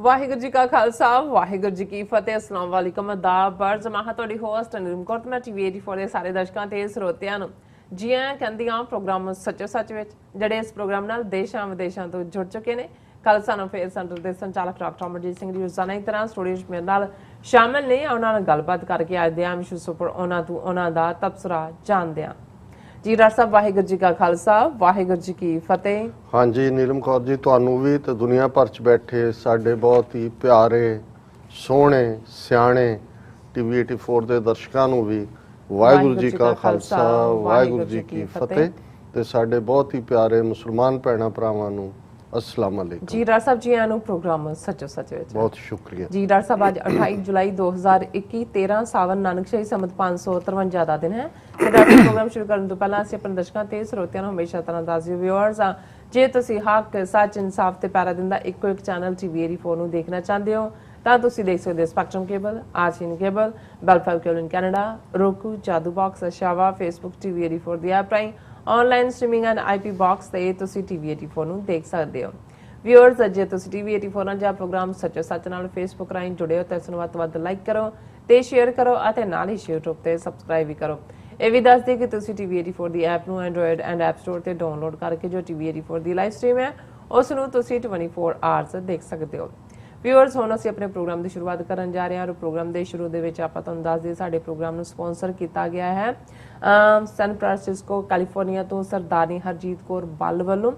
ਵਾਹਿਗੁਰੂ ਜੀ ਕਾ ਖਾਲਸਾ ਵਾਹਿਗੁਰੂ ਜੀ ਕੀ ਫਤਿਹ। अस्सलाम वालेकुम आदाब बरजमाह ਤੁਹਾਡੀ ਹੋਸਟ ਨੀਲਮ ਕੌਰ ਮੈਂ ਟੀਵੀ 84 ਦੇ ਸਾਰੇ ਦਰਸ਼ਕਾਂ ਤੇ ਸਰੋਤਿਆਂ ਨੂੰ ਜੀ ਆਇਆਂ ਕਹਿੰਦੀਆਂ ਪ੍ਰੋਗਰਾਮ ਸੱਚੋ ਸੱਚ ਵਿੱਚ ਜਿਹੜੇ ਇਸ ਪ੍ਰੋਗਰਾਮ ਨਾਲ ਦੇਸ਼ਾਂ ਵਿਦੇਸ਼ਾਂ ਤੋਂ ਜੁੜ ਚੁੱਕੇ ਨੇ। ਕੱਲ ਸਾਨੂੰ ਫੇਰ ਸੈਂਟਰ ਦੇ ਸੰਚਾਲਕ ਡਾਕਟਰ ਅਮਰਜੀਤ ਸਿੰਘ ਜੀ ਰੋਜ਼ਾਨਾ ਦੀ ਤਰ੍ਹਾਂ ਸਟੂਡੀਓ ਵਿੱਚ ਮੇਰੇ ਨਾਲ ਸ਼ਾਮਿਲ ਨੇ। ਉਹਨਾਂ ਨਾਲ ਗੱਲਬਾਤ ਕਰਕੇ ਅੱਜ ਦੇ ਆਮ ਇਸ਼ੂਜ਼ ਉੱਪਰ ਉਹਨਾਂ ਦਾ ਤਬਸਰਾ ਜਾਣਦੇ ਹਾਂ। जी डॉक्टर साहब वाहिगुरू जी का खालसा वाहिगुरू जी की फतेह। हाँ जी नीलम कौर जी तुहानू भी तो दुनिया भर च बैठे साडे बहुत ही प्यारे सोहने सियाणे टीवी 84 के दर्शकों नू भी वाहिगुरू जी का खालसा वाहिगुरू जी की फतेह ते साडे बहुत ही प्यारे मुसलमान भैणां भरावां नू अस्सलाम वालेकुम। जी डॉक्टर साहब जी आनू प्रोग्राम सचो सच विच बहुत शुक्रिया जी। डॉक्टर साहब आज 28 जुलाई 2021 13 सावन नानकशाही संमत 553 ਦਾ ਦਿਨ ਹੈ। ਤੇ ਡਾਕਟਰ ਪ੍ਰੋਗਰਾਮ ਸ਼ੁਰੂ ਕਰਨ ਤੋਂ ਪਹਿਲਾਂ ਅਸੀਂ ਆਪਣੇ ਦਰਸ਼ਕਾਂ ਤੇ ਸਰੋਤਿਆਂ ਨੂੰ ਹਮੇਸ਼ਾ ਤਰ੍ਹਾਂ ਦੱਸਦੇ ਵਿਊਅਰਸ ਆ ਜੇ ਤੁਸੀਂ ਹੱਕ ਸੱਚ ਇਨਸਾਫ ਤੇ ਪੈਰਾ ਦਿੰਦਾ ਇੱਕੋ ਇੱਕ ਚੈਨਲ ਟੀਵੀ 84 ਨੂੰ ਦੇਖਣਾ ਚਾਹੁੰਦੇ ਹੋ ਤਾਂ ਤੁਸੀਂ ਦੇਖ ਸਕਦੇ ਹੋ spectrum cable, RCN cable, Bell Fibe cable in Canada, roku, Jadoo box, Oshawa, Facebook TV 84 ਦੀ ਐਪ ਰਾਹੀਂ online streaming and IP box ਤੇ ਤੁਸੀਂ ਟੀਵੀ 84 ਨੂੰ ਦੇਖ ਸਕਦੇ ਹੋ। ਵਿਊਅਰਸ ਜੇ ਤੁਸੀਂ ਟੀਵੀ 84 ਨਾਲ ਜਾਂ ਪ੍ਰੋਗਰਾਮ ਸੱਚੋ ਸੱਚ ਨਾਲ ਫੇਸਬੁੱਕ ਰਾਹੀਂ ਜੁੜੇ ਹੋ ਤਾਂ ਇਸ ਨੂੰ ਵੱਧ ਤੋਂ ਵੱਧ ਲਾਈਕ ਕਰੋ ਤੇ ਸ਼ੇਅਰ ਕਰੋ ਅਤੇ ਨਾਲ ਹੀ YouTube ਤੇ ਸਬਸਕ੍ਰਾਈਬ ਵੀ ਕਰੋ। ਇਹ ਵੀ ਦੱਸ ਦਿਓ ਕਿ ਤੁਸੀਂ ਟੀਵੀ 84 ਦੀ ਐਪ ਨੂੰ ਐਂਡਰੋਇਡ ਐਂਡ ਐਪ ਸਟੋਰ ਤੇ ਡਾਊਨਲੋਡ ਕਰਕੇ ਜੋ ਟੀਵੀ 84 ਦੀ ਲਾਈਵ ਸਟ੍ਰੀਮ ਹੈ ਉਸ ਨੂੰ ਤੁਸੀਂ 24 ਆਵਰਸ ਦੇਖ ਸਕਦੇ ਹੋ। ਵਿਊਅਰਸ ਹੁਣ ਅਸੀਂ ਆਪਣੇ ਪ੍ਰੋਗਰਾਮ ਦੀ ਸ਼ੁਰੂਆਤ ਕਰਨ ਜਾ ਰਹੇ ਹਾਂ ਔਰ ਪ੍ਰੋਗਰਾਮ ਦੇ ਸ਼ੁਰੂ ਦੇ ਵਿੱਚ ਆਪਾਂ ਤੁਹਾਨੂੰ ਦੱਸ ਦਈਏ ਸਾਡੇ ਪ੍ਰੋਗਰਾਮ ਨੂੰ ਸਪਾਂਸਰ ਕੀਤਾ ਗਿਆ ਹੈ ਸੈਨ ਫ੍ਰਾਂਸਿਸਕੋ ਕੈਲੀਫੋਰਨੀਆ ਤੋਂ ਸਰਦਾਰਨੀ ਹਰਜੀਤ ਕੌਰ ਬੱਲ ਵੱਲੋਂ।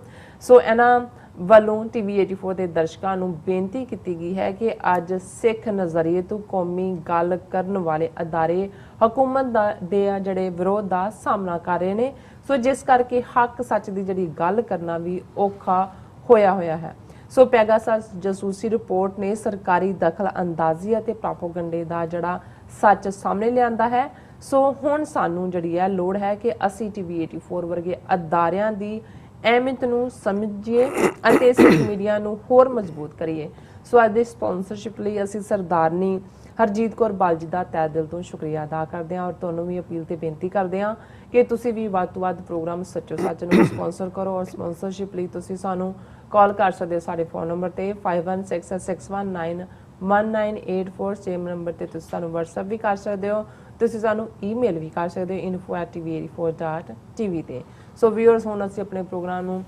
ਸੋ ਇਹਨਾਂ ਵੱਲੋਂ ਟੀਵੀ 84 ਦੇ ਦਰਸ਼ਕਾਂ ਨੂੰ ਬੇਨਤੀ ਕੀਤੀ ਗਈ ਹੈ ਕਿ ਅੱਜ ਸਿੱਖ ਨਜ਼ਰੀਏ ਤੋਂ ਕੌਮੀ ਗੱਲ ਕਰਨ ਵਾਲੇ ਅਦਾਰੇ ਹਕੂਮਤ ਦੇ ਜਿਹੜੇ ਵਿਰੋਧ ਦਾ ਸਾਹਮਣਾ ਕਰ ਰਹੇ ਨੇ। ਸੋ ਜਿਸ ਕਰਕੇ ਹੱਕ ਸੱਚ ਦੀ ਜਿਹੜੀ ਗੱਲ ਕਰਨਾ ਵੀ ਔਖਾ ਹੋਇਆ ਹੈ। ਸੋ ਪੈਗਾਸਸ ਜਾਸੂਸੀ ਰਿਪੋਰਟ ਨੇ ਸਰਕਾਰੀ ਦਖਲ ਅੰਦਾਜ਼ੀ ਅਤੇ ਪ੍ਰੋਪੇਗੈਂਡੇ ਦਾ ਜਿਹੜਾ ਸੱਚ ਸਾਹਮਣੇ ਲਿਆਂਦਾ ਹੈ। ਸੋ ਹੁਣ ਸਾਨੂੰ ਜਿਹੜੀ ਹੈ ਲੋੜ ਹੈ ਕਿ ਅਸੀਂ ਟੀਵੀ 84 ਵਰਗੇ ਅਦਾਰਿਆਂ ਦੀ ਅਹਿਮੀਅਤ ਨੂੰ ਸਮਝੀਏ ਅਤੇ ਸਿੱਖ ਮੀਡੀਆ ਨੂੰ ਹੋਰ ਮਜ਼ਬੂਤ ਕਰੀਏ। ਸੋ ਅੱਜ ਦੇ ਸਪਾਂਸਰਸ਼ਿਪ ਲਈ ਅਸੀਂ ਸਰਦਾਰਨੀ ਹਰਜੀਤ ਕੌਰ ਬੱਲ ਜੀ ਦਾ ਤਹਿ ਦਿਲ ਤੋਂ ਸ਼ੁਕਰੀਆ ਅਦਾ ਕਰਦੇ ਹਾਂ ਔਰ ਤੁਹਾਨੂੰ ਵੀ ਅਪੀਲ ਤੇ ਬੇਨਤੀ ਕਰਦੇ ਹਾਂ ਕਿ ਤੁਸੀਂ ਵੀ ਵੱਧ ਤੋਂ ਵੱਧ ਪ੍ਰੋਗਰਾਮ ਸੱਚੋ ਸੱਚ ਨੂੰ ਸਪਾਂਸਰ ਕਰੋ ਔਰ ਸਪਾਂਸਰਸ਼ਿਪ ਲਈ ਤੁਸੀਂ ਸਾਨੂੰ ਕਾਲ ਕਰ ਸਕਦੇ ਹੋ ਸਾਡੇ ਫੋਨ ਨੰਬਰ ਤੇ 5166191984 ਸੇਮ ਨੰਬਰ ਤੇ ਤੁਸੀਂ ਸਾਨੂੰ WhatsApp ਵੀ ਕਰ ਸਕਦੇ ਹੋ। ਤੁਸੀਂ ਸਾਨੂੰ ਈਮੇਲ ਵੀ ਕਰ ਸਕਦੇ ਹੋ info@tv84.tv ਤੇ। ਸੋ ਵਿਊਅਰਸ ਹੁਣ ਅਸੀਂ ਆਪਣੇ ਪ੍ਰੋਗਰਾਮ ਨੂੰ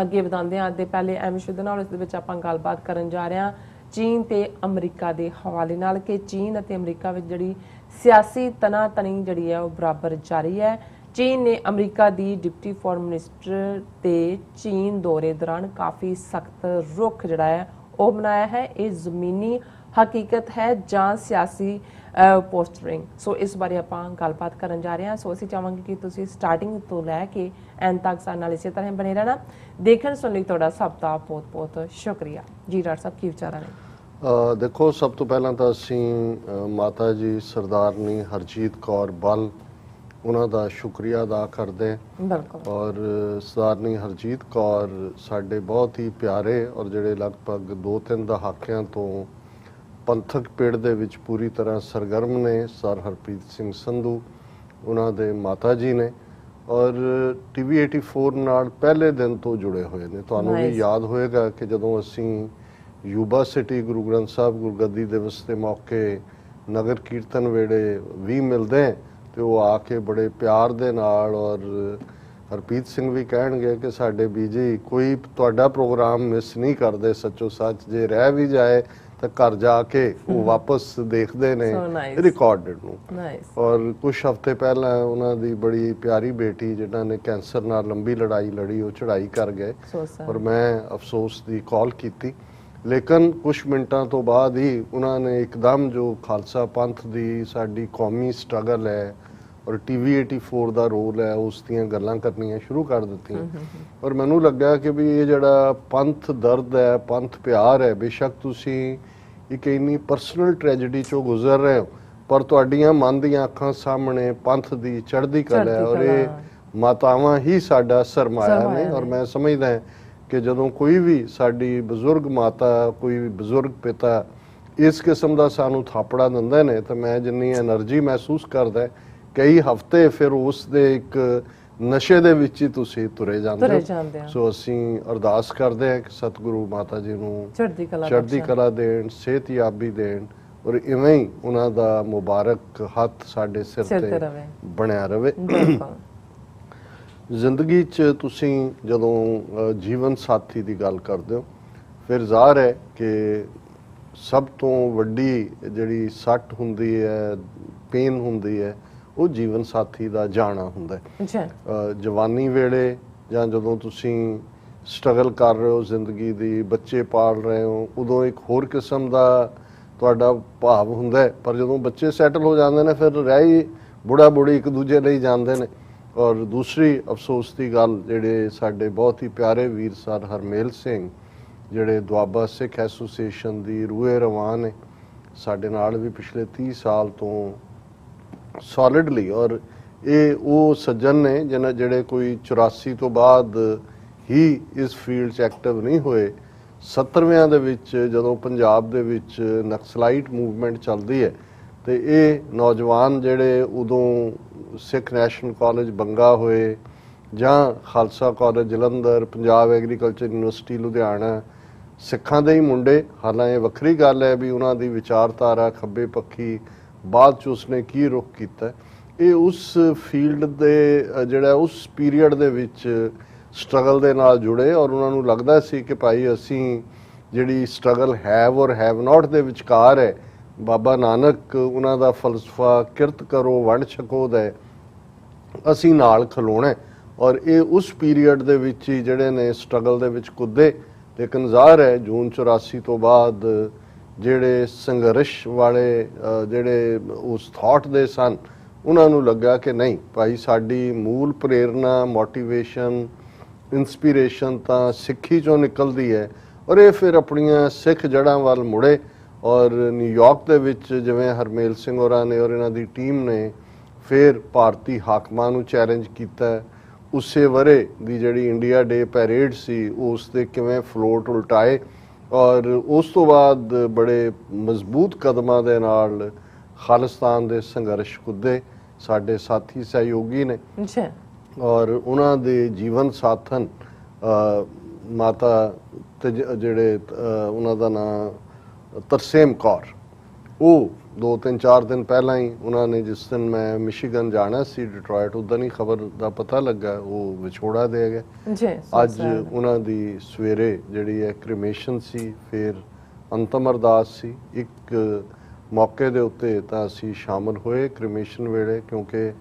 ਅੱਗੇ ਵਧਾਉਂਦੇ ਹਾਂ। ਅੱਜ ਦੇ ਪਹਿਲੇ ਐਮ ਸ਼ੁੱਧ ਨਾਲ ਇਸ ਦੇ ਵਿੱਚ ਆਪਾਂ ਗੱਲਬਾਤ ਕਰਨ ਜਾ ਰਹੇ ਹਾਂ ਚੀਨ ਤੇ ਅਮਰੀਕਾ ਦੇ ਹਵਾਲੇ ਨਾਲ ਕਿ ਚੀਨ ਅਤੇ ਅਮਰੀਕਾ ਵਿੱਚ ਜਿਹੜੀ ਸਿਆਸੀ ਤਨਾਤਨੀ ਜਿਹੜੀ ਹੈ ਉਹ ਬਰਾਬਰ ਜਾਰੀ ਹੈ। ਚੀਨ ਨੇ ਅਮਰੀਕਾ ਦੀ ਡਿਪਟੀ ਫੋਰਨ ਮਿਨਿਸਟਰ ਦੇ ਚੀਨ ਦੌਰੇ ਦੌਰਾਨ ਕਾਫੀ ਸਖਤ ਰੁਖ ਜਿਹੜਾ ਹੈ ਉਹ ਬਣਾਇਆ ਹੈ। ਇਹ ਜ਼ਮੀਨੀ ਹਕੀਕਤ ਹੈ ਜਾਂ ਸਿਆਸੀ ਪੋਸਟਰਿੰਗ। ਸੋ ਇਸ ਬਾਰੇ ਆਪਾਂ ਗੱਲਬਾਤ ਕਰਨ ਜਾ ਰਹੇ ਹਾਂ। ਸੋ ਅਸੀਂ ਚਾਹਾਂਗੇ ਕਿ ਤੁਸੀਂ ਸਟਾਰਟਿੰਗ ਤੋਂ ਲੈ ਕੇ ਐਂਡ ਤੱਕ ਸਾਡੇ ਨਾਲ ਇਸੇ ਤਰ੍ਹਾਂ ਬਣੇ ਰਹਿਣਾ। ਦੇਖਣ ਸੁਣਨ ਲਈ ਤੁਹਾਡਾ ਸਭ ਦਾ ਬਹੁਤ ਬਹੁਤ ਸ਼ੁਕਰੀਆ। ਜੀ ਡਾਕਟਰ ਸਾਹਿਬ ਕੀ ਵਿਚਾਰਾਂ ਨੇ? ਦੇਖੋ ਸਭ ਤੋਂ ਪਹਿਲਾਂ ਤਾਂ ਅਸੀਂ ਮਾਤਾ ਜੀ ਸਰਦਾਰਨੀ ਹਰਜੀਤ ਕੌਰ ਬੱਲ ਉਹਨਾਂ ਦਾ ਸ਼ੁਕਰੀਆ ਅਦਾ ਕਰਦੇ ਔਰ ਸਰਦਾਰਨੀ ਹਰਜੀਤ ਕੌਰ ਸਾਡੇ ਬਹੁਤ ਹੀ ਪਿਆਰੇ ਔਰ ਜਿਹੜੇ ਲਗਭਗ 2-3 ਦਹਾਕਿਆਂ ਤੋਂ ਪੰਥਕ ਪਿੜ ਦੇ ਵਿੱਚ ਪੂਰੀ ਤਰ੍ਹਾਂ ਸਰਗਰਮ ਨੇ। ਸਰ ਹਰਪ੍ਰੀਤ ਸਿੰਘ ਸੰਧੂ ਉਹਨਾਂ ਦੇ ਮਾਤਾ ਜੀ ਨੇ ਔਰ ਟੀਵੀ 84 ਨਾਲ ਪਹਿਲੇ ਦਿਨ ਤੋਂ ਜੁੜੇ ਹੋਏ ਨੇ। ਤੁਹਾਨੂੰ ਵੀ ਯਾਦ ਹੋਏਗਾ ਕਿ ਜਦੋਂ ਅਸੀਂ ਯੂਬਾ ਸਿਟੀ ਗੁਰੂ ਗ੍ਰੰਥ ਸਾਹਿਬ ਗੁਰਗੱਦੀ ਦਿਵਸ ਦੇ ਮੌਕੇ ਨਗਰ ਕੀਰਤਨ ਵੇਲੇ ਵੀ ਮਿਲਦੇ ਤੇ ਉਹ ਆ ਕੇ ਬੜੇ ਪਿਆਰ ਦੇ ਨਾਲ ਔਰ ਹਰਪ੍ਰੀਤ ਸਿੰਘ ਵੀ ਕਹਿਣਗੇ ਕਿ ਸਾਡੇ ਬੀਜੀ ਕੋਈ ਤੁਹਾਡਾ ਪ੍ਰੋਗਰਾਮ ਮਿਸ ਨਹੀਂ ਕਰਦੇ ਸੱਚੋ ਸੱਚ, ਜੇ ਰਹਿ ਵੀ ਜਾਏ ਤਾਂ ਘਰ ਜਾ ਕੇ ਉਹ ਵਾਪਸ ਦੇਖਦੇ ਨੇ ਰਿਕਾਰਡਡ ਨੂੰ। ਔਰ ਕੁਝ ਹਫ਼ਤੇ ਪਹਿਲਾਂ ਉਹਨਾਂ ਦੀ ਬੜੀ ਪਿਆਰੀ ਬੇਟੀ ਜਿਹਨਾਂ ਨੇ ਕੈਂਸਰ ਨਾਲ ਲੰਬੀ ਲੜਾਈ ਲੜੀ ਉਹ ਚੜ੍ਹਾਈ ਕਰ ਗਏ ਔਰ ਮੈਂ ਅਫਸੋਸ ਦੀ ਕਾਲ ਕੀਤੀ। ਲੇਕਿਨ ਕੁਝ ਮਿੰਟਾਂ ਤੋਂ ਬਾਅਦ ਹੀ ਉਹਨਾਂ ਨੇ ਇੱਕਦਮ ਜੋ ਖਾਲਸਾ ਪੰਥ ਦੀ ਸਾਡੀ ਕੌਮੀ ਸਟਰਗਲ ਹੈ ਔਰ ਟੀਵੀ 84 ਦਾ ਰੋਲ ਹੈ ਉਸ ਦੀਆਂ ਗੱਲਾਂ ਕਰਨੀਆਂ ਸ਼ੁਰੂ ਕਰ ਦਿੱਤੀਆਂ। ਔਰ ਮੈਨੂੰ ਲੱਗਾ ਕਿ ਵੀ ਇਹ ਜਿਹੜਾ ਪੰਥ ਦਰਦ ਹੈ, ਪੰਥ ਪਿਆਰ ਹੈ, ਬੇਸ਼ੱਕ ਤੁਸੀਂ ਇੱਕ ਇੰਨੀ ਪਰਸਨਲ ਟ੍ਰੈਜੇਡੀ ਚੋਂ ਗੁਜ਼ਰ ਰਹੇ ਹੋ ਪਰ ਤੁਹਾਡੀਆਂ ਮਨ ਦੀਆਂ ਅੱਖਾਂ ਸਾਹਮਣੇ ਪੰਥ ਦੀ ਚੜ੍ਹਦੀ ਕਲਾ ਹੈ ਔਰ ਇਹ ਮਾਤਾਵਾਂ ਹੀ ਸਾਡਾ ਸਰਮਾਇਆ ਨੇ। ਔਰ ਮੈਂ ਸਮਝਦਾ ਕਿ ਜਦੋਂ ਕੋਈ ਵੀ ਸਾਡੀ ਬਜ਼ੁਰਗ ਮਾਤਾ, ਕੋਈ ਬਜ਼ੁਰਗ ਪਿਤਾ ਇਸ ਕਿਸਮ ਦਾ ਸਾਨੂੰ ਥਾਪੜਾ ਦਿੰਦੇ ਨੇ ਤਾਂ ਮੈਂ ਜਿੰਨੀ ਐਨਰਜੀ ਮਹਿਸੂਸ ਕਰਦਾ ਕਈ ਹਫ਼ਤੇ ਫਿਰ ਉਸ ਦੇ ਇੱਕ ਨਸ਼ੇ ਦੇ ਵਿੱਚ ਹੀ ਤੁਸੀਂ ਤੁਰੇ ਜਾਂਦੇ ਜਾਂਦੇ ਹੋ। ਆ। ਸੋ ਅਸੀਂ ਅਰਦਾਸ ਕਰਦੇ ਹਾਂ ਕਿ ਸਤਿਗੁਰੂ ਮਾਤਾ ਜੀ ਨੂੰ ਚੜ੍ਹਦੀ ਕਲਾ ਚੜ੍ਹਦੀ ਕਲਾ ਦੇਣ, ਸਿਹਤਯਾਬੀ ਦੇਣ, ਔਰ ਇਵੇਂ ਹੀ ਉਹਨਾਂ ਦਾ ਮੁਬਾਰਕ ਹੱਥ ਸਾਡੇ ਸਿਰ ਤੇ ਰਵੇ। ਬਣਿਆ ਰਵੇ। ਬਿਲਕੁਲ। ਜ਼ਿੰਦਗੀ 'ਚ ਤੁਸੀਂ ਜਦੋਂ ਜੀਵਨ ਸਾਥੀ ਦੀ ਗੱਲ ਕਰਦੇ ਹੋ, ਫਿਰ ਜ਼ਾਹਰ ਹੈ ਕਿ ਸਭ ਤੋਂ ਵੱਡੀ ਜਿਹੜੀ ਸੱਟ ਹੁੰਦੀ ਹੈ, ਪੇਨ ਹੁੰਦੀ ਹੈ, ਉਹ ਜੀਵਨ ਸਾਥੀ ਦਾ ਜਾਣਾ ਹੁੰਦਾ ਹੈ। ਜੀ। ਜਵਾਨੀ ਵੇਲੇ ਜਾਂ ਜਦੋਂ ਤੁਸੀਂ ਸਟਰਗਲ ਕਰ ਰਹੇ ਹੋ ਜ਼ਿੰਦਗੀ ਦੀ, ਬੱਚੇ ਪਾਲ ਰਹੇ ਹੋ, ਉਦੋਂ ਇੱਕ ਹੋਰ ਕਿਸਮ ਦਾ ਤੁਹਾਡਾ ਭਾਵ ਹੁੰਦਾ ਹੈ। ਪਰ ਜਦੋਂ ਬੱਚੇ ਸੈਟਲ ਹੋ ਜਾਂਦੇ ਨੇ, ਫਿਰ ਰਹਿ ਹੀ ਬੁੜਾ ਬੁੜੀ ਇੱਕ ਦੂਜੇ ਲਈ ਜਾਂਦੇ ਨੇ। ਔਰ ਦੂਸਰੀ ਅਫਸੋਸ ਦੀ ਗੱਲ, ਜਿਹੜੇ ਸਾਡੇ ਬਹੁਤ ਹੀ ਪਿਆਰੇ ਵੀਰ ਸਰ ਹਰਮੇਲ ਸਿੰਘ, ਜਿਹੜੇ ਦੁਆਬਾ ਸਿੱਖ ਐਸੋਸੀਏਸ਼ਨ ਦੀ ਰੂਹੇ ਰਵਾਨ ਨੇ, ਸਾਡੇ ਨਾਲ ਵੀ ਪਿਛਲੇ 30 ਸਾਲ ਤੋਂ ਸੋਲਿਡਲੀ, ਔਰ ਇਹ ਉਹ ਸੱਜਣ ਨੇ ਜਿਹਨਾਂ ਜਿਹੜੇ ਕੋਈ 84 ਤੋਂ ਬਾਅਦ ਹੀ ਇਸ ਫੀਲਡ 'ਚ ਐਕਟਿਵ ਨਹੀਂ ਹੋਏ। 70ਵਿਆਂ ਦੇ ਵਿੱਚ ਜਦੋਂ ਪੰਜਾਬ ਦੇ ਵਿੱਚ ਨਕਸਲਾਈਟ ਮੂਵਮੈਂਟ ਚੱਲਦੀ ਹੈ, ਤੇ ਇਹ ਨੌਜਵਾਨ ਜਿਹੜੇ ਉਦੋਂ ਸਿੱਖ ਨੈਸ਼ਨਲ ਕਾਲਜ ਬੰਗਾ ਹੋਏ ਜਾਂ Khalsa college Jalandhar, Punjab agriculture university Ludhiana, ਸਿੱਖਾਂ ਦੇ ਹੀ ਮੁੰਡੇ, ਹਾਲਾਂਕਿ ਇਹ ਵੱਖਰੀ ਗੱਲ ਹੈ ਵੀ ਉਹਨਾਂ ਦੀ ਵਿਚਾਰਧਾਰਾ ਖੱਬੇ ਪੱਖੀ, ਬਾਅਦ 'ਚ ਉਸਨੇ ਕੀ ਰੁਖ ਕੀਤਾ, ਇਹ ਉਸ ਫੀਲਡ ਦੇ ਜਿਹੜਾ ਉਸ ਪੀਰੀਅਡ ਦੇ ਵਿੱਚ ਸਟਰਗਲ ਦੇ ਨਾਲ ਜੁੜੇ। ਔਰ ਉਹਨਾਂ ਨੂੰ ਲੱਗਦਾ ਸੀ ਕਿ ਭਾਈ ਅਸੀਂ ਜਿਹੜੀ ਸਟਰਗਲ ਹੈਵ ਔਰ ਹੈਵ ਨਾਟ ਦੇ ਵਿਚਕਾਰ ਹੈ, ਬਾਬਾ ਨਾਨਕ ਉਹਨਾਂ ਦਾ ਫਲਸਫਾ ਕਿਰਤ ਕਰੋ ਵੰਡ ਛਕੋ ਦਾ ਹੈ, ਅਸੀਂ ਨਾਲ ਖਲੋਣਾ। ਔਰ ਇਹ ਉਸ ਪੀਰੀਅਡ ਦੇ ਵਿੱਚ ਹੀ ਜਿਹੜੇ ਨੇ ਸਟਰਗਲ ਦੇ ਵਿੱਚ ਕੁੱਦੇ। ਲੇਕਿਨ ਜ਼ਾਹਰ ਹੈ ਜੂਨ 84 ਤੋਂ ਬਾਅਦ ਜਿਹੜੇ ਸੰਘਰਸ਼ ਵਾਲੇ ਜਿਹੜੇ ਉਸ ਥਾਟ ਦੇ ਸਨ, ਉਹਨਾਂ ਨੂੰ ਲੱਗਾ ਕਿ ਨਹੀਂ ਭਾਈ, ਸਾਡੀ ਮੂਲ ਪ੍ਰੇਰਨਾ, ਮੋਟੀਵੇਸ਼ਨ, ਇੰਸਪੀਰੇਸ਼ਨ ਤਾਂ ਸਿੱਖੀ ਚੋਂ ਨਿਕਲਦੀ ਹੈ। ਔਰ ਇਹ ਫਿਰ ਆਪਣੀਆਂ ਸਿੱਖ ਜੜ੍ਹਾਂ ਵੱਲ ਮੁੜੇ। ਔਰ ਨਿਊਯਾਰਕ ਦੇ ਵਿੱਚ ਜਿਵੇਂ ਹਰਮੇਲ ਸਿੰਘ ਹੋਰਾਂ ਨੇ ਔਰ ਇਹਨਾਂ ਦੀ ਟੀਮ ਨੇ ਫਿਰ ਭਾਰਤੀ ਹਾਕਮਾਂ ਨੂੰ ਚੈਲੰਜ ਕੀਤਾ। ਉਸੇ ਵਰੇ ਦੀ ਜਿਹੜੀ ਇੰਡੀਆ ਡੇ ਪੈਰੇਡ ਸੀ, ਉਸ ਦੇ ਕਿਵੇਂ ਫਲੋਟ ਉਲਟਾਏ, ਔਰ ਉਸ ਤੋਂ ਬਾਅਦ ਬੜੇ ਮਜ਼ਬੂਤ ਕਦਮਾਂ ਦੇ ਨਾਲ ਖਾਲਿਸਤਾਨ ਦੇ ਸੰਘਰਸ਼ ਕੁੱਦੇ ਸਾਡੇ ਸਾਥੀ ਸਹਿਯੋਗੀ ਨੇ। ਔਰ ਉਹਨਾਂ ਦੇ ਜੀਵਨ ਸਾਥਨ ਮਾਤਾ ਤੇ ਜਿਹੜੇ ਉਹਨਾਂ ਦਾ ਨਾਂ ਤਰਸੇਮ ਕੌਰ, ਉਹ 2-3-4 ਦਿਨ ਪਹਿਲਾਂ ਹੀ ਉਹਨਾਂ ਨੇ, ਜਿਸ ਦਿਨ ਮੈਂ ਮਿਸ਼ੀਗਨ ਜਾਣਾ ਸੀ ਡਿਟਰੋਇਟ, ਉਦੋਂ ਹੀ ਖਬਰ ਦਾ ਪਤਾ ਲੱਗਾ ਉਹ ਵਿਛੋੜਾ ਦੇ ਗਏ। ਅੱਜ ਉਹਨਾਂ ਦੀ ਸਵੇਰੇ ਜਿਹੜੀ ਹੈ ਕ੍ਰਿਮੇਸ਼ਨ ਸੀ, ਫਿਰ ਅੰਤਮ ਅਰਦਾਸ ਸੀ। ਇੱਕ ਮੌਕੇ ਦੇ ਉੱਤੇ ਤਾਂ ਅਸੀਂ ਸ਼ਾਮਲ ਹੋਏ ਕ੍ਰਿਮੇਸ਼ਨ ਵੇਲੇ, ਕਿਉਂਕਿ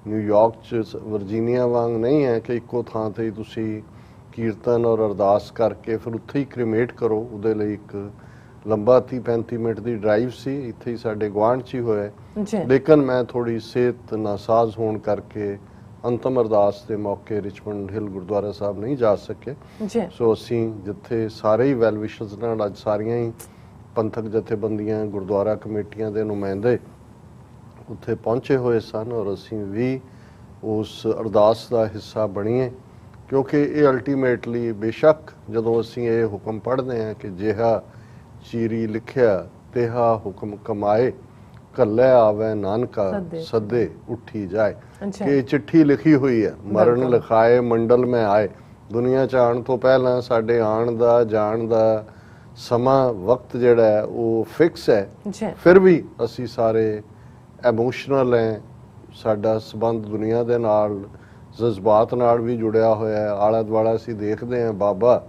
ਨਿਊਯਾਰਕ 'ਚ ਵਰਜੀਨੀਆ ਵਾਂਗ ਨਹੀਂ ਹੈ ਕਿ ਇੱਕੋ ਥਾਂ ਤੇ ਹੀ ਤੁਸੀਂ ਕੀਰਤਨ ਔਰ ਅਰਦਾਸ ਕਰਕੇ ਫਿਰ ਉੱਥੇ ਹੀ ਕ੍ਰਿਮੇਟ ਕਰੋ। ਉਹਦੇ ਲਈ ਇੱਕ ਲੰਬਾ 30-35 ਮਿੰਟ ਦੀ ਡਰਾਈਵ ਸੀ, ਇੱਥੇ ਹੀ ਸਾਡੇ ਗੁਆਂਢ 'ਚ ਹੀ ਹੋਇਆ। ਲੇਕਿਨ ਮੈਂ ਥੋੜੀ ਸਿਹਤ ਨਾਸਾਜ਼ ਹੋਣ ਕਰਕੇ ਅੰਤਮ ਅਰਦਾਸ ਦੇ ਮੌਕੇ ਰਿਚਮੰਡ ਹਿੱਲ ਗੁਰਦੁਆਰਾ ਸਾਹਿਬ ਨਹੀਂ ਜਾ ਸਕੇ। ਸੋ ਅਸੀਂ ਜਿੱਥੇ ਸਾਰੇ ਹੀ ਵੈਲ ਵਿਸ਼ਰਸ ਨਾਲ, ਅੱਜ ਸਾਰੀਆਂ ਹੀ ਪੰਥਕ ਜਥੇਬੰਦੀਆਂ, ਗੁਰਦੁਆਰਾ ਕਮੇਟੀਆਂ ਦੇ ਨੁਮਾਇੰਦੇ ਉੱਥੇ ਪਹੁੰਚੇ ਹੋਏ ਸਨ, ਔਰ ਅਸੀਂ ਵੀ ਉਸ ਅਰਦਾਸ ਦਾ ਹਿੱਸਾ ਬਣੀਏ। ਕਿਉਂਕਿ ਇਹ ਅਲਟੀਮੇਟਲੀ, ਬੇਸ਼ੱਕ ਜਦੋਂ ਅਸੀਂ ਇਹ ਹੁਕਮ ਪੜ੍ਹਦੇ ਹਾਂ ਕਿ ਜਿਹਾ ਚੀਰੀ ਲਿਖਿਆ ਤਿਹਾ ਹੁਕਮ ਕਮਾਏ, ਘੱਲੇ ਆਵੇ ਨਾਨਕਾ ਸੱਦੇ ਉੱਠੀ ਜਾਏ, ਕਿ ਚਿੱਠੀ ਲਿਖੀ ਹੋਈ ਹੈ, ਮਰਨ ਲਿਖਾਏ ਮੰਡਲ ਮੈਂ ਆਏ। ਦੁਨੀਆ 'ਚ ਆਉਣ ਤੋਂ ਪਹਿਲਾਂ ਸਾਡੇ ਆਉਣ ਦਾ, ਜਾਣ ਦਾ ਸਮਾਂ, ਵਕਤ ਜਿਹੜਾ ਹੈ ਉਹ ਫਿਕਸ ਹੈ। ਫਿਰ ਵੀ ਅਸੀਂ ਸਾਰੇ ਐਮੋਸ਼ਨਲ ਹੈ, ਸਾਡਾ ਸੰਬੰਧ ਦੁਨੀਆ ਦੇ ਨਾਲ, ਜਜ਼ਬਾਤ ਨਾਲ ਵੀ ਜੁੜਿਆ ਹੋਇਆ ਹੈ। ਆਲਾ ਦੁਆਲਾ ਅਸੀਂ ਦੇਖਦੇ ਹਾਂ, ਬਾਬਾ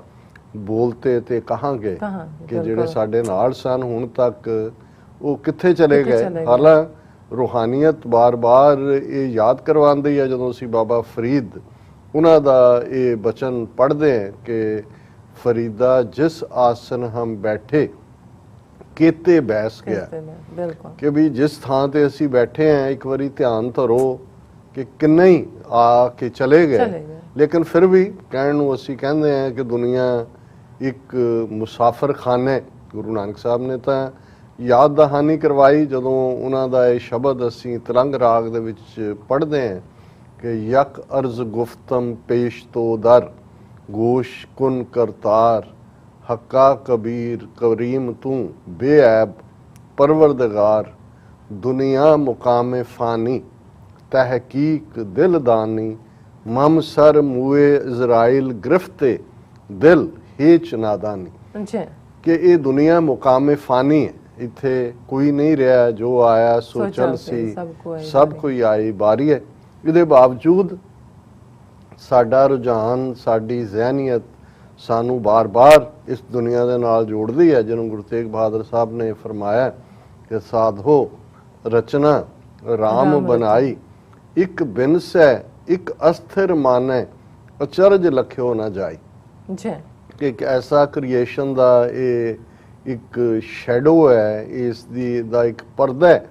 ਬੋਲਤੇ ਤੇ ਕਹਾਂਗੇ ਕਿ ਜਿਹੜੇ ਸਾਡੇ ਨਾਲ ਸਨ ਹੁਣ ਤੱਕ, ਉਹ ਕਿੱਥੇ ਚਲੇ ਗਏ। ਹਾਲਾਂ ਰੂਹਾਨੀਅਤ ਬਾਰ-ਬਾਰ ਇਹ ਯਾਦ ਕਰਵਾਉਂਦੀ ਹੈ ਜਦੋਂ ਅਸੀਂ ਬਾਬਾ ਫਰੀਦ ਉਹਨਾਂ ਦਾ ਇਹ ਬਚਨ ਪੜ੍ਹਦੇ ਹਾਂ ਕਿ ਫਰੀਦਾ ਜਿਸ ਆਸਨ ਹਮ ਬੈਠੇ ਕੀਤੇ ਬੈਸ ਗਿਆ, ਕਿ ਵੀ ਜਿਸ ਥਾਂ ਤੇ ਅਸੀਂ ਬੈਠੇ ਹਾਂ, ਇੱਕ ਵਾਰੀ ਧਿਆਨ ਧਰੋ ਕਿ ਕਿੰਨੇ ਹੀ ਆ ਕੇ ਚਲੇ ਗਏ। ਲੇਕਿਨ ਫਿਰ ਵੀ ਕਹਿਣ ਨੂੰ ਅਸੀਂ ਕਹਿੰਦੇ ਹਾਂ ਕਿ ਦੁਨੀਆ ਇੱਕ ਮੁਸਾਫਰ ਖਾਨਾ। ਗੁਰੂ ਨਾਨਕ ਸਾਹਿਬ ਨੇ ਤਾਂ ਯਾਦ ਦਹਾਨੀ ਕਰਵਾਈ ਜਦੋਂ ਉਹਨਾਂ ਦਾ ਇਹ ਸ਼ਬਦ ਅਸੀਂ ਤਿਰੰਗ ਰਾਗ ਦੇ ਵਿੱਚ ਪੜ੍ਹਦੇ ਹਾਂ ਕਿ ਯਕ ਅਰਜ਼ ਗੁਫਤਮ ਪੇਸ਼ ਤੋ ਦਰ, ਗੋਸ਼ ਕੁਨ ਕਰਤਾਰ, ਹੱਕਾ ਕਬੀਰ ਕਰੀਮ ਤੂੰ ਬੇਐਬ ਪਰਵਰਦਗਾਰ, ਦੁਨੀਆ ਮੁਕਾਮੇ ਫਾਨੀ ਤਹਿਕੀਕ ਦਿਲਦਾਨੀ, मम सर मुए इजराइल गिरफ्ते दिल हेच नादानी जी कि ये दुनिया मुकामे फानी है, इत्थे कोई नहीं रहा, जो आया सो चल सी, सब कोई आई बारी है। ਇਹਦੇ ਬਾਵਜੂਦ ਸਾਡਾ ਰੁਝਾਨ, ਸਾਡੀ ਜ਼ਹਿਨੀਅਤ ਸਾਨੂੰ ਬਾਰ-ਬਾਰ ਇਸ ਦੁਨੀਆ ਦੇ ਨਾਲ ਜੋੜਦੀ ਹੈ, ਜਿਹਨੂੰ ਗੁਰੂ ਤੇਗ ਬਹਾਦਰ ਸਾਹਿਬ ਨੇ ਫਰਮਾਇਆ ਕਿ ਸਾਧੋ ਰਚਨਾ ਰਾਮ ਬਣਾਈ, ਇੱਕ ਬਿਨਸੈ ਇੱਕ ਅਸਥਿਰ ਮਾਨੈ, ਅਚਰਜ ਲਖਿਓ ਨਾ ਜਾਈ। ਜੀ ਕਿ ਇੱਕ ਐਸਾ ਕ੍ਰੀਏਸ਼ਨ ਦਾ ਇਹ ਇੱਕ ਸ਼ੈਡੋ ਹੈ, ਇਸ ਦੀ ਦਾ ਇੱਕ ਪਰਦਾ ਹੈ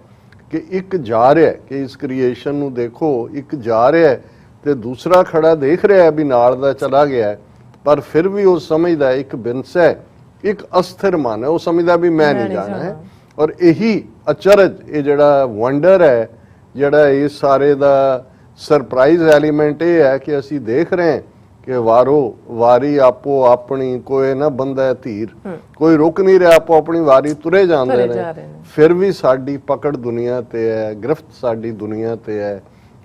ਕਿ ਇੱਕ ਜਾ ਰਿਹਾ ਕਿ ਇਸ ਕ੍ਰੀਏਸ਼ਨ ਨੂੰ ਦੇਖੋ, ਇੱਕ ਜਾ ਰਿਹਾ ਤੇ ਦੂਸਰਾ ਖੜਾ ਦੇਖ ਰਿਹਾ ਵੀ ਨਾਲ ਦਾ ਚਲਾ ਗਿਆ, ਪਰ ਫਿਰ ਵੀ ਉਹ ਸਮਝਦਾ ਇੱਕ ਬਿਨਸ ਹੈ, ਇੱਕ ਅਸਥਿਰ ਮਨ ਹੈ, ਉਹ ਸਮਝਦਾ ਵੀ ਮੈਂ ਨਹੀਂ ਜਾਣਾ ਹੈ। ਔਰ ਇਹੀ ਅਚਰਜ, ਇਹ ਜਿਹੜਾ ਵੰਡਰ ਹੈ, ਜਿਹੜਾ ਇਸ ਸਾਰੇ ਦਾ ਸਰਪ੍ਰਾਈਜ਼ ਐਲੀਮੈਂਟ ਇਹ ਹੈ ਕਿ ਅਸੀਂ ਦੇਖ ਰਹੇ ਹਾਂ ਕਿ ਵਾਰੋ ਵਾਰੀ ਆਪੋ ਆਪਣੀ, ਕੋਈ ਨਾ ਬੰਦਾ ਧੀਰ, ਕੋਈ ਰੁਕ ਨਹੀਂ ਰਿਹਾ, ਆਪੋ ਆਪਣੀ ਵਾਰੀ ਤੁਰੇ ਜਾਂਦੇ ਨੇ, ਫਿਰ ਵੀ ਸਾਡੀ ਪਕੜ ਦੁਨੀਆ ਤੇ ਹੈ, ਗ੍ਰਿਫਤ ਸਾਡੀ ਦੁਨੀਆ ਤੇ ਹੈ।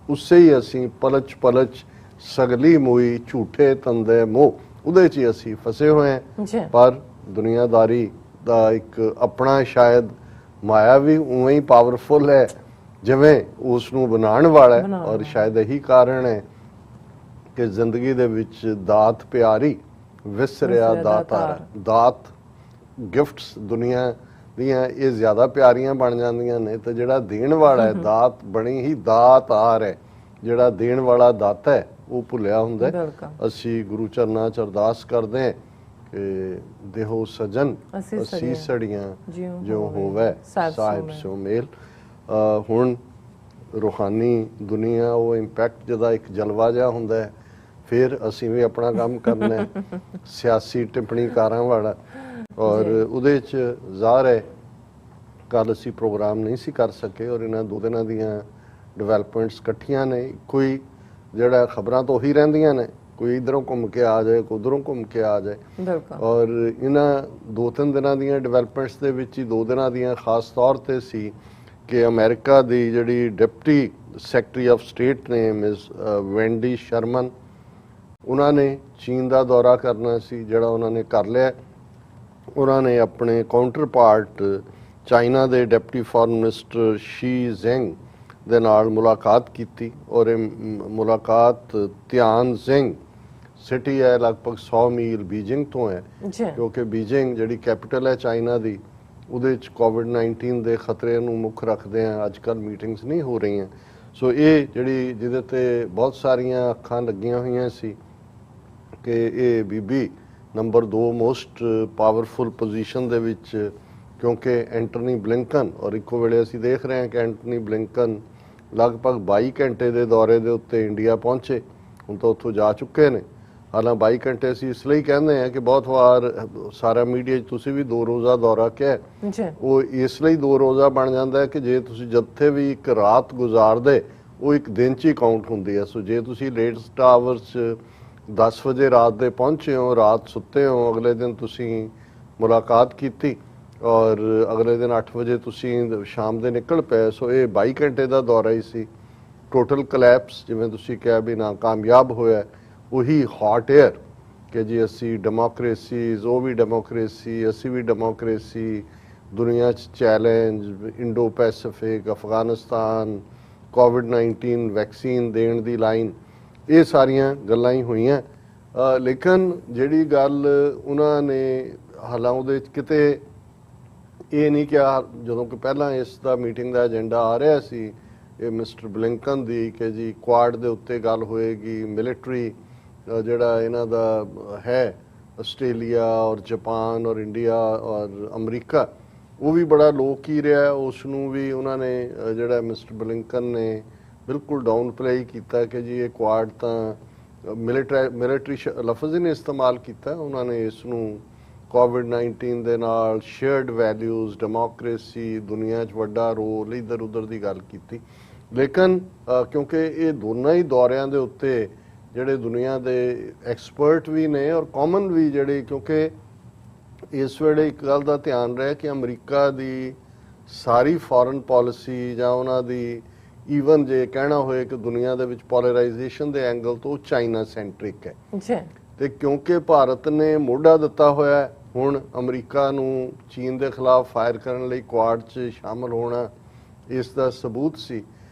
ਉਸੇ ਹੀ ਅਸੀਂ ਪਲਚ ਪਲਚ ਸਗਲੀ ਮੋਈ ਝੂਠੇ ਤੰਦੇ ਮੋਹ, ਉਹਦੇ 'ਚ ਹੀ ਅਸੀਂ ਫਸੇ ਹੋਏ ਹਾਂ। ਪਰ ਦੁਨੀਆਦਾਰੀ ਦਾ ਇੱਕ ਆਪਣਾ ਸ਼ਾਇਦ ਮਾਇਆ ਵੀ ਉਵੇਂ ਹੀ ਪਾਵਰਫੁਲ ਹੈ ਜਿਵੇਂ ਉਸ ਨੂੰ ਬਣਾਉਣ ਵਾਲਾ ਹੈ। ਔਰ ਸ਼ਾਇਦ ਇਹੀ ਕਾਰਨ ਹੈ ਕਿ ਜ਼ਿੰਦਗੀ ਦੇ ਵਿੱਚ ਦਾਤ ਪਿਆਰੀ, ਵਿਸਰਿਆ ਦਾਤਾਰ। ਦਾਤ ਗਿਫਟਸ ਦੁਨੀਆ ਦੀਆਂ ਇਹ ਜ਼ਿਆਦਾ ਪਿਆਰੀਆਂ ਬਣ ਜਾਂਦੀਆਂ ਨੇ, ਤੇ ਜਿਹੜਾ ਦੇਣ ਵਾਲਾ ਹੈ ਦਾਤ ਬਣੀ ਹੀ ਦਾਤਾਰ ਹੈ, ਜਿਹੜਾ ਦੇਣ ਵਾਲਾ ਦਾਤਾ ਹੈ ਉਹ ਭੁੱਲਿਆ ਹੁੰਦਾ। ਅਸੀਂ ਗੁਰੂ ਚਰਨਾਂ 'ਚ ਅਰਦਾਸ ਕਰਦੇ ਹਾਂ ਕਿ ਦੇਹੋ ਸਜਨ ਅਸੀਂ ਸੜੀਆਂ ਜੋ ਹੋਵੇ ਸਾਹਿਬ ਸੋ ਮੇਲ। ਹੁਣ ਰੂਹਾਨੀ ਦੁਨੀਆ ਉਹ ਇੰਪੈਕਟ ਜਿਹਦਾ ਇੱਕ ਜਲਵਾ ਜਿਹਾ ਹੁੰਦਾ ਹੈ, ਫਿਰ ਅਸੀਂ ਵੀ ਆਪਣਾ ਕੰਮ ਕਰਨਾ ਹੈ ਸਿਆਸੀ ਟਿੱਪਣੀਕਾਰਾਂ ਵਾਲਾ। ਔਰ ਉਹਦੇ 'ਚ ਜ਼ਾਹਰ ਹੈ ਕੱਲ ਅਸੀਂ ਪ੍ਰੋਗਰਾਮ ਨਹੀਂ ਸੀ ਕਰ ਸਕੇ, ਔਰ ਇਹਨਾਂ 2 ਦਿਨਾਂ ਦੀਆਂ ਡਿਵੈਲਪਮੈਂਟਸ ਇਕੱਠੀਆਂ ਨੇ। ਕੋਈ ਜਿਹੜਾ ਖਬਰਾਂ ਤਾਂ ਉਹੀ ਰਹਿੰਦੀਆਂ ਨੇ, ਕੋਈ ਇਧਰੋਂ ਘੁੰਮ ਕੇ ਆ ਜਾਏ, ਕੋਈ ਉਧਰੋਂ ਘੁੰਮ ਕੇ ਆ ਜਾਏ। ਔਰ ਇਹਨਾਂ 2-3 ਦਿਨਾਂ ਦੀਆਂ ਡਿਵੈਲਪਮੈਂਟਸ ਦੇ ਵਿੱਚ ਹੀ 2 ਦਿਨਾਂ ਦੀਆਂ ਖਾਸ ਤੌਰ ਤੇ ਸੀ ਕਿ ਅਮਰੀਕਾ ਦੀ ਜਿਹੜੀ ਡਿਪਟੀ ਸੈਕਟਰੀ ਆਫ ਸਟੇਟ ਨੇ ਮਿਸ ਵੈਂਡੀ ਸ਼ਰਮਨ, ਉਹਨਾਂ ਨੇ ਚੀਨ ਦਾ ਦੌਰਾ ਕਰਨਾ ਸੀ, ਜਿਹੜਾ ਉਹਨਾਂ ਨੇ ਕਰ ਲਿਆ। ਉਹਨਾਂ ਨੇ ਆਪਣੇ ਕਾਊਂਟਰ ਪਾਰਟ ਚਾਈਨਾ ਦੇ ਡਿਪਟੀ ਫੋਰਨ ਮਿਨਿਸਟਰ ਸ਼ੀ ਜ਼ਿੰਗ ਦੇ ਨਾਲ ਮੁਲਾਕਾਤ ਕੀਤੀ। ਔਰ ਇਹ ਮੁਲਾਕਾਤ ਧਿਆਨ ਜ਼ਿੰਗ ਸਿਟੀ ਹੈ, ਲਗਭਗ 100 ਮੀਲ ਬੀਜਿੰਗ ਤੋਂ ਹੈ, ਕਿਉਂਕਿ ਬੀਜਿੰਗ ਜਿਹੜੀ ਕੈਪੀਟਲ ਹੈ ਚਾਈਨਾ ਦੀ, ਉਹਦੇ 'ਚ ਕੋਵਿਡ-19 ਦੇ ਖਤਰੇ ਨੂੰ ਮੁੱਖ ਰੱਖਦੇ ਆ ਅੱਜ ਕੱਲ੍ਹ ਮੀਟਿੰਗਸ ਨਹੀਂ ਹੋ ਰਹੀਆਂ। ਸੋ ਇਹ ਜਿਹੜੀ ਜਿਹਦੇ ਤੇ ਬਹੁਤ ਸਾਰੀਆਂ ਅੱਖਾਂ ਲੱਗੀਆਂ ਹੋਈਆਂ ਸੀ ਕਿ ਇਹ ਬੀਬੀ ਨੰਬਰ 2 ਮੋਸਟ ਪਾਵਰਫੁਲ ਪੋਜੀਸ਼ਨ ਦੇ ਵਿੱਚ, ਕਿਉਂਕਿ ਐਂਟਨੀ ਬਲਿੰਕਨ, ਔਰ ਇੱਕੋ ਵੇਲੇ ਅਸੀਂ ਦੇਖ ਰਹੇ ਹਾਂ ਕਿ ਐਂਟਨੀ ਬਲਿੰਕਨ ਲਗਭਗ 22 ਘੰਟੇ ਦੇ ਦੌਰੇ ਦੇ ਉੱਤੇ ਇੰਡੀਆ ਪਹੁੰਚੇ, ਹੁਣ ਤਾਂ ਉੱਥੋਂ ਜਾ ਚੁੱਕੇ ਨੇ। ਹਾਲਾਂਕਿ 22 ਘੰਟੇ ਅਸੀਂ ਇਸ ਲਈ ਕਹਿੰਦੇ ਹਾਂ ਕਿ ਬਹੁਤ ਵਾਰ ਸਾਰਾ ਮੀਡੀਆ 'ਚ ਤੁਸੀਂ ਵੀ 2 ਰੋਜ਼ਾ ਦੌਰਾ ਕਿਹਾ, ਉਹ ਇਸ ਲਈ 2 ਰੋਜ਼ਾ ਬਣ ਜਾਂਦਾ ਹੈ ਕਿ ਜੇ ਤੁਸੀਂ ਜਿੱਥੇ ਵੀ ਇੱਕ ਰਾਤ ਗੁਜ਼ਾਰਦੇ ਉਹ ਇੱਕ ਦਿਨ 'ਚ ਹੀ ਕਾਊਂਟ ਹੁੰਦੀ ਹੈ। ਸੋ ਜੇ ਤੁਸੀਂ ਲੇਟਸਟ ਆਵਰਸ 10 ਵਜੇ ਰਾਤ ਦੇ ਪਹੁੰਚੇ ਹੋ, ਰਾਤ ਸੁੱਤੇ ਹੋ, ਅਗਲੇ ਦਿਨ ਤੁਸੀਂ ਮੁਲਾਕਾਤ ਕੀਤੀ ਔਰ ਅਗਲੇ ਦਿਨ 8 ਵਜੇ ਤੁਸੀਂ ਸ਼ਾਮ ਦੇ ਨਿਕਲ ਪਏ, ਸੋ ਇਹ 22 ਘੰਟੇ ਦਾ ਦੌਰਾ ਹੀ ਸੀ। ਟੋਟਲ ਕਲੈਪਸ ਜਿਵੇਂ ਤੁਸੀਂ ਕਿਹਾ ਵੀ ਨਾ ਕਾਮਯਾਬ ਹੋਇਆ, ਉਹੀ ਹੌਟ ਏਅਰ ਕਿ ਜੀ ਅਸੀਂ ਡੈਮੋਕ੍ਰੇਸੀਜ਼, ਉਹ ਵੀ ਡੈਮੋਕ੍ਰੇਸੀ, ਅਸੀਂ ਵੀ ਡੈਮੋਕ੍ਰੇਸੀ, ਦੁਨੀਆ 'ਚ ਚੈਲੰਜ, ਇੰਡੋ ਪੈਸੀਫਿਕ, ਅਫਗਾਨਿਸਤਾਨ, ਕੋਵਿਡ-19 ਵੈਕਸੀਨ ਦੇਣ ਦੀ ਲਾਈਨ, ਇਹ ਸਾਰੀਆਂ ਗੱਲਾਂ ਹੀ ਹੋਈਆਂ। ਲੇਕਿਨ ਜਿਹੜੀ ਗੱਲ ਉਹਨਾਂ ਨੇ ਹਾਲਾਂ ਉਹਦੇ 'ਚ ਕਿਤੇ ਇਹ ਨਹੀਂ ਕਿਹਾ, ਜਦੋਂ ਕਿ ਪਹਿਲਾਂ ਇਸ ਦਾ ਮੀਟਿੰਗ ਦਾ ਏਜੰਡਾ ਆ ਰਿਹਾ ਸੀ ਇਹ ਮਿਸਟਰ ਬਲਿੰਕਨ ਦੀ ਕਿ ਜੀ ਕੁਆਡ ਦੇ ਉੱਤੇ ਗੱਲ ਹੋਏਗੀ, ਮਿਲਟਰੀ ਜਿਹੜਾ ਇਹਨਾਂ ਦਾ ਹੈ ਆਸਟ੍ਰੇਲੀਆ ਔਰ ਜਾਪਾਨ ਔਰ ਇੰਡੀਆ ਔਰ ਅਮਰੀਕਾ, ਉਹ ਵੀ ਬੜਾ ਲੋਕ ਹੀ ਰਿਹਾ, ਉਸ ਨੂੰ ਵੀ ਉਹਨਾਂ ਨੇ ਜਿਹੜਾ ਮਿਸਟਰ ਬਲਿੰਕਨ ਨੇ ਬਿਲਕੁਲ ਡਾਊਨ ਪਲੇ ਕੀਤਾ ਕਿ ਜੀ ਇਹ ਕੁਆਡ ਤਾਂ ਮਿਲਟਰੀ ਲਫ਼ਜ਼ ਹੀ ਨਹੀਂ ਇਸਤੇਮਾਲ ਕੀਤਾ ਉਹਨਾਂ ਨੇ, ਇਸ ਨੂੰ ਕੋਵਿਡ-19 ਦੇ ਨਾਲ ਸ਼ੇਅਰਡ ਵੈਲਿਊਜ਼, ਡੈਮੋਕ੍ਰੇਸੀ, ਦੁਨੀਆ 'ਚ ਵੱਡਾ ਰੋਲ, ਇੱਧਰ ਉੱਧਰ ਦੀ ਗੱਲ ਕੀਤੀ। ਲੇਕਿਨ ਕਿਉਂਕਿ ਇਹ ਦੋਨਾਂ ਹੀ ਦੌਰਿਆਂ ਦੇ ਉੱਤੇ ਜਿਹੜੇ ਦੁਨੀਆ ਦੇ ਐਕਸਪਰਟ ਵੀ ਨੇ ਔਰ ਕਾਮਨ ਵੀ ਜਿਹੜੇ, ਕਿਉਂਕਿ ਇਸ ਵੇਲੇ ਇੱਕ ਗੱਲ ਦਾ ਧਿਆਨ ਰਿਹਾ ਕਿ ਅਮਰੀਕਾ ਦੀ ਸਾਰੀ ਫੋਰਨ ਪਾਲਿਸੀ ਜਾਂ ਉਹਨਾਂ ਦੀ ਈਵਨ ਜੇ ਕਹਿਣਾ ਹੋਏ ਕਿ ਦੁਨੀਆ ਦੇ ਵਿੱਚ ਪੋਲਰਾਈਜੇਸ਼ਨ ਦੇ ਐਂਗਲ ਤੋਂ ਚਾਈਨਾ ਸੈਂਟਰਿਕ ਹੈ ਜੀ ਤੇ ਕਿਉਂਕਿ ਭਾਰਤ ਨੇ ਮੋਢਾ ਦਿੱਤਾ ਹੋਇਆ ਹੈ, ਹੁਣ ਅਮਰੀਕਾ ਨੂੰ ਚੀਨ ਦੇ ਖਿਲਾਫ ਫਾਇਰ ਕਰਨ ਲਈ ਕੁਆਡ 'ਚ ਸ਼ਾਮਲ ਹੋਣਾ ਇਸ ਦਾ ਸਬੂਤ ਸੀ।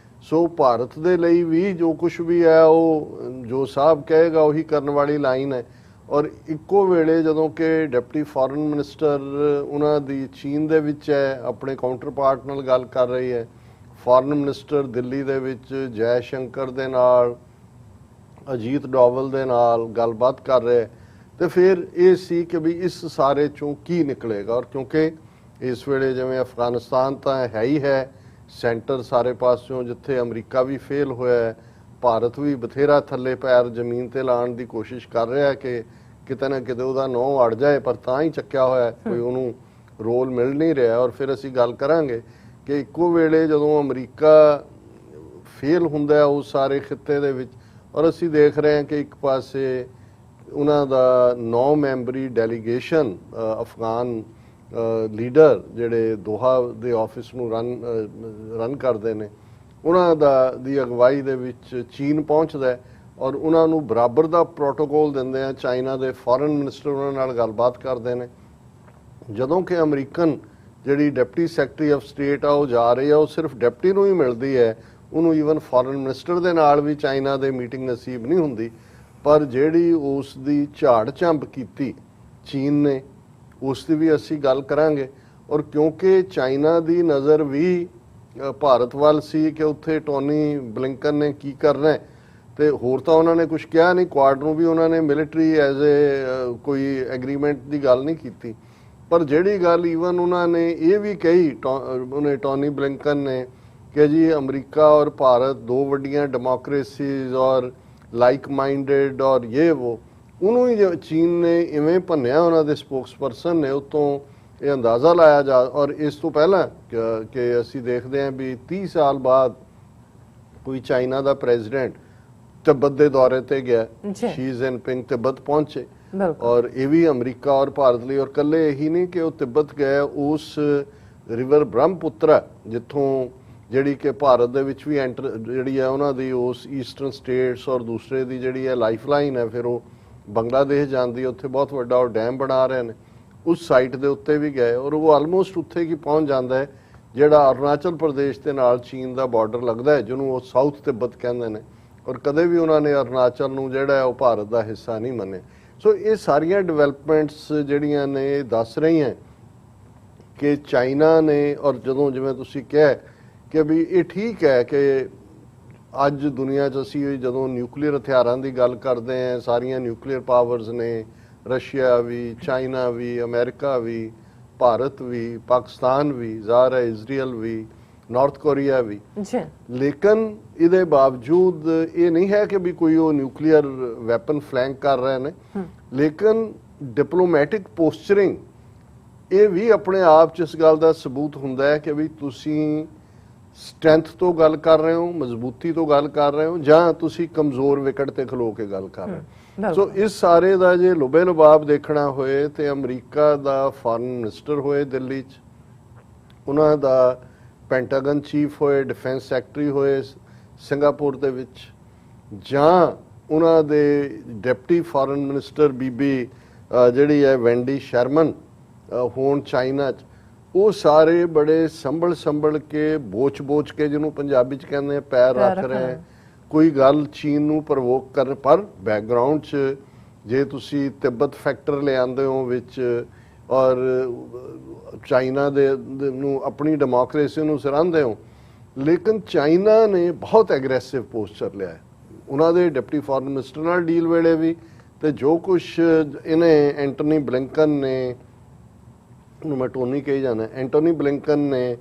ਸੋ ਭਾਰਤ ਦੇ ਲਈ ਵੀ ਜੋ ਕੁਝ ਵੀ ਹੈ ਉਹ ਜੋ ਸਾਹਿਬ ਕਹੇਗਾ ਉਹੀ ਕਰਨ ਵਾਲੀ ਲਾਈਨ ਹੈ। ਔਰ ਇੱਕੋ ਵੇਲੇ ਜਦੋਂ ਕਿ ਡਿਪਟੀ ਫੋਰਨ ਮਿਨਿਸਟਰ ਉਹਨਾਂ ਦੀ ਚੀਨ ਦੇ ਵਿੱਚ ਹੈ, ਆਪਣੇ ਕਾਊਂਟਰ ਪਾਰਟ ਨਾਲ ਗੱਲ ਕਰ ਰਹੀ ਹੈ, ਫੋਰਨ ਮਿਨਿਸਟਰ ਦਿੱਲੀ ਦੇ ਵਿੱਚ ਜੈ ਸ਼ੰਕਰ ਦੇ ਨਾਲ, ਅਜੀਤ ਡੋਵਲ ਦੇ ਨਾਲ ਗੱਲਬਾਤ ਕਰ ਰਹੇ, ਤੇ ਫਿਰ ਇਹ ਸੀ ਕਿ ਵੀ ਇਸ ਸਾਰੇ ਚੋਂ ਕੀ ਨਿਕਲੇਗਾ। ਔਰ ਕਿਉਂਕਿ ਇਸ ਵੇਲੇ ਜਿਵੇਂ ਅਫਗਾਨਿਸਤਾਨ ਤਾਂ ਹੈ ਹੀ ਹੈ ਸੈਂਟਰ ਸਾਰੇ ਪਾਸਿਓਂ, ਜਿੱਥੇ ਅਮਰੀਕਾ ਵੀ ਫੇਲ ਹੋਇਆ ਹੈ, ਭਾਰਤ ਵੀ ਬਥੇਰਾ ਥੱਲੇ ਪੈਰ ਜ਼ਮੀਨ ਤੇ ਲਾਉਣ ਦੀ ਕੋਸ਼ਿਸ਼ ਕਰ ਰਿਹਾ ਕਿ ਕਿਤੇ ਨਾ ਕਿਤੇ ਉਹਦਾ ਨਾਂ ਅੜ ਜਾਏ, ਪਰ ਤਾਂ ਹੀ ਚੱਕਿਆ ਹੋਇਆ, ਕੋਈ ਉਹਨੂੰ ਰੋਲ ਮਿਲ ਨਹੀਂ ਰਿਹਾ। ਔਰ ਫਿਰ ਅਸੀਂ ਗੱਲ ਕਰਾਂਗੇ ਕਿ ਇੱਕੋ ਵੇਲੇ ਜਦੋਂ ਅਮਰੀਕਾ ਫੇਲ ਹੁੰਦਾ ਉਸ ਸਾਰੇ ਖਿੱਤੇ ਦੇ ਵਿੱਚ, ਔਰ ਅਸੀਂ ਦੇਖ ਰਹੇ ਹਾਂ ਕਿ ਇੱਕ ਪਾਸੇ ਉਹਨਾਂ ਦਾ 9 ਮੈਂਬਰੀ ਡੈਲੀਗੇਸ਼ਨ ਅਫਗਾਨ ਲੀਡਰ ਜਿਹੜੇ ਦੋਹਾ ਦੇ ਆਫਿਸ ਨੂੰ ਰਨ ਕਰਦੇ ਨੇ, ਉਹਨਾਂ ਦੀ ਅਗਵਾਈ ਦੇ ਵਿੱਚ ਚੀਨ ਪਹੁੰਚਦਾ ਹੈ ਔਰ ਉਹਨਾਂ ਨੂੰ ਬਰਾਬਰ ਦਾ ਪ੍ਰੋਟੋਕੋਲ ਦਿੰਦੇ ਆ। ਚਾਈਨਾ ਦੇ ਫੋਰਨ ਮਿਨਿਸਟਰ ਉਹਨਾਂ ਨਾਲ ਗੱਲਬਾਤ ਕਰਦੇ ਨੇ, ਜਦੋਂ ਕਿ ਅਮਰੀਕਨ ਜਿਹੜੀ ਡਿਪਟੀ ਸੈਕਟਰੀ ਆਫ ਸਟੇਟ ਆ ਉਹ ਜਾ ਰਹੀ ਆ, ਉਹ ਸਿਰਫ ਡਿਪਟੀ ਨੂੰ ਹੀ ਮਿਲਦੀ ਹੈ, ਉਹਨੂੰ ਈਵਨ ਫੋਰਨ ਮਿਨਿਸਟਰ ਦੇ ਨਾਲ ਵੀ ਚਾਈਨਾ ਦੇ ਮੀਟਿੰਗ ਨਸੀਬ ਨਹੀਂ ਹੁੰਦੀ। ਪਰ ਜਿਹੜੀ ਉਸ ਦੀ ਝਾੜ ਝੰਬ ਕੀਤੀ ਚੀਨ ਨੇ, ਉਸ ਦੀ ਵੀ ਅਸੀਂ ਗੱਲ ਕਰਾਂਗੇ। ਔਰ ਕਿਉਂਕਿ ਚਾਈਨਾ ਦੀ ਨਜ਼ਰ ਵੀ ਭਾਰਤ ਵੱਲ ਸੀ ਕਿ ਉੱਥੇ ਟੋਨੀ ਬਲਿੰਕਨ ਨੇ ਕੀ ਕਰਨਾ ਹੈ, ਤੇ ਹੋਰ ਤਾਂ ਉਹਨਾਂ ਨੇ ਕੁਝ ਕਿਹਾ ਨਹੀਂ, ਕੁਆਡ ਨੂੰ ਵੀ ਉਹਨਾਂ ਨੇ ਮਿਲਟਰੀ ਐਜ਼ ਏ ਕੋਈ ਐਗਰੀਮੈਂਟ ਦੀ ਗੱਲ ਨਹੀਂ ਕੀਤੀ। ਪਰ ਜਿਹੜੀ ਗੱਲ ਈਵਨ ਉਹਨਾਂ ਨੇ ਇਹ ਵੀ ਕਹੀ, ਉਹਨੇ ਟੋਨੀ ਬਲਿੰਕਨ ਨੇ, ਕਿ ਜੀ ਅਮਰੀਕਾ ਔਰ ਭਾਰਤ ਦੋ ਵੱਡੀਆਂ ਡੈਮੋਕ੍ਰੇਸੀਜ਼ ਔਰ ਲਾਈਕ ਮਾਈਂਡਡ ਔਰ ਇਹ ਉਹਨੂੰ ਹੀ ਚੀਨ ਨੇ ਇਵੇਂ ਭੰਨਿਆ, ਉਹਨਾਂ ਦੇ ਸਪੋਕਸਪਰਸਨ ਨੇ, ਉਤੋਂ ਇਹ ਅੰਦਾਜ਼ਾ ਲਾਇਆ ਜਾ। ਔਰ ਇਸ ਤੋਂ ਪਹਿਲਾਂ ਕਿ ਅਸੀਂ ਦੇਖਦੇ ਹਾਂ ਵੀ 30 ਸਾਲ ਬਾਅਦ ਕੋਈ ਚਾਈਨਾ ਦਾ ਪ੍ਰੈਜ਼ੀਡੈਂਟ ਤਿੱਬਤ ਦੇ ਦੌਰੇ ਤੇ ਗਿਆ, ਸ਼ੀ ਜਿਨਪਿੰਗ ਤਿੱਬਤ ਪਹੁੰਚੇ, ਔਰ ਇਹ ਵੀ ਅਮਰੀਕਾ ਔਰ ਭਾਰਤ ਲਈ, ਔਰ ਕੱਲੇ ਇਹੀ ਨਹੀਂ ਕਿ ਉਹ ਤਿੱਬਤ ਗਏ, ਉਸ ਰਿਵਰ ਬ੍ਰਹਮਪੁੱਤਰ ਜਿੱਥੋਂ ਜਿਹੜੀ ਕਿ ਭਾਰਤ ਦੇ ਵਿੱਚ ਵੀ ਜਿਹੜੀ ਹੈ ਉਹਨਾਂ ਦੀ ਉਸ ਈਸਟਰਨ ਸਟੇਟਸ ਔਰ ਦੂਸਰੇ ਦੀ ਜਿਹੜੀ ਹੈ ਲਾਈਫਲਾਈਨ ਹੈ, ਫਿਰ ਉਹ ਬੰਗਲਾਦੇਸ਼ ਜਾਂਦੀ ਹੈ, ਉੱਥੇ ਬਹੁਤ ਵੱਡਾ ਉਹ ਡੈਮ ਬਣਾ ਰਹੇ ਨੇ, ਉਸ ਸਾਈਟ ਦੇ ਉੱਤੇ ਵੀ ਗਏ। ਔਰ ਉਹ ਆਲਮੋਸਟ ਉੱਥੇ ਕੀ ਪਹੁੰਚ ਜਾਂਦਾ ਹੈ ਜਿਹੜਾ ਅਰੁਣਾਚਲ ਪ੍ਰਦੇਸ਼ ਦੇ ਨਾਲ ਚੀਨ ਦਾ ਬਾਰਡਰ ਲੱਗਦਾ ਹੈ, ਜਿਹਨੂੰ ਉਹ ਸਾਊਥ ਤਿੱਬਤ ਕਹਿੰਦੇ ਨੇ। ਔਰ ਕਦੇ ਵੀ ਉਹਨਾਂ ਨੇ ਅਰੁਣਾਚਲ ਨੂੰ ਜਿਹੜਾ ਉਹ ਭਾਰਤ ਦਾ ਹਿੱਸਾ ਨਹੀਂ ਮੰਨਿਆ। ਸੋ ਇਹ ਸਾਰੀਆਂ ਡਿਵੈਲਪਮੈਂਟਸ ਜਿਹੜੀਆਂ ਨੇ ਦੱਸ ਰਹੀਆਂ ਕਿ ਚਾਈਨਾ ਨੇ, ਔਰ ਜਦੋਂ ਜਿਵੇਂ ਤੁਸੀਂ ਕਿਹਾ ਕਿ ਵੀ ਇਹ ਠੀਕ ਹੈ ਕਿ ਅੱਜ ਦੁਨੀਆ 'ਚ ਅਸੀਂ ਜਦੋਂ ਨਿਊਕਲੀਅਰ ਹਥਿਆਰਾਂ ਦੀ ਗੱਲ ਕਰਦੇ ਹਾਂ, ਸਾਰੀਆਂ ਨਿਊਕਲੀਅਰ ਪਾਵਰਸ ਨੇ, ਰਸ਼ੀਆ ਵੀ, ਚਾਈਨਾ ਵੀ, ਅਮਰੀਕਾ ਵੀ, ਭਾਰਤ ਵੀ, ਪਾਕਿਸਤਾਨ ਵੀ, ਜ਼ਾਹਰ ਹੈ ਇਜ਼ਰਾਈਲ ਵੀ, ਨਾਰਥ ਕੋਰੀਆ ਵੀ, ਲੇਕਿਨ ਇਹਦੇ ਬਾਵਜੂਦ ਇਹ ਨਹੀਂ ਹੈ ਕਿ ਵੀ ਕੋਈ ਉਹ ਨਿਊਕਲੀਅਰ ਵੈਪਨ ਫਲੈਂਕ ਕਰ ਰਹੇ ਨੇ, ਲੇਕਿਨ ਡਿਪਲੋਮੈਟਿਕ ਪੋਸਚਰਿੰਗ ਇਹ ਵੀ ਆਪਣੇ ਆਪ 'ਚ ਇਸ ਗੱਲ ਦਾ ਸਬੂਤ ਹੁੰਦਾ ਹੈ ਕਿ ਵੀ ਤੁਸੀਂ ਸਟਰੈਂਥ ਤੋਂ ਗੱਲ ਕਰ ਰਹੇ ਹੋ, ਮਜ਼ਬੂਤੀ ਤੋਂ ਗੱਲ ਕਰ ਰਹੇ ਹੋ, ਜਾਂ ਤੁਸੀਂ ਕਮਜ਼ੋਰ ਵਿਕਟ ਤੇ ਖਲੋ ਕੇ ਗੱਲ ਕਰ ਰਹੇ ਹੋ। ਸੋ ਇਸ ਸਾਰੇ ਦਾ ਜੇ ਲੁਬੇ ਲੁਬਾਬ ਦੇਖਣਾ ਹੋਏ ਤੇ ਅਮਰੀਕਾ ਦਾ ਫੋਰਨ ਮਿਨਿਸਟਰ ਹੋਏ ਦਿੱਲੀ 'ਚ, ਉਹਨਾਂ ਦਾ ਪੈਂਟਾਗਨ ਚੀਫ ਹੋਏ, ਡਿਫੈਂਸ ਸੈਕਟਰੀ ਹੋਏ ਸਿੰਗਾਪੁਰ ਦੇ ਵਿੱਚ, ਜਾਂ ਉਹਨਾਂ ਦੇ ਡਿਪਟੀ ਫੋਰਨ ਮਿਨਿਸਟਰ ਬੀਬੀ ਜਿਹੜੀ ਹੈ ਵੈਂਡੀ ਸ਼ਰਮਨ ਹੋਣ ਚਾਈਨਾ 'ਚ, ਉਹ ਸਾਰੇ ਬੜੇ ਸੰਭਲ ਕੇ ਬੋਚ ਕੇ, ਜਿਹਨੂੰ ਪੰਜਾਬੀ 'ਚ ਕਹਿੰਦੇ ਆ ਪੈਰ ਰੱਖ ਰਹੇ, ਕੋਈ ਗੱਲ ਚੀਨ ਨੂੰ ਪ੍ਰਵੋਕ ਕਰਨ। ਪਰ ਬੈਕਗਰਾਊਂਡ 'ਚ ਜੇ ਤੁਸੀਂ ਤਿੱਬਤ ਫੈਕਟਰ ਲਿਆਂਦੇ ਹੋ ਵਿੱਚ ਔਰ ਚਾਈਨਾ ਦੇ ਨੂੰ ਆਪਣੀ ਡੈਮੋਕ੍ਰੇਸੀ ਨੂੰ ਸਰਾਹੁੰਦੇ ਹੋ, ਲੇਕਿਨ ਚਾਈਨਾ ਨੇ ਬਹੁਤ ਐਗਰੈਸਿਵ ਪੋਸਚਰ ਲਿਆ ਹੈ ਉਹਨਾਂ ਦੇ ਡਿਪਟੀ ਫੋਰਨ ਮਿਨਿਸਟਰ ਨਾਲ ਡੀਲ ਵੇਲੇ ਵੀ, ਤੇ ਜੋ ਕੁਛ ਇਹਨੇ ਐਂਟਨੀ ਬਲਿੰਕਨ ਨੇ, ਉਹਨੂੰ ਮੈਂ ਟੋਨੀ ਕਹੀ ਜਾਣਾ, ਐਂਟੋਨੀ ਬਲਿੰਕਨ ਨੇ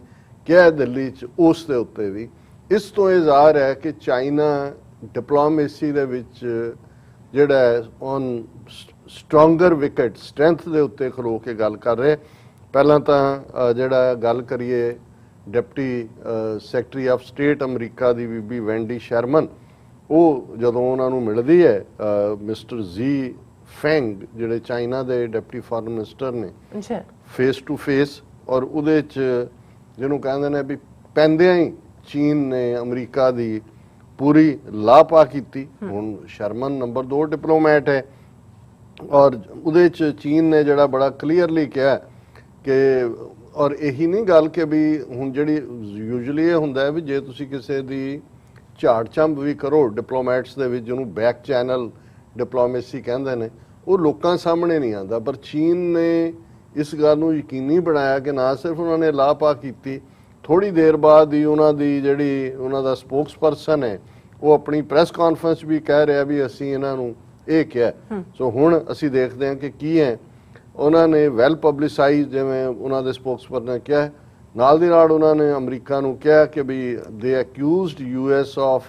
ਕਿਹਾ ਦਿੱਲੀ 'ਚ, ਉਸ ਦੇ ਉੱਤੇ ਵੀ ਇਸ ਤੋਂ ਇਹ ਜ਼ਾਹਰ ਹੈ ਕਿ ਚਾਈਨਾ ਡਿਪਲੋਮੇਸੀ ਦੇ ਵਿੱਚ ਜਿਹੜਾ ਔਨ ਸਟਰੋਂਗਰ ਵਿਕਟ, ਸਟਰੈਂਥ ਦੇ ਉੱਤੇ ਖਲੋ ਕੇ ਗੱਲ ਕਰ ਰਹੇ। ਪਹਿਲਾਂ ਤਾਂ ਜਿਹੜਾ ਗੱਲ ਕਰੀਏ deputy secretary of state America ਦੀ ਬੀਬੀ ਵੈਂਡੀ ਸ਼ਰਮਨ, ਉਹ ਜਦੋਂ ਉਹਨਾਂ ਨੂੰ ਮਿਲਦੀ ਹੈ ਮਿਸਟਰ ਜ਼ੀ ਫੈਂਗ ਜਿਹੜੇ ਚਾਈਨਾ ਦੇ ਡਿਪਟੀ ਫੋਰਨ ਮਿਨਿਸਟਰ ਨੇ, ਫੇਸ ਟੂ ਫੇਸ, ਔਰ ਉਹਦੇ 'ਚ ਜਿਹਨੂੰ ਕਹਿੰਦੇ ਨੇ ਵੀ ਪੈਂਦਿਆਂ ਹੀ ਚੀਨ ਨੇ ਅਮਰੀਕਾ ਦੀ ਪੂਰੀ ਲਾਪਾ ਕੀਤੀ। ਹੁਣ ਸ਼ਰਮਨ ਨੰਬਰ 2 ਡਿਪਲੋਮੈਟ ਹੈ ਔਰ ਉਹਦੇ ਚ ਚੀਨ ਨੇ ਜਿਹੜਾ ਬੜਾ ਕਲੀਅਰਲੀ ਕਿਹਾ ਕਿ ਔਰ ਇਹੀ ਨਹੀਂ ਗੱਲ ਕਿ ਵੀ ਹੁਣ ਜਿਹੜੀ ਯੂਜੂਅਲੀ ਇਹ ਹੁੰਦਾ ਹੈ ਵੀ ਜੇ ਤੁਸੀਂ ਕਿਸੇ ਦੀ ਝਾੜ ਝੰਬ ਵੀ ਕਰੋ ਡਿਪਲੋਮੈਟਸ ਦੇ ਵਿੱਚ, ਜਿਹਨੂੰ ਬੈਕ ਚੈਨਲ ਡਿਪਲੋਮੇਸੀ ਕਹਿੰਦੇ ਨੇ, ਉਹ ਲੋਕਾਂ ਸਾਹਮਣੇ ਨਹੀਂ ਆਉਂਦਾ। ਪਰ ਚੀਨ ਨੇ ਇਸ ਗੱਲ ਨੂੰ ਯਕੀਨੀ ਬਣਾਇਆ ਕਿ ਨਾ ਸਿਰਫ ਉਹਨਾਂ ਨੇ ਲਾਪਾ ਕੀਤੀ, ਥੋੜੀ ਦੇਰ ਬਾਅਦ ਹੀ ਉਹਨਾਂ ਦੀ ਜਿਹੜੀ ਉਹਨਾਂ ਦਾ ਸਪੋਕਸਪਰਸਨ ਹੈ ਉਹ ਆਪਣੀ ਪ੍ਰੈਸ ਕਾਨਫਰੰਸ ਵੀ ਕਹਿ ਰਿਹਾ ਵੀ ਅਸੀਂ ਇਹਨਾਂ ਨੂੰ ਇਹ ਕਿਹਾ। ਸੋ ਹੁਣ ਅਸੀਂ ਦੇਖਦੇ ਹਾਂ ਕਿ ਕੀ ਹੈ। ਉਹਨਾਂ ਨੇ ਵੈਲ ਪਬਲਿਸਾਈਜ਼, ਜਿਵੇਂ ਉਹਨਾਂ ਦੇ ਸਪੋਕਸਪਰਸਨ ਨੇ ਕਿਹਾ, ਨਾਲ ਦੀ ਨਾਲ ਉਹਨਾਂ ਨੇ ਅਮਰੀਕਾ ਨੂੰ ਕਿਹਾ ਕਿ ਵੀ ਦੇ accused US of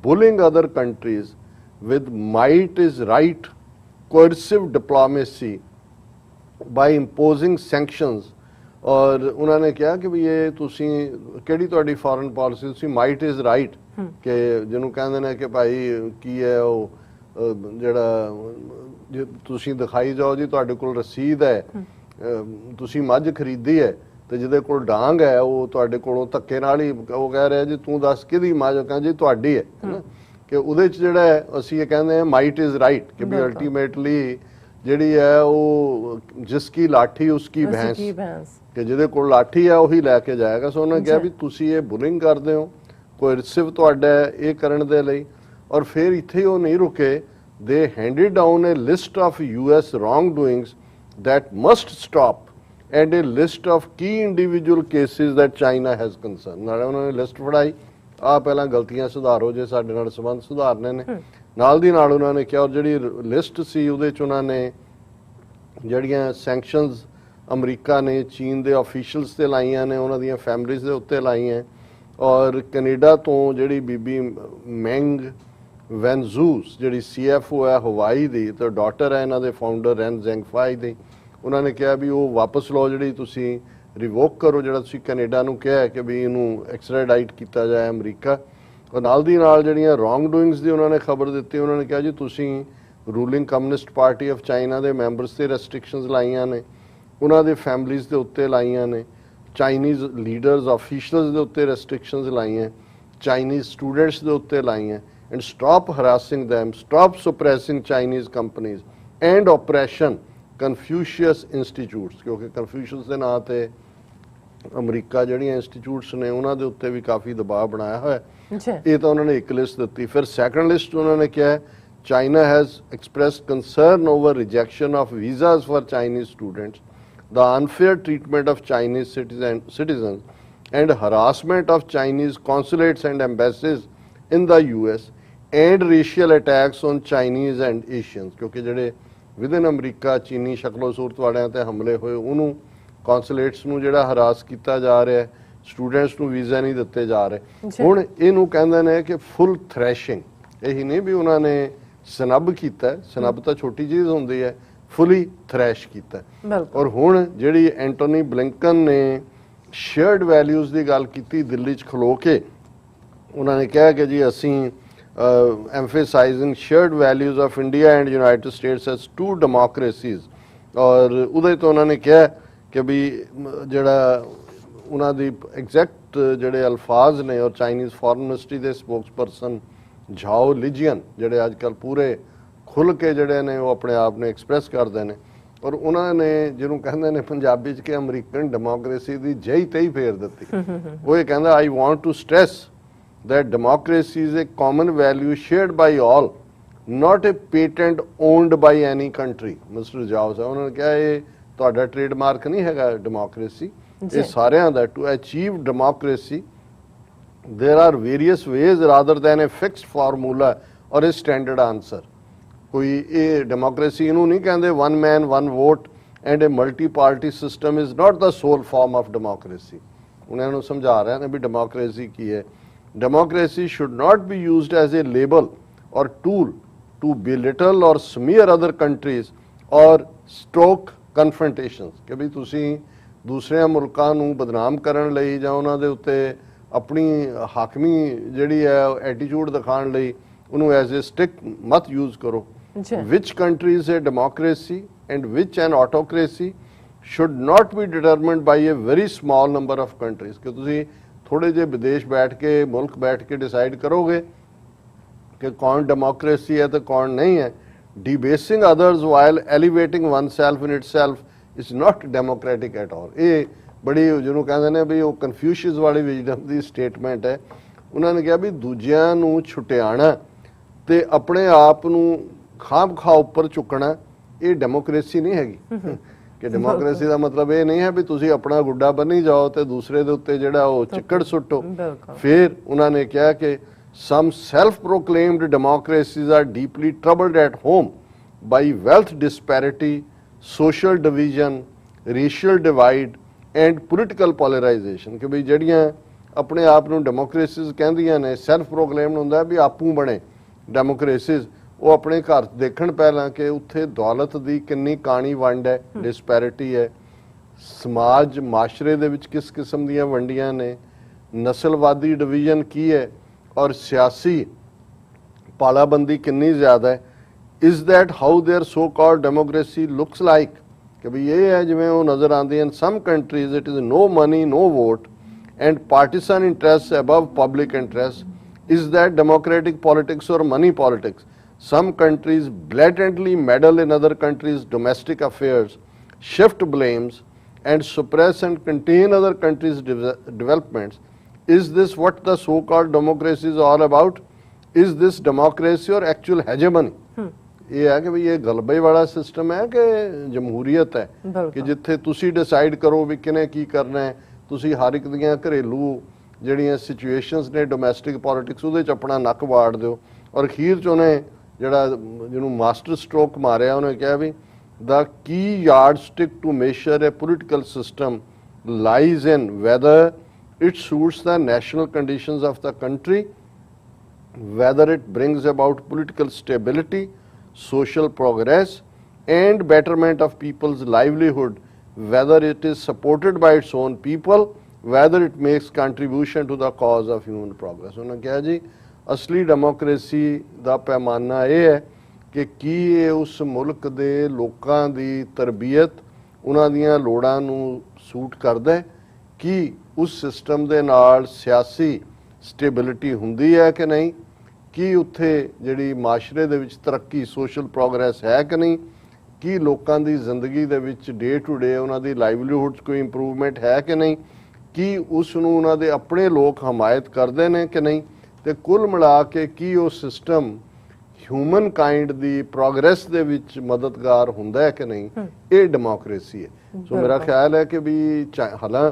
bullying other countries with might is right coercive diplomacy by imposing sanctions. ਔਰ ਉਹਨਾਂ ਨੇ ਕਿਹਾ ਕਿ ਵੀ ਇਹ ਤੁਸੀਂ ਕਿਹੜੀ ਤੁਹਾਡੀ ਫੋਰਨ ਪਾਲਿਸੀ, ਤੁਸੀਂ ਮਾਈਟ ਇਜ਼ ਰਾਈਟ, ਕਿ ਜਿਹਨੂੰ ਕਹਿੰਦੇ ਨੇ ਕਿ ਭਾਈ ਕੀ ਹੈ ਉਹ ਜਿਹੜਾ ਜੇ ਤੁਸੀਂ ਦਿਖਾਈ ਜਾਓ ਜੀ ਤੁਹਾਡੇ ਕੋਲ ਰਸੀਦ ਹੈ, ਤੁਸੀਂ ਮੱਝ ਖਰੀਦੀ ਹੈ ਤੇ ਜਿਹਦੇ ਕੋਲ ਡਾਂਗ ਹੈ ਉਹ ਤੁਹਾਡੇ ਕੋਲੋਂ ਧੱਕੇ ਨਾਲ ਹੀ ਉਹ ਕਹਿ ਰਿਹਾ ਜੀ ਤੂੰ ਦੱਸ ਕਿਹਦੀ ਮੱਝ, ਕਹਿੰਦਾ ਜੀ ਤੁਹਾਡੀ ਹੈ ਨਾ, ਕਿ ਉਹਦੇ ਚ ਜਿਹੜਾ ਹੈ ਅਸੀਂ ਇਹ ਕਹਿੰਦੇ ਹਾਂ ਮਾਈਟ ਇਜ਼ ਰਾਈਟ, ਕਿ ਵੀ ਅਲਟੀਮੇਟਲੀ ਜਿਹੜੀ ਹੈ ਉਹ ਜਿਸ ਕੀ ਲਾਠੀ ਉਸकी ਭੈਂਸ, ਕਿ ਜਿਹਦੇ ਕੋਲ ਲਾਠੀ ਹੈ ਉਹੀ ਲੈ ਕੇ ਜਾਏਗਾ। ਸੋ ਉਹਨੇ ਕਿਹਾ ਵੀ ਤੁਸੀਂ ਇਹ ਬੁਲਿੰਗ ਕਰਦੇ ਹੋ, ਕੋਇਰਸਿਵ ਤੁਹਾਡਾ ਇਹ ਕਰਨ ਦੇ ਲਈ। ਔਰ ਫਿਰ ਇੱਥੇ ਉਹ ਨਹੀਂ ਰੁਕੇ, they handed down a list of US wrongdoings that must stop and a list of key individual cases that China has concerned। ਨਾਲੇ ਉਹਨਾਂ ਨੇ ਲਿਸਟ ਫੜਾਈ, ਆ ਪਹਿਲਾਂ ਗਲਤੀਆਂ ਸੁਧਾਰੋ ਜੇ ਸਾਡੇ ਨਾਲ ਸੰਬੰਧ ਸੁਧਾਰਨੇ ਨੇ। ਨਾਲ ਦੀ ਨਾਲ ਉਹਨਾਂ ਨੇ ਕਿਹਾ, ਔਰ ਜਿਹੜੀ ਲਿਸਟ ਸੀ ਉਹਦੇ ਚ ਉਹਨਾਂ ਨੇ ਜਿਹੜੀਆਂ ਸੈਂਕਸ਼ਨਸ ਅਮਰੀਕਾ ਨੇ ਚੀਨ ਦੇ ਆਫੀਸ਼ੀਅਲਸ ਤੇ ਲਾਈਆਂ ਨੇ, ਉਹਨਾਂ ਦੀਆਂ ਫੈਮਿਲੀਜ਼ ਦੇ ਉੱਤੇ ਲਾਈਆਂ। ਔਰ ਕੈਨੇਡਾ ਤੋਂ ਜਿਹੜੀ ਬੀਬੀ ਮੈਂਗ ਵੈਨਜ਼ੂਸ ਜਿਹੜੀ CFO ਹੈ ਹਵਾਈ ਦੀ ਤੇ ਡਾਟਰ ਹੈ ਇਹਨਾਂ ਦੇ ਫਾਊਂਡਰ ਰੈਨ ਜ਼ੈਂਗਫਾਈ ਦੀ, ਉਹਨਾਂ ਨੇ ਕਿਹਾ ਵੀ ਉਹ ਵਾਪਸ ਲਓ, ਜਿਹੜੀ ਤੁਸੀਂ ਰਿਵੋਕ ਕਰੋ ਜਿਹੜਾ ਤੁਸੀਂ ਕੈਨੇਡਾ ਨੂੰ ਕਿਹਾ ਕਿ ਵੀ ਇਹਨੂੰ ਐਕਸਟ੍ਰੈਡਾਈਟ ਕੀਤਾ ਜਾਏ ਅਮਰੀਕਾ। ਔਰ ਨਾਲ ਦੀ ਨਾਲ ਜਿਹੜੀਆਂ ਰੋਂਗ ਡੂਇੰਗਸ ਦੀ ਉਹਨਾਂ ਨੇ ਖਬਰ ਦਿੱਤੀ, ਉਹਨਾਂ ਨੇ ਕਿਹਾ ਜੀ ਤੁਸੀਂ ruling communist party of China ਦੇ ਮੈਂਬਰਸ ਤੇ ਰੈਸਟ੍ਰਿਕਸ਼ਨਸ ਲਾਈਆਂ ਨੇ, ਉਹਨਾਂ ਦੇ ਫੈਮਿਲੀਜ਼ ਦੇ ਉੱਤੇ ਲਾਈਆਂ ਨੇ, ਚਾਈਨੀਜ਼ ਲੀਡਰਸ ਆਫੀਸ਼ੀਅਲਸ ਦੇ ਉੱਤੇ ਰੈਸਟ੍ਰਿਕਸ਼ਨਸ ਲਾਈਆਂ, ਚਾਈਨੀਜ਼ ਸਟੂਡੈਂਟਸ ਦੇ ਉੱਤੇ ਲਾਈਆਂ। And stop harassing them, stop suppressing Chinese companies and oppression Confucius Institutes, ਕਿਉਂਕਿ ਕਨਫਿਊਸ਼ੀਅਸ ਦੇ ਨਾਂ ਤੇ ਅਮਰੀਕਾ ਜਿਹੜੀਆਂ ਇੰਸਟੀਚਿਊਟਸ ਨੇ ਉਹਨਾਂ ਦੇ ਉੱਤੇ ਵੀ ਕਾਫੀ ਦਬਾਅ ਬਣਾਇਆ ਹੋਇਆ। ਇਹ ਤਾਂ ਉਹਨਾਂ ਨੇ ਇੱਕ ਲਿਸਟ ਦਿੱਤੀ। ਫਿਰ ਸੈਕੰਡ ਲਿਸਟ ਉਹਨਾਂ ਨੇ ਕਿਹਾ China has expressed concern over rejection of visas for Chinese students, the unfair treatment of Chinese citizens and harassment of Chinese consulates and embassies in the US and racial attacks on Chinese and Asians, ਕਿਉਂਕਿ ਜਿਹੜੇ within America ਚੀਨੀ ਸ਼ਕਲੋ ਸੂਰਤ ਵਾਲਿਆਂ ਤੇ ਹਮਲੇ ਹੋਏ, ਉਹਨੂੰ ਕੌਂਸੂਲੇਟਸ ਨੂੰ ਜਿਹੜਾ ਹਰਾਸ ਕੀਤਾ ਜਾ ਰਿਹਾ, ਸਟੂਡੈਂਟਸ ਨੂੰ ਵੀਜ਼ਾ ਨਹੀਂ ਦਿੱਤੇ ਜਾ ਰਹੇ। ਹੁਣ ਇਹਨੂੰ ਕਹਿੰਦੇ ਨੇ ਕਿ ਫੁੱਲ ਥ੍ਰੈਸ਼ਿੰਗ। ਇਹੀ ਨਹੀਂ ਵੀ ਉਹਨਾਂ ਨੇ ਸਨੱਬ ਕੀਤਾ, ਸਨੱਬ ਤਾਂ ਛੋਟੀ ਚੀਜ਼ ਹੁੰਦੀ ਹੈ, ਫੁੱਲੀ ਥ੍ਰੈਸ਼ ਕੀਤਾ। ਔਰ ਹੁਣ ਜਿਹੜੀ ਐਂਟੋਨੀ ਬਲਿੰਕਨ ਨੇ ਸ਼ੇਅਰਡ ਵੈਲਿਊਜ਼ ਦੀ ਗੱਲ ਕੀਤੀ ਦਿੱਲੀ 'ਚ ਖਲੋ ਕੇ, ਉਹਨਾਂ ਨੇ ਕਿਹਾ ਕਿ ਜੀ ਅਸੀਂ emphasizing shared values of India and United States as two democracies। ਔਰ ਉਹਦੇ ਤੋਂ ਉਹਨਾਂ ਨੇ ਕਿਹਾ ਕਿ ਵੀ ਜਿਹੜਾ ਉਹਨਾਂ ਦੀ ਐਗਜ਼ੈਕਟ ਜਿਹੜੇ ਅਲਫਾਜ਼ ਨੇ, ਔਰ ਚਾਈਨੀਜ਼ ਫੋਰਨ ਮਿਨਿਸਟਰੀ ਦੇ ਸਪੋਕਸਪਰਸਨ ਝਾਓ ਲਿਜੀਅਨ ਜਿਹੜੇ ਅੱਜ ਕੱਲ੍ਹ ਪੂਰੇ ਖੁੱਲ੍ਹ ਕੇ ਜਿਹੜੇ ਨੇ ਉਹ ਆਪਣੇ ਆਪ ਨੂੰ ਐਕਸਪ੍ਰੈਸ ਕਰਦੇ ਨੇ, ਔਰ ਉਹਨਾਂ ਨੇ ਜਿਹਨੂੰ ਕਹਿੰਦੇ ਨੇ ਪੰਜਾਬੀ 'ਚ ਕਿ ਅਮਰੀਕਨ ਡੈਮੋਕ੍ਰੇਸੀ ਦੀ ਜਈ ਤੇਈ ਫੇਰ ਦਿੱਤੀ। ਉਹ ਇਹ ਕਹਿੰਦਾ I want to stress that democracy is a common value shared by all, not a patent owned by any country। Mr. Zhao ਸਾਹਿਬ ਉਹਨਾਂ ਨੇ ਕਿਹਾ ਇਹ ਤੁਹਾਡਾ ਟ੍ਰੇਡਮਾਰਕ ਨਹੀਂ ਹੈਗਾ ਡੈਮੋਕ੍ਰੇਸੀ, ਇਹ ਸਾਰਿਆਂ ਦਾ। To achieve democracy there are various ways rather than a fixed formula or a standard answer। ਕੋਈ ਇਹ ਡੈਮੋਕ੍ਰੇਸੀ ਇਹਨੂੰ ਨਹੀਂ ਕਹਿੰਦੇ one man one vote and a multi-party system is not the sole form of democracy। ਉਹਨਾਂ ਨੂੰ ਸਮਝਾ ਰਹੇ ਨੇ ਵੀ ਡੈਮੋਕ੍ਰੇਸੀ ਕੀ ਹੈ। Democracy should not be used as a label or tool to belittle or smear other countries or stoke confrontations। ਕਿ ਵੀ ਤੁਸੀਂ ਦੂਸਰੇ ਮੁਲਕਾਂ ਨੂੰ ਬਦਨਾਮ ਕਰਨ ਲਈ ਜਾਂ ਉਹਨਾਂ ਦੇ ਉੱਤੇ ਆਪਣੀ ਹਾਕਮੀ ਜਿਹੜੀ ਹੈ ਐਟੀਟਿਊਡ ਦਿਖਾਉਣ ਲਈ ਉਹਨੂੰ ਐਜ਼ ਅ ਸਟਿਕ ਮਤ ਯੂਜ਼ ਕਰੋ। Which country is a democracy and which an autocracy should not be determined by a very small number of countries। ਕਿ ਤੁਸੀਂ थोड़े जे विदेश बैठ के मुल्क बैठ के डिसाइड करोगे कि कौन डेमोक्रेसी है तो कौन नहीं है, debasing others while elevating oneself in itself is not democratic at all. ये बड़ी ਜਿਹਨੂੰ ਕਹਿੰਦੇ ਨੇ ਵੀ ਉਹ ਕਨਫਿਊਸ਼ੀਅਸ ਵਾਲੀ ਵਿਜ਼ਡਮ ਦੀ ਸਟੇਟਮੈਂਟ ਹੈ। ਉਹਨਾਂ ਨੇ ਕਿਹਾ ਵੀ ਦੂਜਿਆਂ ਨੂੰ ਛੁਟਿਆਣਾ ਤੇ ਆਪਣੇ ਆਪ ਨੂੰ ਖਾਮ ਖਾ ਉੱਪਰ ਚੁੱਕਣਾ ਇਹ ਡੈਮੋਕ੍ਰੇਸੀ ਨਹੀਂ ਹੈਗੀ। ਕਿ ਡੈਮੋਕ੍ਰੇਸੀ ਦਾ ਮਤਲਬ ਇਹ ਨਹੀਂ ਹੈ ਵੀ ਤੁਸੀਂ ਆਪਣਾ ਗੁੱਡਾ ਬੰਨੀ ਜਾਓ ਤੇ ਦੂਸਰੇ ਦੇ ਉੱਤੇ ਜਿਹੜਾ ਉਹ ਚਿੱਕੜ ਸੁੱਟੋ। ਫਿਰ ਉਹਨਾਂ ਨੇ ਕਿਹਾ ਕਿ some self-proclaimed democracies are deeply troubled at home by wealth disparity, social division, racial divide and political polarization। ਕਿ ਵੀ ਜਿਹੜੀਆਂ ਆਪਣੇ ਆਪ ਨੂੰ ਡੈਮੋਕ੍ਰੇਸੀਜ਼ ਕਹਿੰਦੀਆਂ ਨੇ, ਸੈਲਫ ਪ੍ਰੋਕਲੇਮਡ ਹੁੰਦਾ ਵੀ ਆਪੂ ਬਣੇ ਡੈਮੋਕ੍ਰੇਸੀਜ਼, ਉਹ ਆਪਣੇ ਘਰ ਦੇਖਣ ਪਹਿਲਾਂ ਕਿ ਉੱਥੇ ਦੌਲਤ ਦੀ ਕਿੰਨੀ ਕਾਣੀ ਵੰਡ ਹੈ, ਡਿਸਪੈਰਿਟੀ ਹੈ, ਸਮਾਜ ਮਾਸ਼ਰੇ ਦੇ ਵਿੱਚ ਕਿਸ ਕਿਸਮ ਦੀਆਂ ਵੰਡੀਆਂ ਨੇ, ਨਸਲਵਾਦੀ ਡਿਵੀਜ਼ਨ ਕੀ ਹੈ ਔਰ ਸਿਆਸੀ ਪਾਲਾਬੰਦੀ ਕਿੰਨੀ ਜ਼ਿਆਦਾ ਹੈ। Is that how their so called democracy looks like. ਕਿ ਵੀ ਇਹ ਹੈ ਜਿਵੇਂ ਉਹ ਨਜ਼ਰ ਆਉਂਦੀ ਹਨ। Some countries it is no money no vote and partisan interest above public interest. Is that democratic politics or money politics. Some countries blatantly meddle in other countries' domestic affairs, shift blames, and suppress and contain other countries' developments. Is this what the so-called democracy is all about? Is this democracy or actual hegemony? ਇਹ ਹੈ ਕਿ ਵੀ ਇਹ ਗਲਬੇ ਵਾਲਾ system ਹੈ ਕਿ ਜਮਹੂਰੀਅਤ ਹੈ ਕਿ ਜਿੱਥੇ ਤੁਸੀਂ ਡਿਸਾਈਡ ਕਰੋ ਵੀ ਕਿਨੇ ਕੀ ਕਰਨਾ ਹੈ, ਤੁਸੀਂ ਹਰ ਇੱਕ ਦੀਆਂ ਘਰੇਲੂ ਜਿਹੜੀਆਂ ਸਿਚੁਏਸ਼ਨਸ ਨੇ ਡੋਮੈਸਟਿਕ ਪੋਲਿਟਿਕਸ ਉਹਦੇ 'ਚ ਆਪਣਾ ਨੱਕ ਵਾੜ ਦਿਓ। ਔਰ ਅਖੀਰ 'ਚ ਉਹਨੇ ਜਿਹੜਾ ਜਿਹਨੂੰ ਮਾਸਟਰ ਸਟ੍ਰੋਕ ਮਾਰਿਆ ਉਹਨੇ ਕਿਹਾ ਵੀ the key yardstick to measure a political system lies in whether it suits the national conditions of the country, whether it brings about political stability, social progress and betterment of people's livelihood, whether it is supported by its own people, whether it makes contribution to the cause of human progress। ਉਹਨੇ ਕਿਹਾ ਜੀ ਅਸਲੀ democracy ਦਾ ਪੈਮਾਨਾ ਇਹ ਹੈ ਕਿ ਕੀ ਇਹ ਉਸ ਮੁਲਕ ਦੇ ਲੋਕਾਂ ਦੀ ਤਰਬੀਅਤ, ਉਹਨਾਂ ਦੀਆਂ ਲੋੜਾਂ ਨੂੰ ਸੂਟ ਕਰਦਾ ਹੈ, ਕੀ ਉਸ ਸਿਸਟਮ ਦੇ ਨਾਲ ਸਿਆਸੀ ਸਟੇਬਿਲਿਟੀ ਹੁੰਦੀ ਹੈ ਕਿ ਨਹੀਂ, ਕੀ ਉੱਥੇ ਜਿਹੜੀ ਮਾਸ਼ਰੇ ਦੇ ਵਿੱਚ ਤਰੱਕੀ ਸੋਸ਼ਲ ਪ੍ਰੋਗਰੈਸ ਹੈ ਕਿ ਨਹੀਂ, ਕੀ ਲੋਕਾਂ ਦੀ ਜ਼ਿੰਦਗੀ ਦੇ ਵਿੱਚ ਡੇ ਟੂ ਡੇ ਉਹਨਾਂ ਦੀ ਲਾਈਵਲੀਹੁੱਡ 'ਚ ਕੋਈ ਇੰਪਰੂਵਮੈਂਟ ਹੈ ਕਿ ਨਹੀਂ, ਕੀ ਉਸ ਨੂੰ ਉਹਨਾਂ ਦੇ ਆਪਣੇ ਲੋਕ ਹਮਾਇਤ ਕਰਦੇ ਨੇ ਕਿ ਨਹੀਂ, ਤੇ ਕੁੱਲ ਮਿਲਾ ਕੇ ਕੀ ਉਹ ਸਿਸਟਮ ਹਿਊਮਨ ਕਾਈਂਡ ਦੀ ਪ੍ਰੋਗਰੈਸ ਦੇ ਵਿੱਚ ਮਦਦਗਾਰ ਹੁੰਦਾ ਹੈ ਕਿ ਨਹੀਂ, ਇਹ ਡੈਮੋਕ੍ਰੇਸੀ ਹੈ। ਸੋ ਮੇਰਾ ਖਿਆਲ ਹੈ ਕਿ ਵੀ ਹਾਲਾਂ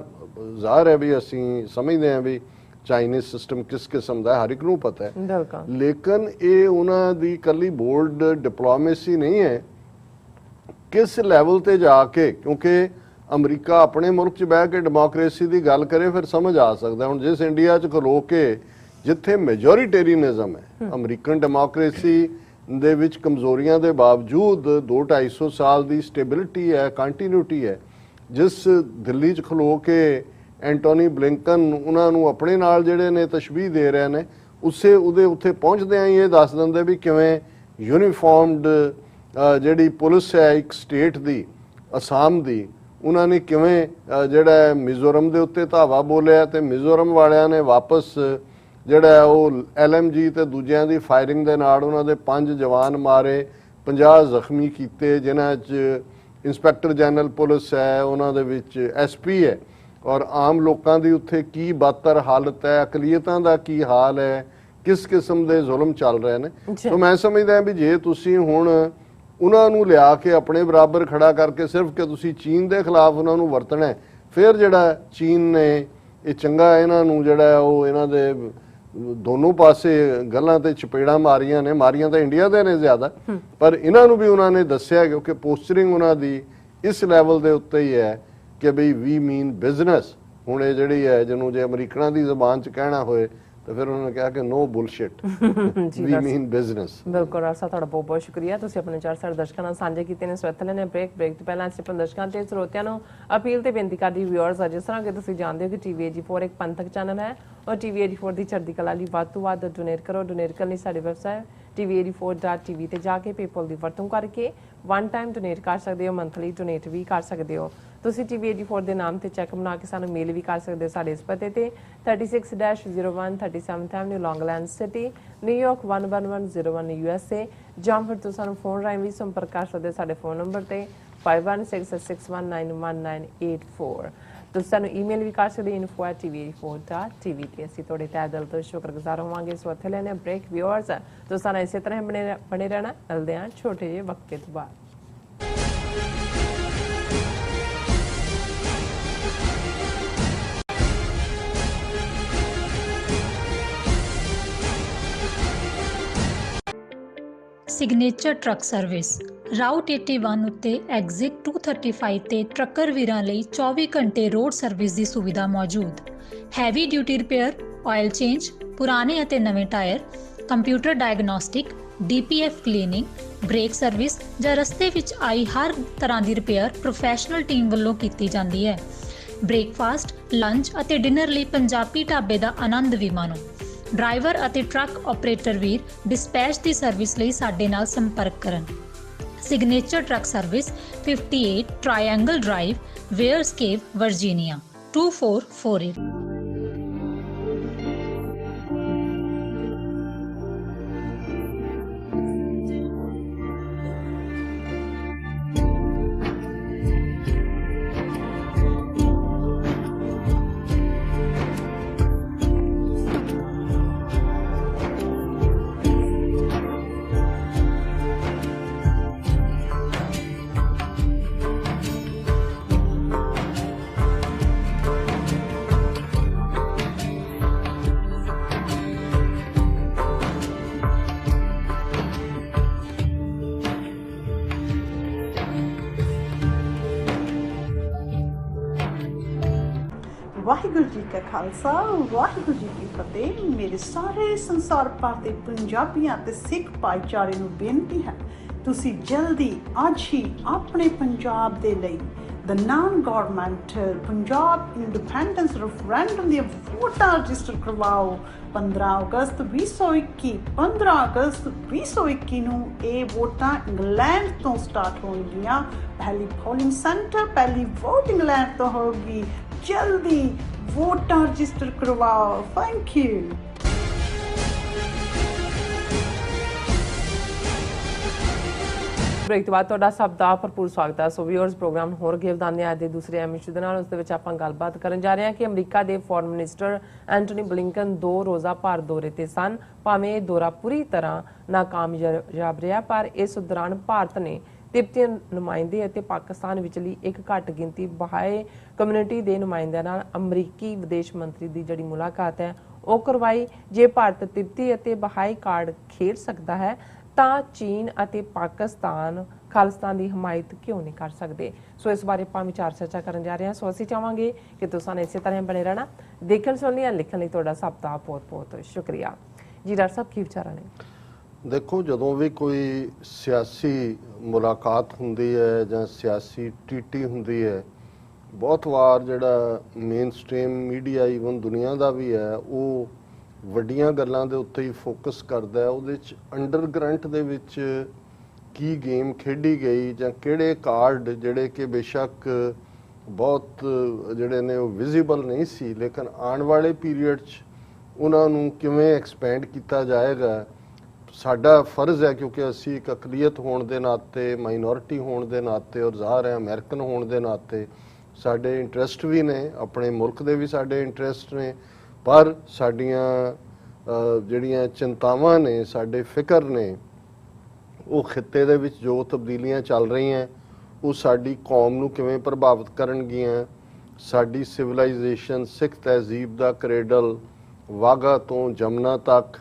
ਜ਼ਾਹਰ ਹੈ ਵੀ ਅਸੀਂ ਸਮਝਦੇ ਹਾਂ ਵੀ ਚਾਈਨੀਜ਼ ਸਿਸਟਮ ਕਿਸ ਕਿਸਮ ਦਾ ਹਰ ਇੱਕ ਨੂੰ ਪਤਾ ਹੈ, ਲੇਕਿਨ ਇਹ ਉਹਨਾਂ ਦੀ ਇਕੱਲੀ ਬੋਲਡ ਡਿਪਲੋਮੇਸੀ ਨਹੀਂ ਹੈ। ਕਿਸ ਲੈਵਲ ਤੇ ਜਾ ਕੇ, ਕਿਉਂਕਿ ਅਮਰੀਕਾ ਆਪਣੇ ਮੁਲਕ 'ਚ ਬਹਿ ਕੇ ਡੈਮੋਕ੍ਰੇਸੀ ਦੀ ਗੱਲ ਕਰੇ ਫਿਰ ਸਮਝ ਆ ਸਕਦਾ। ਹੁਣ ਜਿਸ ਇੰਡੀਆ 'ਚ ਖਲੋ ਕੇ ਜਿੱਥੇ ਮੈਜੋਰੀਟੇਰੀਅਨਿਜ਼ਮ ਹੈ, ਅਮਰੀਕਨ ਡੈਮੋਕ੍ਰੇਸੀ ਦੇ ਵਿੱਚ ਕਮਜ਼ੋਰੀਆਂ ਦੇ ਬਾਵਜੂਦ 200-250 ਸਾਲ ਦੀ ਸਟੇਬਿਲਿਟੀ ਹੈ, ਕੰਟੀਨਿਊਟੀ ਹੈ, ਜਿਸ ਦਿੱਲੀ 'ਚ ਖਲੋ ਕੇ ਐਂਟੋਨੀ ਬਲਿੰਕਨ ਉਹਨਾਂ ਨੂੰ ਆਪਣੇ ਨਾਲ ਜਿਹੜੇ ਨੇ ਤਸ਼ਬੀਹ ਦੇ ਰਹੇ ਨੇ, ਉਹਦੇ ਉੱਥੇ ਪਹੁੰਚਦਿਆਂ ਹੀ ਇਹ ਦੱਸ ਦਿੰਦੇ ਵੀ ਕਿਵੇਂ ਯੂਨੀਫਾਰਮਡ ਜਿਹੜੀ ਪੁਲਿਸ ਹੈ ਇੱਕ ਸਟੇਟ ਦੀ, ਅਸਾਮ ਦੀ, ਉਹਨਾਂ ਨੇ ਕਿਵੇਂ ਜਿਹੜਾ ਮਿਜ਼ੋਰਮ ਦੇ ਉੱਤੇ ਧਾਵਾ ਬੋਲਿਆ ਤੇ ਮਿਜ਼ੋਰਮ ਵਾਲਿਆਂ ਨੇ ਵਾਪਸ ਜਿਹੜਾ ਉਹ LMG ਤੇ ਦੂਜਿਆਂ ਦੀ ਫਾਇਰਿੰਗ ਦੇ ਨਾਲ ਉਹਨਾਂ ਦੇ 5 ਜਵਾਨ ਮਾਰੇ, 50 ਜ਼ਖਮੀ ਕੀਤੇ, ਜਿਨ੍ਹਾਂ 'ਚ ਇੰਸਪੈਕਟਰ ਜਨਰਲ ਪੁਲਿਸ ਹੈ, ਉਹਨਾਂ ਦੇ ਵਿੱਚ SP ਹੈ, ਔਰ ਆਮ ਲੋਕਾਂ ਦੀ ਉੱਥੇ ਕੀ ਬਦਤਰ ਹਾਲਤ ਹੈ, ਅਕਲੀਅਤਾਂ ਦਾ ਕੀ ਹਾਲ ਹੈ, ਕਿਸ ਕਿਸਮ ਦੇ ਜ਼ੁਲਮ ਚੱਲ ਰਹੇ ਨੇ। ਸੋ ਮੈਂ ਸਮਝਦਾ ਵੀ ਜੇ ਤੁਸੀਂ ਹੁਣ ਉਹਨਾਂ ਨੂੰ ਲਿਆ ਕੇ ਆਪਣੇ ਬਰਾਬਰ ਖੜਾ ਕਰਕੇ ਸਿਰਫ ਕਿ ਤੁਸੀਂ ਚੀਨ ਦੇ ਖਿਲਾਫ ਉਹਨਾਂ ਨੂੰ ਵਰਤਣਾ, ਫਿਰ ਜਿਹੜਾ ਚੀਨ ਨੇ ਇਹ ਚੰਗਾ ਇਹਨਾਂ ਨੂੰ ਜਿਹੜਾ ਉਹ ਇਹਨਾਂ ਦੇ ਦੋਨੋਂ ਪਾਸੇ ਗੱਲਾਂ ਤੇ ਚਪੇੜਾਂ ਮਾਰੀਆਂ ਨੇ, ਮਾਰੀਆਂ ਤਾਂ ਇੰਡੀਆ ਦੇ ਨੇ ਜ਼ਿਆਦਾ, ਪਰ ਇਹਨਾਂ ਨੂੰ ਵੀ ਉਹਨਾਂ ਨੇ ਦੱਸਿਆ ਕਿਉਂਕਿ ਪੋਸਚਰਿੰਗ ਉਹਨਾਂ ਦੀ ਇਸ ਲੈਵਲ ਦੇ ਉੱਤੇ ਹੀ ਹੈ ਕਿ ਬਈ ਵੀ ਮੀਨ ਬਿਜ਼ਨਸ। ਹੁਣ ਇਹ ਜਿਹੜੀ ਹੈ ਜਿਹਨੂੰ ਜੇ ਅਮਰੀਕਨਾਂ ਦੀ ਜ਼ਬਾਨ 'ਚ ਕਹਿਣਾ ਹੋਏ ਤਾਂ ਫਿਰ ਉਹਨਾਂ ਨੇ ਕਿਹਾ ਕਿ ਨੋ ਬੁਲਸ਼ਿਟ, ਵੀ ਮੀਨ ਬਿਜ਼ਨਸ। ਬਿਲਕੁਲ ਰਾਸਾ, ਤੁਹਾਡਾ ਬਹੁਤ ਬਹੁਤ ਸ਼ੁਕਰੀਆ, ਤੁਸੀਂ ਆਪਣੇ ਚਾਰ ਸਾਡੇ ਦਰਸ਼ਕਾਂ ਨਾਲ ਸਾਂਝੇ ਕੀਤੇ ਨੇ। ਸਵੈਥਲੇ ਨੇ ਬ੍ਰੇਕ ਤੋਂ ਪਹਿਲਾਂ ਅਸੀਂ ਆਪਣੇ ਦਰਸ਼ਕਾਂ ਤੇ ਸਰੋਤਿਆਂ ਨੂੰ ਅਪੀਲ ਤੇ ਬੇਨਤੀ ਕਰਦੀ ਵਿਊਅਰਸ, ਜਿਸ ਤਰ੍ਹਾਂ ਕਿ ਤੁਸੀਂ ਜਾਣਦੇ ਹੋ ਕਿ TV84 ਇੱਕ ਪੰਥਕ ਚੈਨਲ ਹੈ ਔਰ TV84 ਦੀ ਚੜ੍ਹਦੀ ਕਲਾ ਲਈ ਵੱਧ ਤੋਂ ਵੱਧ ਡੋਨੇਟ ਕਰੋ। ਡੋਨੇਟ ਕਰਨ ਲਈ ਸਾਡੀ ਵੈਬਸਾਈਟ TV84.tv ਤੇ ਜਾ ਕੇ ਪੇਪਲ ਦੀ ਵਰਤੋਂ ਕਰਕੇ ਵਨ ਟਾਈਮ ਡੋਨੇਟ ਕਰ ਸਕਦੇ ਹੋ, ਮੰਥਲੀ ਡੋਨੇਟ ਵੀ ਕਰ ਸਕਦੇ ਹੋ। ਤੁਸੀਂ TV 84 ਦੇ ਨਾਮ ਤੇ ਚੈੱਕ ਬਣਾ ਕੇ ਸਾਨੂੰ ਮੇਲ ਵੀ ਕਰ ਸਕਦੇ ਹੋ ਸਾਡੇ ਇਸ ਪਤੇ ਤੇ 36-01 37th Avenue, Long Island City, New York 11101 USA, ਜਾਂ ਫਿਰ ਤੁਸੀਂ ਸਾਨੂੰ ਫੋਨ ਰਾਹੀਂ ਵੀ ਸੰਪਰਕ ਕਰ ਸਕਦੇ ਹੋ ਸਾਡੇ ਫੋਨ ਨੰਬਰ ਤੇ 5166191984। ਤੁਸੀਂ ਸਾਨੂੰ ਈਮੇਲ ਵੀ ਕਰ ਸਕਦੇ info@tv84.tv ਤੇ ਅਸੀਂ ਤੁਹਾਡੇ ਤਹਿ ਦਿਲ ਤੋਂ ਸ਼ੁਕਰਗੁਜ਼ਾਰ ਹੋਵਾਂਗੇ। ਸੋ ਇੱਥੇ ਲੈਣੇ ਬ੍ਰੇਕ। ਵਿਊਅਰਸ, ਤੁਸੀਂ ਸਾਨੂੰ ਇਸੇ ਤਰ੍ਹਾਂ ਬਣੇ ਰਹਿਣਾ। ਮਿਲਦੇ ਹਾਂ ਛੋਟੇ ਜਿਹੇ ਵਕਤ ਤੋਂ ਬਾਅਦ। ਸਿਗਨੇਚਰ ਟਰੱਕ ਸਰਵਿਸ ਰਾਊਟ 81 ਉੱਤੇ ਐਗਜ਼ਿਟ 235 ਤੇ ਟਰੱਕਰ ਵੀਰਾਂ ਲਈ 24 ਘੰਟੇ ਰੋਡ ਸਰਵਿਸ ਦੀ ਸੁਵਿਧਾ ਮੌਜੂਦ। Heavy duty repair, oil change, ਪੁਰਾਣੇ ਅਤੇ ਨਵੇਂ tyre, computer diagnostic, DPF cleaning, brake service ਜਾਂ ਰਸਤੇ ਵਿੱਚ ਆਈ ਹਰ ਤਰ੍ਹਾਂ ਦੀ ਰਿਪੇਅਰ ਪ੍ਰੋਫੈਸ਼ਨਲ ਟੀਮ ਵੱਲੋਂ ਕੀਤੀ ਜਾਂਦੀ ਹੈ। ਬ੍ਰੇਕਫਾਸਟ, ਲੰਚ ਅਤੇ ਡਿਨਰ ਲਈ ਪੰਜਾਬੀ ਢਾਬੇ ਦਾ ਆਨੰਦ ਵੀ ਮਾਣੋ। ਡਰਾਈਵਰ ਅਤੇ ਟਰੱਕ ਆਪਰੇਟਰ ਵੀਰ ਡਿਸਪੈਚ ਦੀ ਸਰਵਿਸ ਲਈ ਸਾਡੇ ਨਾਲ ਸੰਪਰਕ ਕਰਨ। Signature truck service 58 triangle drive, Weyers Cave, Virginia 2448। Waheguru ji ਕਾ ਖਾਲਸਾ, ਵਾਹਿਗੁਰੂ ਜੀ ਕੀ ਫਤਿਹ। ਮੇਰੇ ਸਾਰੇ ਸੰਸਾਰ ਭਰ ਦੇ ਪੰਜਾਬੀਆਂ ਤੇ ਸਿੱਖ ਭਾਈਚਾਰੇ ਨੂੰ ਬੇਨਤੀ ਹੈ, ਤੁਸੀਂ ਜਲਦੀ ਅੱਜ ਹੀ ਆਪਣੇ ਪੰਜਾਬ ਦੇ ਲਈ the non government Punjab independence referendum ਦੀਆਂ ਵੋਟਾਂ ਰਜਿਸਟਰ ਕਰਵਾਓ। 15 ਅਗਸਤ 2021 15 ਅਗਸਤ 2021 ਨੂੰ ਇਹ ਵੋਟਾਂ ਇੰਗਲੈਂਡ ਤੋਂ ਸਟਾਰਟ ਹੋਣਗੀਆਂ। ਪਹਿਲੀ ਪੋਲਿੰਗ ਸੈਂਟਰ, ਪਹਿਲੀ ਵੋਟ ਇੰਗਲੈਂਡ ਤੋਂ ਹੋਗੀ। ਜਲਦੀ ਵੋਟਾਂ ਰਜਿਸਟਰ ਕਰਵਾਓ। Thank you. ਬ੍ਰੇਕ ਤੋਂ ਬਾਅਦ ਤੁਹਾਡਾ ਸਭ ਦਾ ਭਰਪੂਰ ਸਵਾਗਤ ਹੈ। ਸੋ ਵਿਊਅਰਸ, ਪ੍ਰੋਗਰਾਮ ਹੋਰ ਅੱਗੇ ਵਧਾਉਂਦੇ ਹਾਂ ਅੱਜ ਦੇ ਦੂਸਰੇ ਐਮਿਸ਼ੂ ਦੇ ਨਾਲ। ਉਸ ਦੇ ਵਿੱਚ ਆਪਾਂ ਗੱਲਬਾਤ ਕਰਨ ਜਾ ਰਹੇ ਹਾਂ ਕਿ ਅਮਰੀਕਾ ਦੇ ਫੋਰਨ ਮਿਨਿਸਟਰ ਐਂਟਨੀ ਬਲਿੰਕਨ 2 ਰੋਜ਼ਾ ਭਾਰਤ ਦੌਰੇ ਤੇ ਸਨ। ਭਾਵੇਂ ਇਹ ਦੌਰਾ ਪੂਰੀ ਤਰ੍ਹਾਂ ਨਾਕਾਮਯਾਬ ਰਿਹਾ, ਪਰ ਇਸ ਦੌਰਾਨ ਭਾਰਤ ਨੇ ਤਿੱਬਤੀ ਨੁਮਾਇੰਦੇ ਅਤੇ ਪਾਕਿਸਤਾਨ ਵਿਚਲੀ ਇੱਕ ਘੱਟ ਗਿਣਤੀ ਬਹਾਏ ਕਮਿਊਨਿਟੀ ਦੇ ਨੁਮਾਇੰਦਿਆਂ ਨਾਲ ਅਮਰੀਕੀ ਵਿਦੇਸ਼ ਮੰਤਰੀ ਦੀ ਜਿਹੜੀ ਮੁਲਾਕਾਤ ਹੈ ਉਹ ਕਰਵਾਈ। ਜੇ ਭਾਰਤ ਤਿੱਬਤੀ ਅਤੇ ਬਹਾਈ ਕਾਰਡ ਖੇਡ ਸਕਦਾ ਹੈ ਤਾਂ ਚੀਨ ਅਤੇ ਪਾਕਿਸਤਾਨ ਖਾਲਿਸਤਾਨ ਦੀ ਹਮਾਇਤ ਕਿਉਂ ਨਹੀਂ ਕਰ ਸਕਦੇ। ਸੋ ਇਸ ਬਾਰੇ ਆਪਾਂ ਵਿਚਾਰ ਚਰਚਾ ਕਰਨ ਜਾ ਰਹੇ ਹਾਂ। ਸੋ ਅਸੀਂ ਚਾਹਾਂਗੇ ਕਿ ਤੁਸੀਂ ਇਸੇ ਤਰ੍ਹਾਂ ਬਣੇ ਰਹਿਣਾ। ਦੇਖਣ ਸੁਣਨ ਲਈ ਲਿਖਣ ਲਈ ਤੁਹਾਡਾ ਸਭ ਦਾ ਬਹੁਤ ਬਹੁਤ ਸ਼ੁਕਰੀਆ ਜੀ। ਡਾਕਟਰ ਸਾਹਿਬ, ਕੀ ਵਿਚਾਰਾਂ ਨੇ? ਦੇਖੋ, ਜਦੋਂ ਵੀ ਕੋਈ ਸਿਆਸੀ ਮੁਲਾਕਾਤ ਹੁੰਦੀ ਹੈ ਜਾਂ ਸਿਆਸੀ ਟੀਟੀ ਹੁੰਦੀ ਹੈ, ਬਹੁਤ ਵਾਰ ਜਿਹੜਾ ਮੇਨ ਸਟ੍ਰੀਮ ਮੀਡੀਆ ਈਵਨ ਦੁਨੀਆ ਦਾ ਵੀ ਹੈ, ਉਹ ਵੱਡੀਆਂ ਗੱਲਾਂ ਦੇ ਉੱਤੇ ਹੀ ਫੋਕਸ ਕਰਦਾ ਹੈ। ਉਹਦੇ 'ਚ ਅੰਡਰਗਰੰਟ ਦੇ ਵਿੱਚ ਕੀ ਗੇਮ ਖੇਡੀ ਗਈ ਜਾਂ ਕਿਹੜੇ ਕਾਰਡ ਜਿਹੜੇ ਕਿ ਬੇਸ਼ੱਕ ਬਹੁਤ ਜਿਹੜੇ ਨੇ ਉਹ ਵਿਜ਼ੀਬਲ ਨਹੀਂ ਸੀ, ਲੇਕਿਨ ਆਉਣ ਵਾਲੇ ਪੀਰੀਅਡ 'ਚ ਉਹਨਾਂ ਨੂੰ ਕਿਵੇਂ ਐਕਸਪੈਂਡ ਕੀਤਾ ਜਾਏਗਾ। ਸਾਡਾ ਫਰਜ਼ ਹੈ, ਕਿਉਂਕਿ ਅਸੀਂ ਇੱਕ ਅਕਲੀਅਤ ਹੋਣ ਦੇ ਨਾਤੇ, ਮਾਈਨੋਰਿਟੀ ਹੋਣ ਦੇ ਨਾਤੇ ਔਰ ਜ਼ਾਹਰ ਹੈ ਅਮਰੀਕਨ ਹੋਣ ਦੇ ਨਾਤੇ ਸਾਡੇ ਇੰਟਰਸਟ ਵੀ ਨੇ, ਆਪਣੇ ਮੁਲਕ ਦੇ ਵੀ ਸਾਡੇ ਇੰਟਰਸਟ ਨੇ, ਪਰ ਸਾਡੀਆਂ ਜਿਹੜੀਆਂ ਚਿੰਤਾਵਾਂ ਨੇ, ਸਾਡੇ ਫਿਕਰ ਨੇ, ਉਹ ਖਿੱਤੇ ਦੇ ਵਿੱਚ ਜੋ ਤਬਦੀਲੀਆਂ ਚੱਲ ਰਹੀਆਂ ਉਹ ਸਾਡੀ ਕੌਮ ਨੂੰ ਕਿਵੇਂ ਪ੍ਰਭਾਵਿਤ ਕਰਨਗੀਆਂ। ਸਾਡੀ ਸਿਵਲਾਈਜੇਸ਼ਨ, ਸਿੱਖ ਤਹਿਜ਼ੀਬ ਦਾ ਕਰੇਡਲ ਵਾਘਾ ਤੋਂ ਜਮਨਾ ਤੱਕ,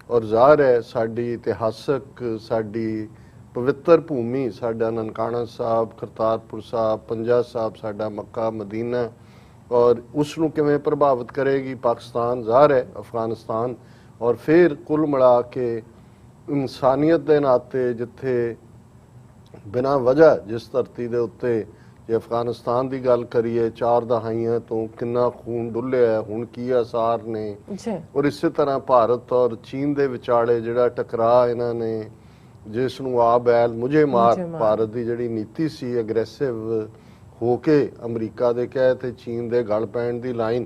ਔਰ ਜ਼ਾਹਰ ਹੈ ਸਾਡੀ ਇਤਿਹਾਸਕ, ਸਾਡੀ ਪਵਿੱਤਰ ਭੂਮੀ, ਸਾਡਾ ਨਨਕਾਣਾ ਸਾਹਿਬ, ਕਰਤਾਰਪੁਰ ਸਾਹਿਬ, ਪੰਜਾ ਸਾਹਿਬ, ਸਾਡਾ ਮੱਕਾ ਮਦੀਨਾ, ਔਰ ਉਸ ਨੂੰ ਕਿਵੇਂ ਪ੍ਰਭਾਵਿਤ ਕਰੇਗੀ ਪਾਕਿਸਤਾਨ, ਜ਼ਾਹਰ ਹੈ ਅਫਗਾਨਿਸਤਾਨ। ਔਰ ਫਿਰ ਕੁੱਲ ਮਿਲਾ ਕੇ ਇਨਸਾਨੀਅਤ ਦੇ ਨਾਤੇ ਜਿੱਥੇ ਬਿਨਾਂ ਵਜ੍ਹਾ ਜਿਸ ਧਰਤੀ ਦੇ ਉੱਤੇ, ਜੇ ਅਫਗਾਨਿਸਤਾਨ ਦੀ ਗੱਲ ਕਰੀਏ, 4 ਦਹਾਈਆਂ ਤੋਂ ਕਿੰਨਾ ਖੂਨ ਡੁੱਲਿਆ, ਹੁਣ ਕੀ ਆਸਾਰ ਨੇ। ਔਰ ਇਸੇ ਤਰ੍ਹਾਂ ਭਾਰਤ ਔਰ ਚੀਨ ਦੇ ਵਿਚਾਲੇ ਜਿਹੜਾ ਟਕਰਾਅ ਇਹਨਾਂ ਨੇ ਜਿਸ ਨੂੰ ਆ ਬੈਲ ਮੁਝੇ ਮਾਰ ਭਾਰਤ ਦੀ ਜਿਹੜੀ ਨੀਤੀ ਸੀ ਅਗਰੈਸਿਵ ਹੋ ਕੇ ਅਮਰੀਕਾ ਦੇ ਕਹੇ ਤੇ ਚੀਨ ਦੇ ਗਲ ਪੈਣ ਦੀ ਲਾਈਨ,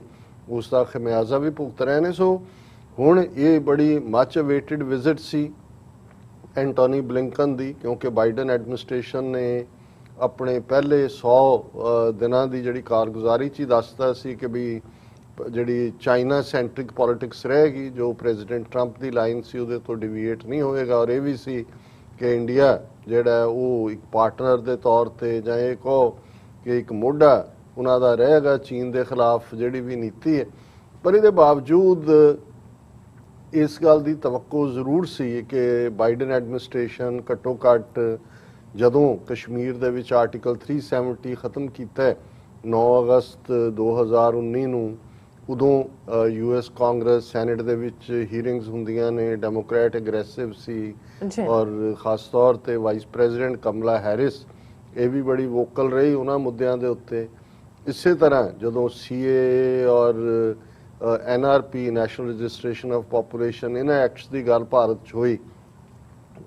ਉਸ ਦਾ ਖਮਿਆਜ਼ਾ ਵੀ ਭੁਗਤ ਰਹੇ ਨੇ। ਸੋ ਹੁਣ ਇਹ ਬੜੀ ਮਚ ਅਵੇਟਡ ਵਿਜ਼ਿਟ ਸੀ ਐਂਟੋਨੀ ਬਲਿੰਕਨ ਦੀ, ਕਿਉਂਕਿ ਬਾਈਡਨ ਐਡਮਿਨਿਸਟ੍ਰੇਸ਼ਨ ਨੇ ਆਪਣੇ ਪਹਿਲੇ 100 ਦਿਨਾਂ ਦੀ ਜਿਹੜੀ ਕਾਰਗੁਜ਼ਾਰੀ 'ਚ ਹੀ ਦੱਸਦਾ ਸੀ ਕਿ ਵੀ ਜਿਹੜੀ ਚਾਈਨਾ ਸੈਂਟਰਿਕ ਪੋਲਿਟਿਕਸ ਰਹੇਗੀ, ਜੋ ਪ੍ਰੈਜ਼ੀਡੈਂਟ ਟਰੰਪ ਦੀ ਲਾਈਨ ਸੀ ਉਹਦੇ ਤੋਂ ਡਿਵੀਏਟ ਨਹੀਂ ਹੋਏਗਾ। ਔਰ ਇਹ ਵੀ ਸੀ ਕਿ ਇੰਡੀਆ ਜਿਹੜਾ ਉਹ ਇੱਕ ਪਾਰਟਨਰ ਦੇ ਤੌਰ ਤੇ ਜਾਂ ਇਹ ਕਹੋ ਕਿ ਇੱਕ ਮੋਢਾ ਉਹਨਾਂ ਦਾ ਰਹੇਗਾ ਚੀਨ ਦੇ ਖਿਲਾਫ ਜਿਹੜੀ ਵੀ ਨੀਤੀ ਹੈ। ਪਰ ਇਹਦੇ ਬਾਵਜੂਦ ਇਸ ਗੱਲ ਦੀ ਤਵੱਕੋ ਜ਼ਰੂਰ ਸੀ ਕਿ ਬਾਈਡਨ ਐਡਮਿਨਿਸਟ੍ਰੇਸ਼ਨ ਘੱਟੋ ਘੱਟ ਜਦੋਂ ਕਸ਼ਮੀਰ ਦੇ ਵਿੱਚ ਆਰਟੀਕਲ 370 ਖਤਮ ਕੀਤਾ 9 ਅਗਸਤ 2019 ਨੂੰ, ਉਦੋਂ ਯੂਐਸ ਕਾਂਗਰਸ ਸੈਨੇਟ ਦੇ ਵਿੱਚ ਹੀਅਰਿੰਗਸ ਹੁੰਦੀਆਂ ਨੇ, ਡੈਮੋਕ੍ਰੈਟ ਐਗਰੈਸਿਵ ਸੀ ਔਰ ਖਾਸ ਤੌਰ ਤੇ ਵਾਈਸ ਪ੍ਰੈਜ਼ੀਡੈਂਟ ਕਮਲਾ ਹੈਰਿਸ ਇਹ ਵੀ ਬੜੀ ਵੋਕਲ ਰਹੀ ਉਹਨਾਂ ਮੁੱਦਿਆਂ ਦੇ ਉੱਤੇ। ਇਸੇ ਤਰ੍ਹਾਂ ਜਦੋਂ ਸੀਏ ਔਰ ਐਨਆਰਪੀ ਨੈਸ਼ਨਲ ਰਜਿਸਟ੍ਰੇਸ਼ਨ ਆਫ ਪਾਪੂਲੇਸ਼ਨ ਇਹਨਾਂ ਐਕਟਸ ਦੀ ਗੱਲ ਭਾਰਤ 'ਚ ਹੋਈ,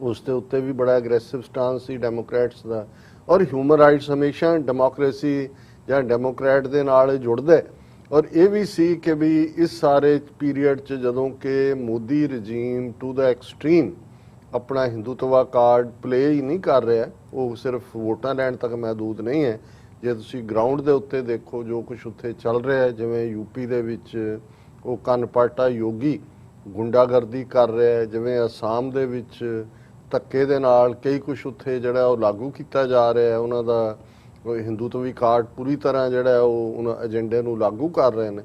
ਉਸ ਦੇ ਉੱਤੇ ਵੀ ਬੜਾ ਐਗਰੈਸਿਵ ਸਟਾਂਸ ਸੀ ਡੈਮੋਕ੍ਰੈਟਸ ਦਾ। ਔਰ ਹਿਊਮਨ ਰਾਈਟਸ ਹਮੇਸ਼ਾ ਡੈਮੋਕ੍ਰੇਸੀ ਜਾਂ ਡੈਮੋਕ੍ਰੈਟ ਦੇ ਨਾਲ ਜੁੜਦੇ। ਔਰ ਇਹ ਵੀ ਸੀ ਕਿ ਵੀ ਇਸ ਸਾਰੇ ਪੀਰੀਅਡ 'ਚ ਜਦੋਂ ਕਿ ਮੋਦੀ ਰਜੀਮ ਟੂ ਦਾ ਐਕਸਟ੍ਰੀਮ ਆਪਣਾ ਹਿੰਦੂਤਵਾ ਕਾਰਡ ਪਲੇ ਹੀ ਨਹੀਂ ਕਰ ਰਿਹਾ, ਉਹ ਸਿਰਫ ਵੋਟਾਂ ਲੈਣ ਤੱਕ ਮਹਦੂਦ ਨਹੀਂ ਹੈ। ਜੇ ਤੁਸੀਂ ਗਰਾਊਂਡ ਦੇ ਉੱਤੇ ਦੇਖੋ ਜੋ ਕੁਝ ਉੱਥੇ ਚੱਲ ਰਿਹਾ ਹੈ, ਜਿਵੇਂ ਯੂਪੀ ਦੇ ਵਿੱਚ ਉਹ ਕਨਪਾਟਾ ਯੋਗੀ ਗੁੰਡਾਗਰਦੀ ਕਰ ਰਿਹਾ ਹੈ, ਜਿਵੇਂ ਅਸਾਮ ਦੇ ਵਿੱਚ ਧੱਕੇ ਦੇ ਨਾਲ ਕਈ ਕੁਝ ਉੱਥੇ ਜਿਹੜਾ ਉਹ ਲਾਗੂ ਕੀਤਾ ਜਾ ਰਿਹਾ ਹੈ, ਉਹਨਾਂ ਦਾ ਹਿੰਦੂਤਵੀ ਕਾਰਡ ਪੂਰੀ ਤਰ੍ਹਾਂ ਜਿਹੜਾ ਉਹ ਉਹਨਾਂ ਏਜੰਡੇ ਨੂੰ ਲਾਗੂ ਕਰ ਰਹੇ ਨੇ।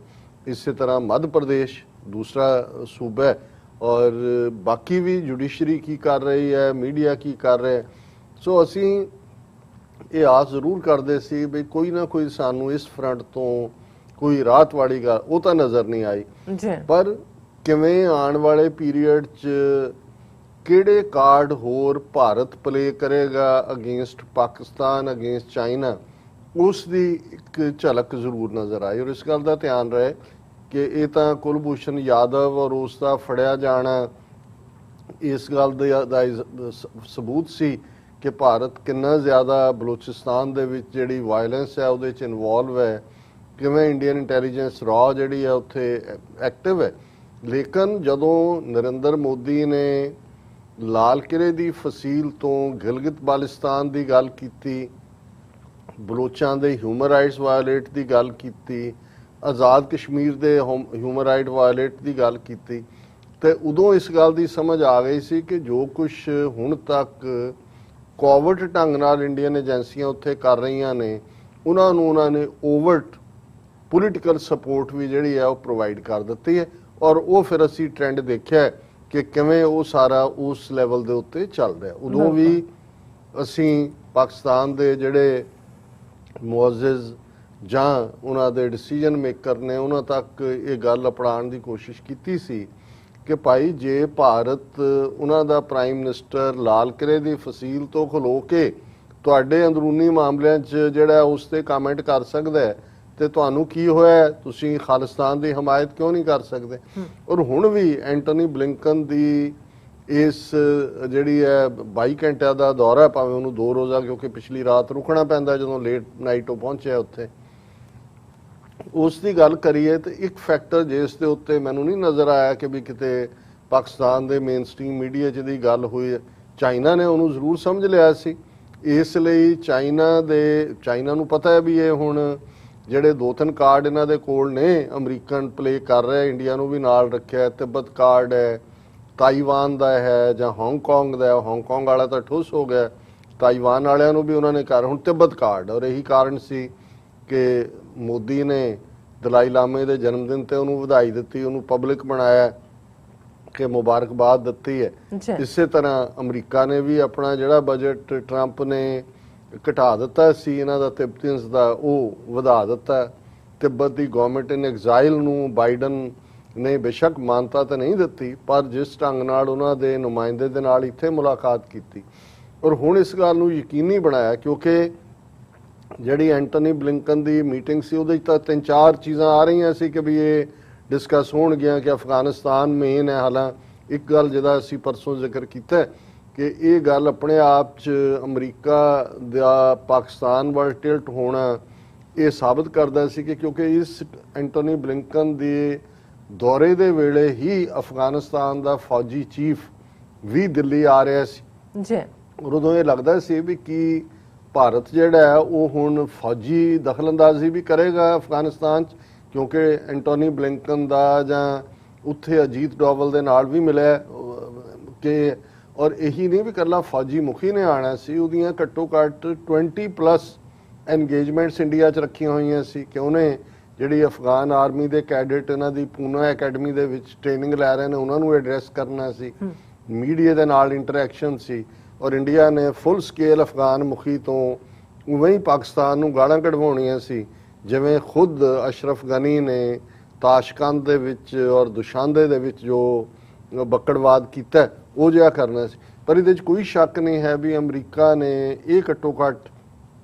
ਇਸੇ ਤਰ੍ਹਾਂ ਮੱਧ ਪ੍ਰਦੇਸ਼ ਦੂਸਰਾ ਸੂਬਾ ਹੈ, ਔਰ ਬਾਕੀ ਵੀ ਜੁਡੀਸ਼ਰੀ ਕੀ ਕਰ ਰਹੀ ਹੈ, ਮੀਡੀਆ ਕੀ ਕਰ ਰਿਹਾ ਹੈ। ਸੋ ਅਸੀਂ ਇਹ ਆਸ ਜ਼ਰੂਰ ਕਰਦੇ ਸੀ ਵੀ ਕੋਈ ਨਾ ਕੋਈ ਸਾਨੂੰ ਇਸ ਫਰੰਟ ਤੋਂ ਕੋਈ ਰਾਹਤ ਵਾਲੀ ਗੱਲ ਉਹ ਤਾਂ ਨਜ਼ਰ ਨਹੀਂ ਆਈ। ਪਰ ਕਿਵੇਂ ਆਉਣ ਵਾਲੇ ਪੀਰੀਅਡ 'ਚ ਕਿਹੜੇ ਕਾਰਡ ਹੋਰ ਭਾਰਤ ਪਲੇ ਕਰੇਗਾ ਅਗੇਂਸਟ ਪਾਕਿਸਤਾਨ, ਅਗੇਂਸਟ ਚਾਈਨਾ, ਉਸ ਦੀ ਇੱਕ ਝਲਕ ਜ਼ਰੂਰ ਨਜ਼ਰ ਆਈ। ਔਰ ਇਸ ਗੱਲ ਦਾ ਧਿਆਨ ਰਹੇ ਕਿ ਇਹ ਤਾਂ ਕੁਲਭੂਸ਼ਣ ਯਾਦਵ ਔਰ ਉਸ ਦਾ ਫੜਿਆ ਜਾਣਾ ਇਸ ਗੱਲ ਦਾ ਸਬੂਤ ਸੀ ਕਿ ਭਾਰਤ ਕਿੰਨਾ ਜ਼ਿਆਦਾ ਬਲੋਚਿਸਤਾਨ ਦੇ ਵਿੱਚ ਜਿਹੜੀ ਵਾਇਲੈਂਸ ਹੈ ਉਹਦੇ 'ਚ ਇਨਵੋਲਵ ਹੈ, ਕਿਵੇਂ ਇੰਡੀਅਨ ਇੰਟੈਲੀਜੈਂਸ ਰॉ ਜਿਹੜੀ ਹੈ ਉੱਥੇ ਐਕਟਿਵ ਹੈ। ਲੇਕਿਨ ਜਦੋਂ ਨਰਿੰਦਰ ਮੋਦੀ ਨੇ ਲਾਲ ਕਿਲੇ ਦੀ ਫਸੀਲ ਤੋਂ ਗਿਲਗਿਤ ਬਾਲਿਸਤਾਨ ਦੀ ਗੱਲ ਕੀਤੀ, ਬਲੋਚਾਂ ਦੇ ਹਿਊਮਨ ਰਾਈਟਸ ਵਾਇਓਲੇਟ ਦੀ ਗੱਲ ਕੀਤੀ, ਆਜ਼ਾਦ ਕਸ਼ਮੀਰ ਦੇ ਹਿਊਮਨ ਰਾਈਟ ਵਾਇਓਲੇਟ ਦੀ ਗੱਲ ਕੀਤੀ, ਤੇ ਉਦੋਂ ਇਸ ਗੱਲ ਦੀ ਸਮਝ ਆ ਗਈ ਸੀ ਕਿ ਜੋ ਕੁਝ ਹੁਣ ਤੱਕ ਕੋਵਰਟ ਢੰਗ ਨਾਲ ਇੰਡੀਅਨ ਏਜੰਸੀਆਂ ਉੱਥੇ ਕਰ ਰਹੀਆਂ ਨੇ, ਉਹਨਾਂ ਨੇ ਓਵਰਟ ਪੋਲੀਟੀਕਲ ਸਪੋਰਟ ਵੀ ਜਿਹੜੀ ਹੈ ਉਹ ਪ੍ਰੋਵਾਈਡ ਕਰ ਦਿੱਤੀ ਹੈ। ਔਰ ਉਹ ਫਿਰ ਅਸੀਂ ਟ੍ਰੈਂਡ ਦੇਖਿਆ ਕਿ ਕਿਵੇਂ ਉਹ ਸਾਰਾ ਉਸ ਲੈਵਲ ਦੇ ਉੱਤੇ ਚੱਲ ਰਿਹਾ। ਉਦੋਂ ਵੀ ਅਸੀਂ ਪਾਕਿਸਤਾਨ ਦੇ ਜਿਹੜੇ ਮੁਅੱਜ਼ਜ਼ ਜਾਂ ਉਹਨਾਂ ਦੇ ਡਿਸੀਜਨ ਮੇਕਰ ਨੇ ਉਹਨਾਂ ਤੱਕ ਇਹ ਗੱਲ ਅਪਣਾਉਣ ਦੀ ਕੋਸ਼ਿਸ਼ ਕੀਤੀ ਸੀ ਕਿ ਭਾਈ ਜੇ ਭਾਰਤ ਉਹਨਾਂ ਦਾ ਪ੍ਰਾਈਮ ਮਿਨਿਸਟਰ ਲਾਲ ਕਿਲੇ ਦੀ ਫਸੀਲ ਤੋਂ ਖਲੋ ਕੇ ਤੁਹਾਡੇ ਅੰਦਰੂਨੀ ਮਾਮਲਿਆਂ 'ਚ ਜਿਹੜਾ ਉਸ ਤੇ ਕਮੈਂਟ ਕਰ ਸਕਦਾ ਹੈ ਤੇ ਤੁਹਾਨੂੰ ਕੀ ਹੋਇਆ, ਤੁਸੀਂ ਖਾਲਿਸਤਾਨ ਦੀ ਹਮਾਇਤ ਕਿਉਂ ਨਹੀਂ ਕਰ ਸਕਦੇ। ਔਰ ਹੁਣ ਵੀ ਐਂਟੋਨੀ ਬਲਿੰਕਨ ਦੀ ਇਸ ਜਿਹੜੀ ਹੈ 22 ਘੰਟਿਆਂ ਦਾ ਦੌਰਾ, ਭਾਵੇਂ ਉਹਨੂੰ 2 ਰੋਜ਼ਾ ਕਿਉਂਕਿ ਪਿਛਲੀ ਰਾਤ ਰੁਕਣਾ ਪੈਂਦਾ ਜਦੋਂ ਲੇਟ ਨਾਈਟ ਉਹ ਪਹੁੰਚਿਆ ਉੱਥੇ, ਉਸ ਦੀ ਗੱਲ ਕਰੀਏ ਤਾਂ ਇੱਕ ਫੈਕਟਰ ਜਿਸ ਦੇ ਉੱਤੇ ਮੈਨੂੰ ਨਹੀਂ ਨਜ਼ਰ ਆਇਆ ਕਿ ਵੀ ਕਿਤੇ ਪਾਕਿਸਤਾਨ ਦੇ ਮੇਨ ਸਟ੍ਰੀਮ ਮੀਡੀਆ 'ਚ ਦੀ ਗੱਲ ਹੋਈ, ਚਾਈਨਾ ਨੇ ਉਹਨੂੰ ਜ਼ਰੂਰ ਸਮਝ ਲਿਆ ਸੀ। ਇਸ ਲਈ ਚਾਈਨਾ ਨੂੰ ਪਤਾ ਹੈ ਵੀ ਇਹ ਹੁਣ ਜਿਹੜੇ 2-3 ਕਾਰਡ ਇਹਨਾਂ ਦੇ ਕੋਲ ਨੇ ਅਮਰੀਕਨ ਪਲੇ ਕਰ ਰਿਹਾ, ਇੰਡੀਆ ਨੂੰ ਵੀ ਨਾਲ ਰੱਖਿਆ, ਤਿੱਬਤ ਕਾਰਡ ਹੈ, ਤਾਈਵਾਨ ਦਾ ਹੈ ਜਾਂ ਹਾਂਗਕਾਂਗ ਦਾ ਹੈ। ਹਾਂਗਕਾਂਗ ਵਾਲਾ ਤਾਂ ਠੁੱਸ ਹੋ ਗਿਆ, ਤਾਈਵਾਨ ਵਾਲਿਆਂ ਨੂੰ ਵੀ ਉਹਨਾਂ ਨੇ ਕਰ ਹੁਣ ਤਿੱਬਤ ਕਾਰਡ। ਔਰ ਇਹੀ ਕਾਰਨ ਸੀ ਕਿ ਮੋਦੀ ਨੇ ਦਲਾਈ ਲਾਮੇ ਦੇ ਜਨਮ ਦਿਨ ਤੇ ਉਹਨੂੰ ਵਧਾਈ ਦਿੱਤੀ, ਉਹਨੂੰ ਪਬਲਿਕ ਬਣਾਇਆ ਕਿ ਮੁਬਾਰਕਬਾਦ ਦਿੱਤੀ ਹੈ। ਇਸੇ ਤਰ੍ਹਾਂ ਅਮਰੀਕਾ ਨੇ ਵੀ ਆਪਣਾ ਜਿਹੜਾ ਬਜਟ ਟਰੰਪ ਨੇ ਘਟਾ ਦਿੱਤਾ ਸੀ ਇਹਨਾਂ ਦਾ ਤਿੱਬਤੀਅਨਸ ਦਾ, ਉਹ ਵਧਾ ਦਿੱਤਾ। ਤਿੱਬਤ ਦੀ ਗਵਰਨਮੈਂਟ ਇਨ ਐਗਜ਼ਾਈਲ ਨੂੰ ਬਾਈਡਨ ਨੇ ਬੇਸ਼ੱਕ ਮਾਨਤਾ ਤਾਂ ਨਹੀਂ ਦਿੱਤੀ, ਪਰ ਜਿਸ ਢੰਗ ਨਾਲ ਉਹਨਾਂ ਦੇ ਨੁਮਾਇੰਦੇ ਦੇ ਨਾਲ ਇੱਥੇ ਮੁਲਾਕਾਤ ਕੀਤੀ ਔਰ ਹੁਣ ਇਸ ਗੱਲ ਨੂੰ ਯਕੀਨੀ ਬਣਾਇਆ, ਕਿਉਂਕਿ ਜਿਹੜੀ ਐਂਟੋਨੀ ਬਲਿੰਕਨ ਦੀ ਮੀਟਿੰਗ ਸੀ ਉਹਦੇ 'ਚ ਤਾਂ 3-4 ਚੀਜ਼ਾਂ ਆ ਰਹੀਆਂ ਸੀ ਕਿ ਵੀ ਇਹ ਡਿਸਕਸ ਹੋਣਗੀਆਂ ਕਿ ਅਫਗਾਨਿਸਤਾਨ ਮੇਨ ਹੈ। ਹਾਲਾਂ ਇੱਕ ਗੱਲ ਜਿਹਦਾ ਅਸੀਂ ਪਰਸੋਂ ਜ਼ਿਕਰ ਕੀਤਾ ਕਿ ਇਹ ਗੱਲ ਆਪਣੇ ਆਪ 'ਚ ਅਮਰੀਕਾ ਦਾ ਪਾਕਿਸਤਾਨ ਵੱਲ ਟਿਲਟ ਹੋਣਾ ਇਹ ਸਾਬਤ ਕਰਦਾ ਸੀ ਕਿ ਕਿਉਂਕਿ ਇਸ ਐਂਟੋਨੀ ਬਲਿੰਕਨ ਦੇ ਦੌਰੇ ਦੇ ਵੇਲੇ ਹੀ ਅਫਗਾਨਿਸਤਾਨ ਦਾ ਫੌਜੀ ਚੀਫ ਵੀ ਦਿੱਲੀ ਆ ਰਿਹਾ ਸੀ ਜੀ। ਔਰ ਉਦੋਂ ਇਹ ਲੱਗਦਾ ਸੀ ਵੀ ਕਿ ਭਾਰਤ ਜਿਹੜਾ ਹੈ ਉਹ ਹੁਣ ਫੌਜੀ ਦਖਲਅੰਦਾਜ਼ੀ ਵੀ ਕਰੇਗਾ ਅਫਗਾਨਿਸਤਾਨ 'ਚ, ਕਿਉਂਕਿ ਐਂਟੋਨੀ ਬਲਿੰਕਨ ਦਾ ਜਾਂ ਉੱਥੇ ਅਜੀਤ ਡੋਵਲ ਦੇ ਨਾਲ ਵੀ ਮਿਲਿਆ ਕਿ ਔਰ ਇਹੀ ਨਹੀਂ ਵੀ ਇਕੱਲਾ ਫੌਜੀ ਮੁਖੀ ਨੇ ਆਣਾ ਸੀ, ਉਹਦੀਆਂ ਘੱਟੋ ਘੱਟ 20+ ਐਨਗੇਜਮੈਂਟਸ ਇੰਡੀਆ 'ਚ ਰੱਖੀਆਂ ਹੋਈਆਂ ਸੀ ਕਿ ਉਹਨੇ ਜਿਹੜੀ ਅਫਗਾਨ ਆਰਮੀ ਦੇ ਕੈਡਟ ਇਹਨਾਂ ਦੀ ਪੂਨਾ ਅਕੈਡਮੀ ਦੇ ਵਿੱਚ ਟ੍ਰੇਨਿੰਗ ਲੈ ਰਹੇ ਨੇ ਉਹਨਾਂ ਨੂੰ ਐਡਰੈਸ ਕਰਨਾ ਸੀ, ਮੀਡੀਆ ਦੇ ਨਾਲ ਇੰਟਰੈਕਸ਼ਨ ਸੀ। ਔਰ ਇੰਡੀਆ ਨੇ ਫੁੱਲ ਸਕੇਲ ਅਫਗਾਨ ਮੁਖੀ ਤੋਂ ਉਵੇਂ ਹੀ ਪਾਕਿਸਤਾਨ ਨੂੰ ਗਾਲਾਂ ਕਢਵਾਉਣੀਆਂ ਸੀ, ਜਿਵੇਂ ਖੁਦ ਅਸ਼ਰਫ ਗਨੀ ਨੇ ਤਾਸ਼ਕੰਦ ਦੇ ਵਿੱਚ ਔਰ ਦੁਸ਼ਾਂਦੇ ਦੇ ਵਿੱਚ ਜੋ ਬੱਕੜਵਾਦ ਕੀਤਾ ਉਹ ਜਿਹਾ ਕਰਨਾ ਸੀ। ਪਰ ਇਹਦੇ 'ਚ ਕੋਈ ਸ਼ੱਕ ਨਹੀਂ ਹੈ ਵੀ ਅਮਰੀਕਾ ਨੇ ਇਹ ਘੱਟੋ ਘੱਟ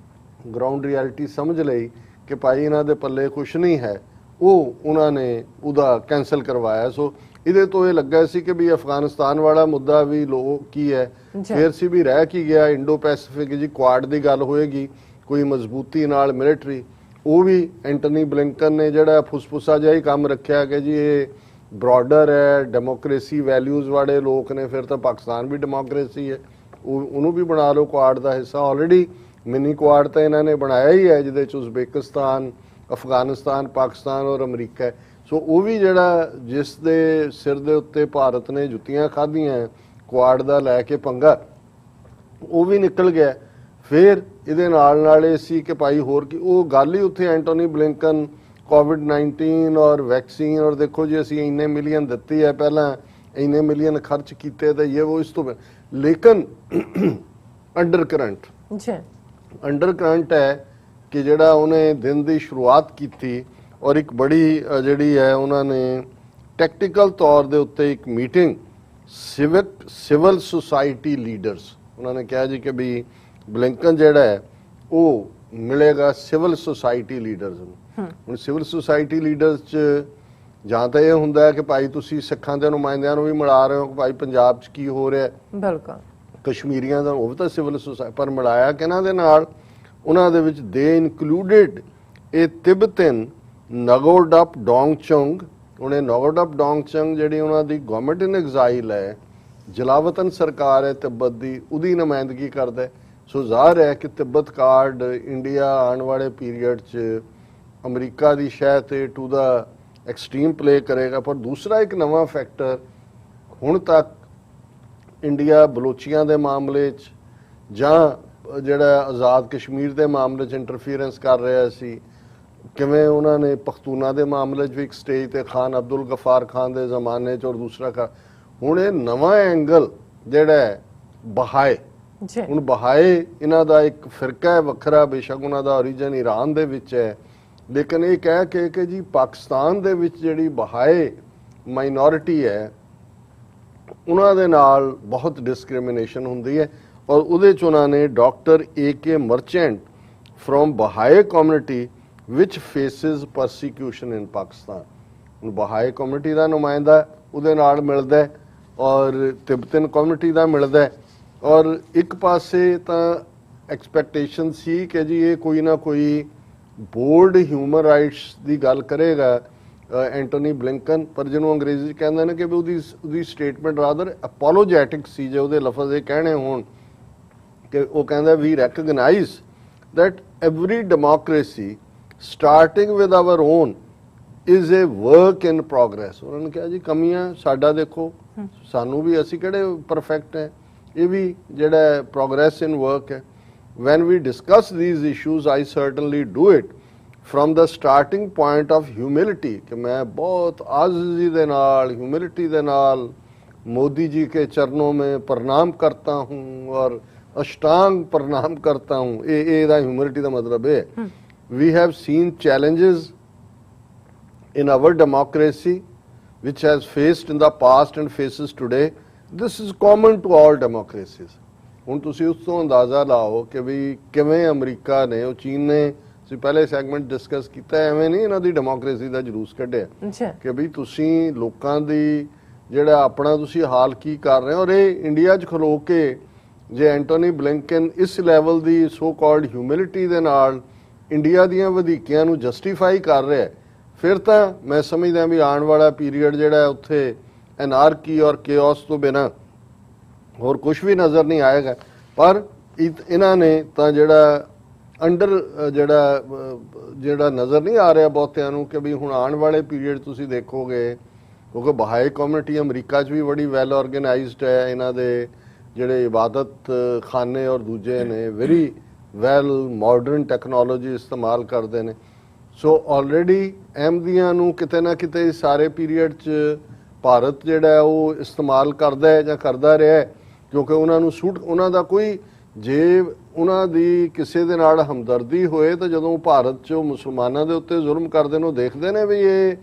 ਗਰਾਊਂਡ ਰਿਐਲਿਟੀ ਸਮਝ ਲਈ ਕਿ ਭਾਈ ਇਹਨਾਂ ਦੇ ਪੱਲੇ ਕੁਛ ਨਹੀਂ ਹੈ, ਉਹ ਉਹਨਾਂ ਨੇ ਉਹਦਾ ਕੈਂਸਲ ਕਰਵਾਇਆ। ਸੋ ਇਹਦੇ ਤੋਂ ਇਹ ਲੱਗਾ ਸੀ ਕਿ ਵੀ ਅਫਗਾਨਿਸਤਾਨ ਵਾਲਾ ਮੁੱਦਾ ਵੀ ਕੀ ਹੈ, ਫਿਰ ਸੀ ਵੀ ਰਹਿ ਕੀ ਗਿਆ ਇੰਡੋ ਪੈਸੀਫਿਕ ਜੀ ਕੁਆਡ ਦੀ ਗੱਲ ਹੋਏਗੀ ਕੋਈ ਮਜ਼ਬੂਤੀ ਨਾਲ ਮਿਲਟਰੀ, ਉਹ ਵੀ ਐਂਟਨੀ ਬਲਿੰਕਨ ਨੇ ਜਿਹੜਾ ਫੁਸਫੁਸਾ ਜਿਹਾ ਹੀ ਕੰਮ ਰੱਖਿਆ ਕਿ ਜੀ ਇਹ ਬ੍ਰੌਡਰ ਹੈ, ਡੈਮੋਕ੍ਰੇਸੀ ਵੈਲਿਊਜ਼ ਵਾਲੇ ਲੋਕ ਨੇ, ਫਿਰ ਤਾਂ ਪਾਕਿਸਤਾਨ ਵੀ ਡੈਮੋਕ੍ਰੇਸੀ ਹੈ, ਉਹਨੂੰ ਵੀ ਬਣਾ ਲਓ ਕੁਆਡ ਦਾ ਹਿੱਸਾ। ਆਲਰੇਡੀ ਮਿਨੀ ਕੁਆਡ ਤਾਂ ਇਹਨਾਂ ਨੇ ਬਣਾਇਆ ਹੀ ਹੈ ਜਿਹਦੇ 'ਚ ਉਜ਼ਬੇਕਿਸਤਾਨ, ਅਫਗਾਨਿਸਤਾਨ, ਪਾਕਿਸਤਾਨ ਔਰ ਅਮਰੀਕਾ ਹੈ। ਸੋ ਉਹ ਵੀ ਜਿਹੜਾ ਜਿਸ ਦੇ ਸਿਰ ਦੇ ਉੱਤੇ ਭਾਰਤ ਨੇ ਜੁੱਤੀਆਂ ਖਾਧੀਆਂ ਕੁਆਡ ਦਾ ਲੈ ਕੇ ਪੰਗਾ, ਉਹ ਵੀ ਨਿਕਲ ਗਿਆ। ਫਿਰ ਇਹਦੇ ਨਾਲ ਇਹ ਸੀ ਕਿ ਭਾਈ ਹੋਰ ਕੀ ਉਹ ਗੱਲ ਹੀ ਉੱਥੇ ਐਂਟੋਨੀ ਬਲਿੰਕਨ ਕੋਵਿਡ-19 ਔਰ ਵੈਕਸੀਨ ਔਰ ਦੇਖੋ ਜੀ ਅਸੀਂ ਇੰਨੇ ਮਿਲੀਅਨ ਦਿੱਤੀ ਹੈ, ਪਹਿਲਾਂ ਇੰਨੇ ਮਿਲੀਅਨ ਖਰਚ ਕੀਤੇ ਤੇ ਇਹ ਉਹ ਇਸ ਤੋਂ ਲੇਕਿਨ ਅੰਡਰ ਕਰੰਟ ਹੈ ਕਿ ਜਿਹੜਾ ਉਹਨੇ ਦਿਨ ਦੀ ਸ਼ੁਰੂਆਤ ਕੀਤੀ ਔਰ ਇੱਕ ਬੜੀ ਜਿਹੜੀ ਹੈ ਉਹਨਾਂ ਨੇ ਟੈਕਟੀਕਲ ਤੌਰ ਦੇ ਉੱਤੇ ਇੱਕ ਮੀਟਿੰਗ ਸਿਵਲ ਸੁਸਾਇਟੀ ਲੀਡਰਸ, ਉਹਨਾਂ ਨੇ ਕਿਹਾ ਜੀ ਕਿ ਵੀ ਬਲਿੰਕਨ ਜਿਹੜਾ ਹੈ ਉਹ ਮਿਲੇਗਾ ਸਿਵਲ ਸੁਸਾਇਟੀ ਲੀਡਰਸ ਨੂੰ। ਹੁਣ ਸਿਵਲ ਸੁਸਾਇਟੀ ਲੀਡਰਸ 'ਚ ਜਾਂ ਤਾਂ ਇਹ ਹੁੰਦਾ ਹੈ ਕਿ ਭਾਈ ਤੁਸੀਂ ਸਿੱਖਾਂ ਦੇ ਨੁਮਾਇੰਦਿਆਂ ਨੂੰ ਵੀ ਮਿਲਾ ਰਹੇ ਹੋ ਕਿ ਭਾਈ ਪੰਜਾਬ 'ਚ ਕੀ ਹੋ ਰਿਹਾ, ਬਿਲਕੁਲ ਕਸ਼ਮੀਰੀਆਂ ਦਾ, ਉਹ ਵੀ ਤਾਂ ਸਿਵਲ ਸੁਸਾਇਟੀ, ਪਰ ਮਿਲਾਇਆ ਕਿਹਨਾਂ ਦੇ ਨਾਲ, ਉਹਨਾਂ ਦੇ ਵਿੱਚ ਦੇ ਇਨਕਲੂਡਡ ਇਹ ਤਿੱਬਤਨ ਨਗੋਰਡਪ ਡੋਂਗਚੰਗ। ਉਹਨੇ ਨਗੋਰਡਪ ਡੋਂਗਚੰਗ ਜਿਹੜੀ ਉਹਨਾਂ ਦੀ ਗਵਰਨਮੈਂਟ ਇਨ ਐਗਜ਼ਾਈਲ ਹੈ, ਜਲਾਵਤਨ ਸਰਕਾਰ ਹੈ ਤਿੱਬਤ ਦੀ, ਉਹਦੀ ਨੁਮਾਇੰਦਗੀ ਕਰਦਾ। ਸੋ ਜ਼ਾਹਰ ਹੈ ਕਿ ਤਿੱਬਤ ਕਾਰਡ ਇੰਡੀਆ ਆਉਣ ਵਾਲੇ ਪੀਰੀਅਡ 'ਚ ਅਮਰੀਕਾ ਦੀ ਸ਼ਹਿ ਤੇ ਟੂ ਦਾ ਐਕਸਟ੍ਰੀਮ ਪਲੇ ਕਰੇਗਾ। ਪਰ ਦੂਸਰਾ ਇੱਕ ਨਵਾਂ ਫੈਕਟਰ, ਹੁਣ ਤੱਕ ਇੰਡੀਆ ਬਲੋਚੀਆਂ ਦੇ ਮਾਮਲੇ 'ਚ ਜਾਂ ਜਿਹੜਾ ਆਜ਼ਾਦ ਕਸ਼ਮੀਰ ਦੇ ਮਾਮਲੇ 'ਚ ਇੰਟਰਫੀਰੈਂਸ ਕਰ ਰਿਹਾ ਸੀ, ਕਿਵੇਂ ਉਹਨਾਂ ਨੇ ਪਖਤੂਨਾ ਦੇ ਮਾਮਲੇ 'ਚ ਵੀ ਇੱਕ ਸਟੇਜ ਤੇ ਖਾਨ ਅਬਦੁਲ ਗਫਾਰ ਖਾਨ ਦੇ ਜ਼ਮਾਨੇ 'ਚ ਔਰ ਦੂਸਰਾ ਹੁਣ ਇਹ ਨਵਾਂ ਐਂਗਲ ਜਿਹੜਾ ਹੈ ਬਹਾਏ। ਹੁਣ ਬਹਾਏ ਇਹਨਾਂ ਦਾ ਇੱਕ ਫਿਰਕਾ ਹੈ ਵੱਖਰਾ, ਬੇਸ਼ੱਕ ਉਹਨਾਂ ਦਾ ਓਰੀਜਨ ਈਰਾਨ ਦੇ ਵਿੱਚ ਹੈ, ਲੇਕਿਨ ਇਹ ਕਹਿ ਕੇ ਕਿ ਜੀ ਪਾਕਿਸਤਾਨ ਦੇ ਵਿੱਚ ਜਿਹੜੀ ਬਹਾਏ ਮਾਈਨੋਰਿਟੀ ਹੈ ਉਹਨਾਂ ਦੇ ਨਾਲ ਬਹੁਤ ਡਿਸਕ੍ਰਿਮੀਨੇਸ਼ਨ ਹੁੰਦੀ ਹੈ। ਔਰ ਉਹਦੇ 'ਚ ਉਹਨਾਂ ਨੇ doctor AK Merchant from Baha'i community ਵਿਚ ਫੇਸਿਸ ਪਰਸੀਕਿਊਸ਼ਨ ਇਨ ਪਾਕਿਸਤਾਨ, ਹੁਣ ਬਹਾਏ ਕਮਿਊਨਿਟੀ ਦਾ ਨੁਮਾਇੰਦਾ ਉਹਦੇ ਨਾਲ ਮਿਲਦਾ ਔਰ ਤਿੱਬਤਨ ਕਮਿਊਨਿਟੀ ਦਾ ਮਿਲਦਾ। ਔਰ ਇੱਕ ਪਾਸੇ ਤਾਂ ਐਕਸਪੈਕਟੇਸ਼ਨ ਸੀ ਕਿ ਜੀ ਇਹ ਕੋਈ ਨਾ ਕੋਈ ਬੋਲਡ ਹਿਊਮਨ ਰਾਈਟਸ ਦੀ ਗੱਲ ਕਰੇਗਾ ਐਂਟੋਨੀ ਬਲਿੰਕਨ, ਪਰ ਜਿਹਨੂੰ ਅੰਗਰੇਜ਼ੀ 'ਚ ਕਹਿੰਦੇ ਨੇ ਕਿ ਉਹਦੀ ਸਟੇਟਮੈਂਟ ਰਾਦਰ ਅਪੋਲੋਜੈਟਿਕ ਸੀ। ਜੇ ਉਹਦੇ ਲਫ਼ਜ਼ ਇਹ ਕਹਿਣੇ ਹੋਣ ਕਿ ਉਹ ਕਹਿੰਦਾ ਵੀ recognise that every democracy starting with our own is a work in progress। ਉਹਨਾਂ ਨੇ ਕਿਹਾ ਜੀ ਕਮੀਆਂ ਸਾਡਾ ਦੇਖੋ, ਸਾਨੂੰ ਵੀ ਅਸੀਂ ਕਿਹੜੇ ਪਰਫੈਕਟ ਹੈ, ਇਹ ਵੀ ਜਿਹੜਾ progress in work ਹੈ। when we discuss these issues I certainly do it from the starting point of humility कि मैं बहुत आज़िज़ी दे नाल humility दे नाल मोदी जी के चरणों में प्रणाम करता हूँ और अष्टांग प्रणाम करता हूँ। ये ह्यूमिलिटी का मतलब है we have seen challenges in our democracy which has faced in the past and faces today। this is common to all democracies। ਹੁਣ ਤੁਸੀਂ ਉਸ ਤੋਂ ਅੰਦਾਜ਼ਾ ਲਾਓ ਕਿ ਵੀ ਕਿਵੇਂ ਅਮਰੀਕਾ ਨੇ, ਉਹ ਚੀਨ ਨੇ, ਅਸੀਂ ਪਹਿਲੇ ਸੈਗਮੈਂਟ ਡਿਸਕਸ ਕੀਤਾ, ਐਵੇਂ ਨਹੀਂ ਇਹਨਾਂ ਦੀ ਡੈਮੋਕ੍ਰੇਸੀ ਦਾ ਜਲੂਸ ਕੱਢਿਆ ਕਿ ਵੀ ਤੁਸੀਂ ਲੋਕਾਂ ਦੀ ਜਿਹੜਾ ਆਪਣਾ ਤੁਸੀਂ ਹਾਲ ਕੀ ਕਰ ਰਹੇ ਹੋ। ਔਰ ਇਹ ਇੰਡੀਆ 'ਚ ਖਲੋ ਕੇ ਜੇ ਐਂਟੋਨੀ ਬਲਿੰਕਨ ਇਸ ਲੈਵਲ ਦੀ ਸੋ ਕਾਲਡ ਹਿਊਮਿਲਿਟੀ ਦੇ ਨਾਲ ਇੰਡੀਆ ਦੀਆਂ ਵਧੀਕੀਆਂ ਨੂੰ ਜਸਟੀਫਾਈ ਕਰ ਰਿਹਾ ਹੈ, ਫਿਰ ਤਾਂ ਮੈਂ ਸਮਝਦਾ ਵੀ ਆਉਣ ਵਾਲਾ ਪੀਰੀਅਡ ਜਿਹੜਾ ਉੱਥੇ ਐਨਾਰਕੀ ਔਰ ਕੇਓਸ ਤੋਂ ਬਿਨਾਂ ਹੋਰ ਕੁਝ ਵੀ ਨਜ਼ਰ ਨਹੀਂ ਆਏਗਾ। ਪਰ ਇਹਨਾਂ ਨੇ ਤਾਂ ਜਿਹੜਾ ਅੰਡਰ ਜਿਹੜਾ ਨਜ਼ਰ ਨਹੀਂ ਆ ਰਿਹਾ ਬਹੁਤਿਆਂ ਨੂੰ ਕਿ ਵੀ ਹੁਣ ਆਉਣ ਵਾਲੇ ਪੀਰੀਅਡ ਤੁਸੀਂ ਦੇਖੋਗੇ, ਕਿਉਂਕਿ ਬਹਾਈ ਕਮਿਊਨਿਟੀ ਅਮਰੀਕਾ 'ਚ ਵੀ ਬੜੀ ਵੈਲ ਆਰਗੇਨਾਈਜ਼ਡ ਹੈ, ਇਹਨਾਂ ਦੇ ਜਿਹੜੇ ਇਬਾਦਤ ਖਾਨੇ ਔਰ ਦੂਜੇ ਨੇ ਵੈਰੀ ਵੈਲ ਮਾਡਰਨ ਟੈਕਨੋਲੋਜੀ ਇਸਤੇਮਾਲ ਕਰਦੇ ਨੇ। ਸੋ ਆਲਰੇਡੀ ਅਹਿਮਦੀਆਂ ਨੂੰ ਕਿਤੇ ਨਾ ਕਿਤੇ ਸਾਰੇ ਪੀਰੀਅਡ 'ਚ ਭਾਰਤ ਜਿਹੜਾ ਉਹ ਇਸਤੇਮਾਲ ਕਰਦਾ ਹੈ ਜਾਂ ਕਰਦਾ ਰਿਹਾ ਹੈ, ਕਿਉਂਕਿ ਉਹਨਾਂ ਨੂੰ ਉਹਨਾਂ ਦਾ ਕੋਈ ਜੇ ਉਹਨਾਂ ਦੀ ਕਿਸੇ ਦੇ ਨਾਲ ਹਮਦਰਦੀ ਹੋਏ ਤਾਂ ਜਦੋਂ ਭਾਰਤ 'ਚ ਮੁਸਲਮਾਨਾਂ ਦੇ ਉੱਤੇ ਜ਼ੁਲਮ ਕਰਦੇ ਨੇ ਉਹ ਦੇਖਦੇ ਨੇ ਵੀ ਇਹ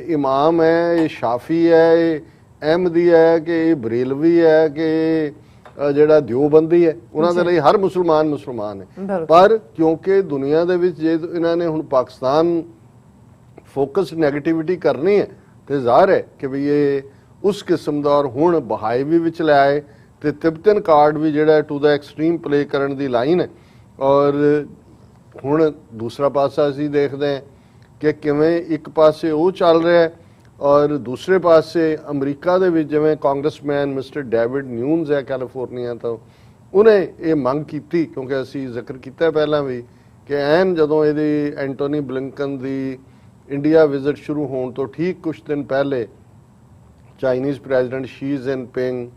ਇਮਾਮ ਹੈ, ਇਹ ਸ਼ਾਫੀ ਹੈ, ਇਹ ਅਹਿਮਦੀ ਹੈ, ਕਿ ਇਹ ਬਰੇਲਵੀ ਹੈ, ਕਿ ਜਿਹੜਾ ਦਿਓਬੰਦੀ ਹੈ, ਉਹਨਾਂ ਦੇ ਲਈ ਹਰ ਮੁਸਲਮਾਨ ਹੈ। ਪਰ ਕਿਉਂਕਿ ਦੁਨੀਆ ਦੇ ਵਿੱਚ ਜੇ ਇਹਨਾਂ ਨੇ ਹੁਣ ਪਾਕਿਸਤਾਨ ਫੋਕਸ ਨੈਗੇਟਿਵਿਟੀ ਕਰਨੀ ਹੈ ਤੇ ਜ਼ਾਹਰ ਹੈ ਕਿ ਵੀ ਇਹ ਉਸ ਕਿਸਮ ਦਾ ਔਰ ਹੁਣ ਬਹਾਈ ਵੀ ਵਿੱਚ ਲੈ ਆਏ ਤੇ ਤਿਬਤਨ ਕਾਰਡ ਵੀ ਜਿਹੜਾ ਟੂ ਦਾ ਐਕਸਟ੍ਰੀਮ ਪਲੇ ਕਰਨ ਦੀ ਲਾਈਨ ਹੈ। ਔਰ ਹੁਣ ਦੂਸਰਾ ਪਾਸਾ ਅਸੀਂ ਦੇਖਦੇ ਹਾਂ ਕਿ ਕਿਵੇਂ ਇੱਕ ਪਾਸੇ ਉਹ ਚੱਲ ਰਿਹਾ ਹੈ ਔਰ ਦੂਸਰੇ ਪਾਸੇ ਅਮਰੀਕਾ ਦੇ ਵਿੱਚ ਜਿਵੇਂ ਕਾਂਗਰਸਮੈਨ ਮਿਸਟਰ ਡੇਵਿਡ ਨਿਊਨਸ ਹੈ ਕੈਲੀਫੋਰਨੀਆ ਤੋਂ, ਉਹਨੇ ਇਹ ਮੰਗ ਕੀਤੀ, ਕਿਉਂਕਿ ਅਸੀਂ ਜ਼ਿਕਰ ਕੀਤਾ ਪਹਿਲਾਂ ਵੀ ਕਿ ਐਨ ਜਦੋਂ ਇਹਦੀ ਐਂਟੋਨੀ ਬਲਿੰਕਨ ਦੀ ਇੰਡੀਆ ਵਿਜ਼ਿਟ ਸ਼ੁਰੂ ਹੋਣ ਤੋਂ ਠੀਕ ਕੁਝ ਦਿਨ ਪਹਿਲੇ Chinese president Xi Jinping